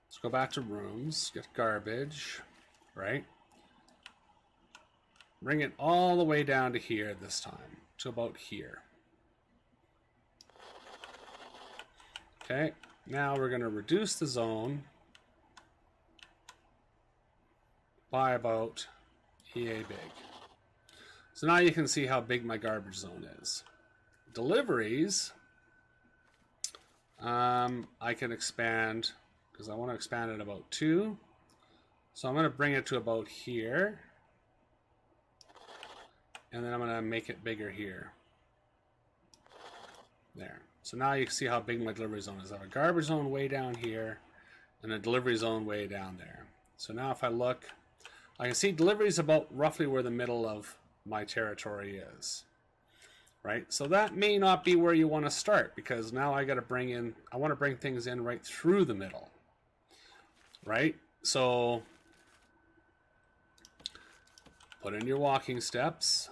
Let's go back to rooms, get garbage, right? Bring it all the way down to here this time, to about here. Okay, now we're going to reduce the zone by about EA big. So now you can see how big my garbage zone is. Deliveries, I can expand, because I want to expand it about 2. So I'm going to bring it to about here. And then I'm going to make it bigger here. There. So now you can see how big my delivery zone is. I have a garbage zone way down here and a delivery zone way down there. So now if I look, I can see delivery is about roughly where the middle of my territory is. Right? So that may not be where you want to start, because now I got to bring in, I want to bring things in right through the middle. Right? So put in your walking steps.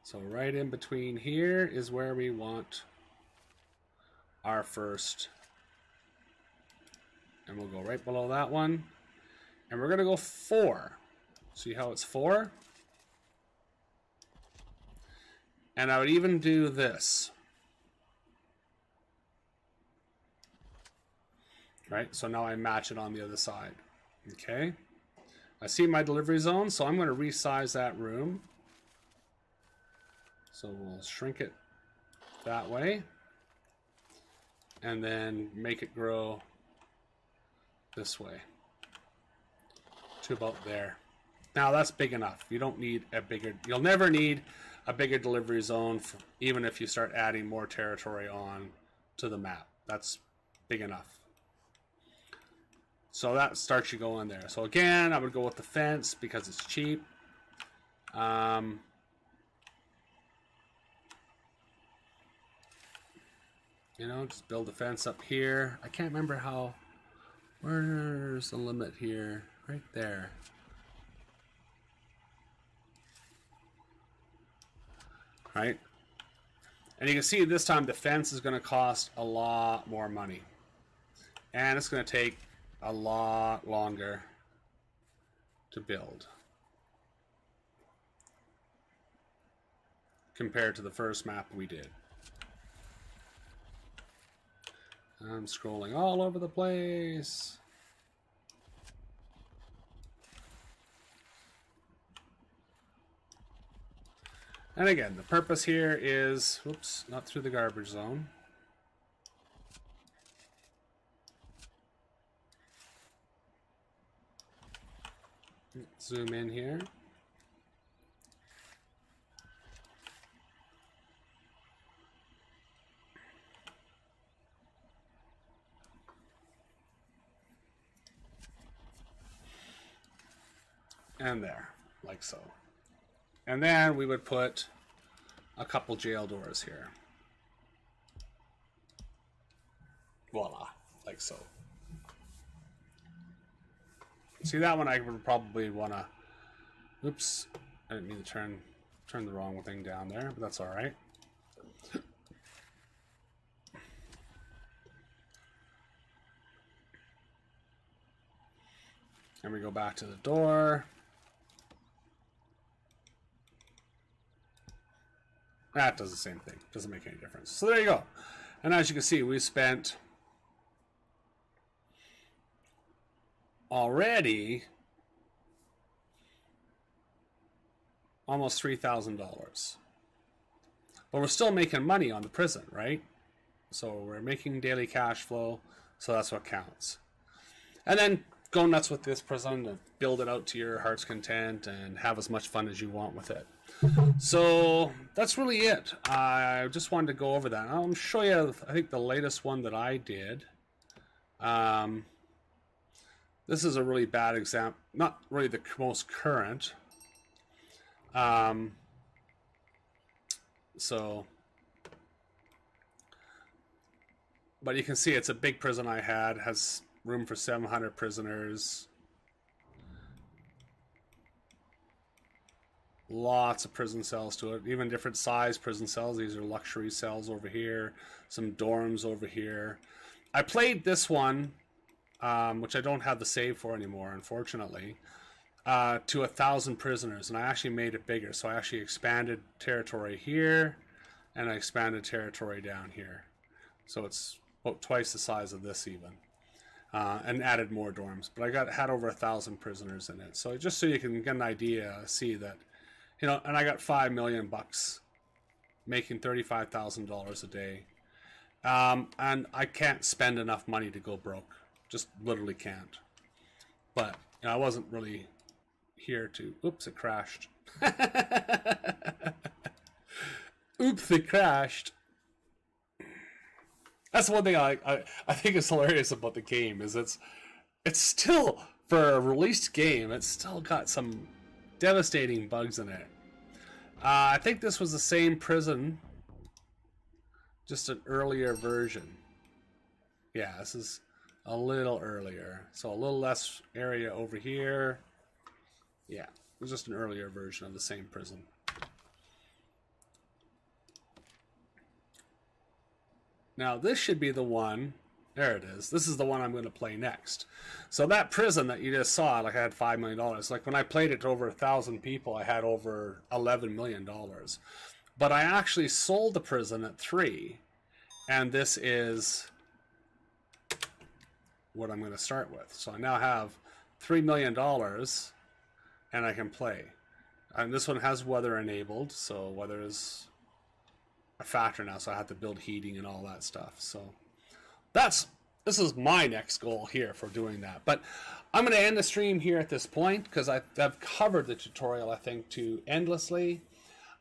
So right in between here is where we want our first. And we'll go right below that one. And we're going to go 4. See how it's 4? And I would even do this. Right? So now I match it on the other side. Okay? I see my delivery zone, so I'm going to resize that room. So we'll shrink it that way. And then make it grow this way to about there. Now that's big enough. You don't need a bigger, you'll never need a bigger delivery zone, even if you start adding more territory on to the map. That's big enough. So that starts you going there. So again, I would go with the fence because it's cheap. You know, just build a fence up here. I can't remember how, where's the limit here? Right there. Right? And you can see this time the fence is going to cost a lot more money. And it's going to take a lot longer to build compared to the first map we did. I'm scrolling all over the place. And again, the purpose here is, whoops, not through the garbage zone. Zoom in here. And there, like so. And then we would put a couple jail doors here. Voila, like so. See, that one I would probably want to, oops, I didn't mean to turn the wrong thing down there, but that's all right. And we go back to the door. That does the same thing. Doesn't make any difference. So there you go. And as you can see, we spent already almost $3,000. But we're still making money on the prison, right? So we're making daily cash flow, so that's what counts. And then go nuts with this prison and build it out to your heart's content and have as much fun as you want with it. So that's really it. I just wanted to go over that. I'll show you, I think, the latest one that I did. This is a really bad example, not really the most current. But you can see it's a big prison I had, has room for 700 prisoners. Lots of prison cells to it, even different size prison cells. These are luxury cells over here, some dorms over here. I played this one, which I don't have the save for anymore, unfortunately, to 1,000 prisoners, and I actually made it bigger. So I actually expanded territory here, and I expanded territory down here. So it's about twice the size of this even, and added more dorms. But I had over 1,000 prisoners in it. So just so you can get an idea, see that, you know, and I got $5 million bucks, making $35,000 a day. And I can't spend enough money to go broke. Just literally can't. But you know, I wasn't really here to... Oops, it crashed. Oops, it crashed. That's one thing I think is hilarious about the game, is it's still, for a released game, it's still got some devastating bugs in it. I think this was the same prison, just an earlier version. Yeah, this is a little earlier, so a little less area over here. Yeah, it was just an earlier version of the same prison. Now this should be the one. There it is. This is the one I'm going to play next. So that prison that you just saw, like I had $5 million. Like when I played it to over 1,000 people, I had over $11 million. But I actually sold the prison at 3. And this is what I'm going to start with. So I now have $3 million and I can play. And this one has weather enabled. So weather is a factor now. So I have to build heating and all that stuff. So this is my next goal here for doing that. But I'm going to end the stream here at this point because I've covered the tutorial, I think, to endlessly.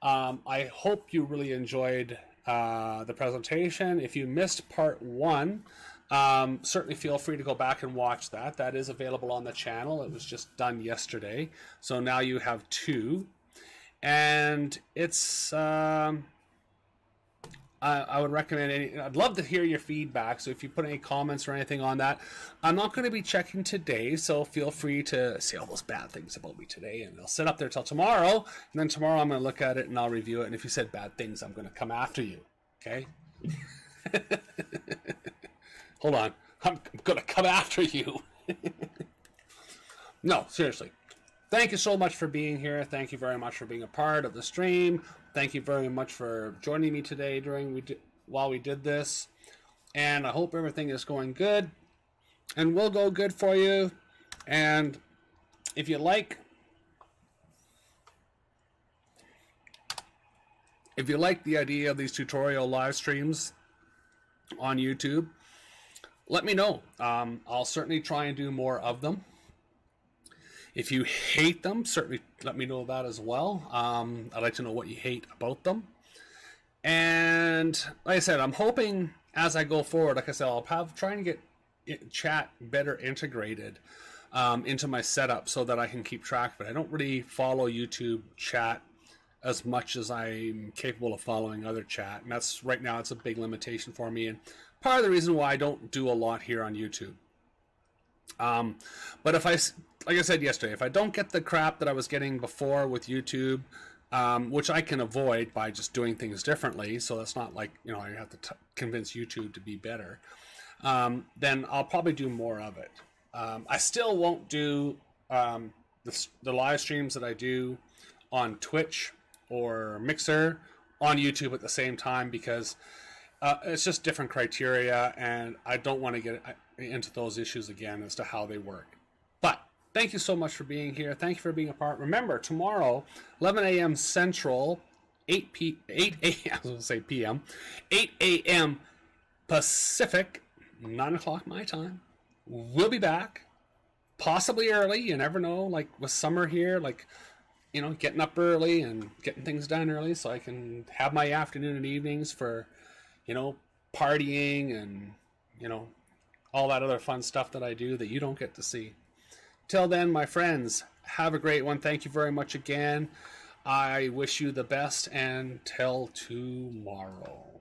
I hope you really enjoyed the presentation. If you missed part 1, certainly feel free to go back and watch that. That is available on the channel. It was just done yesterday. So now you have 2. And it's... I would recommend I'd love to hear your feedback, so if you put any comments or anything on that. I'm not going to be checking today, so feel free to say all those bad things about me today, and I'll sit up there till tomorrow, and then tomorrow I'm going to look at it and I'll review it, and if you said bad things, I'm going to come after you, okay? Hold on. I'm going to come after you. No, seriously. Thank you so much for being here. Thank you very much for being a part of the stream. Thank you very much for joining me today while we did this. And I hope everything is going good and will go good for you. And if you like the idea of these tutorial live streams on YouTube, let me know. I'll certainly try and do more of them. If you hate them, certainly let me know that as well. I'd like to know what you hate about them. And like I said, I'm hoping as I go forward, like I said, I'll try and get chat better integrated into my setup so that I can keep track of it. I don't really follow YouTube chat as much as I'm capable of following other chat. And that's, right now, it's a big limitation for me. And part of the reason why I don't do a lot here on YouTube. But if like I said yesterday, if I don't get the crap that I was getting before with YouTube, which I can avoid by just doing things differently, so that's not like, you know, I have to convince YouTube to be better, then I'll probably do more of it. I still won't do the live streams that I do on Twitch or Mixer on YouTube at the same time, because it's just different criteria, and I don't want to get into those issues again as to how they work. But thank you so much for being here. Thank you for being a part. Remember, tomorrow, 11 a.m. Central, 8 p.m., 8 a.m. Pacific, 9 o'clock my time. We'll be back, possibly early. You never know, like with summer here, like, you know, getting up early and getting things done early so I can have my afternoon and evenings for, you know, partying and, you know, all that other fun stuff that I do that you don't get to see. Till then, my friends, have a great one. Thank you very much again. I wish you the best, and till tomorrow.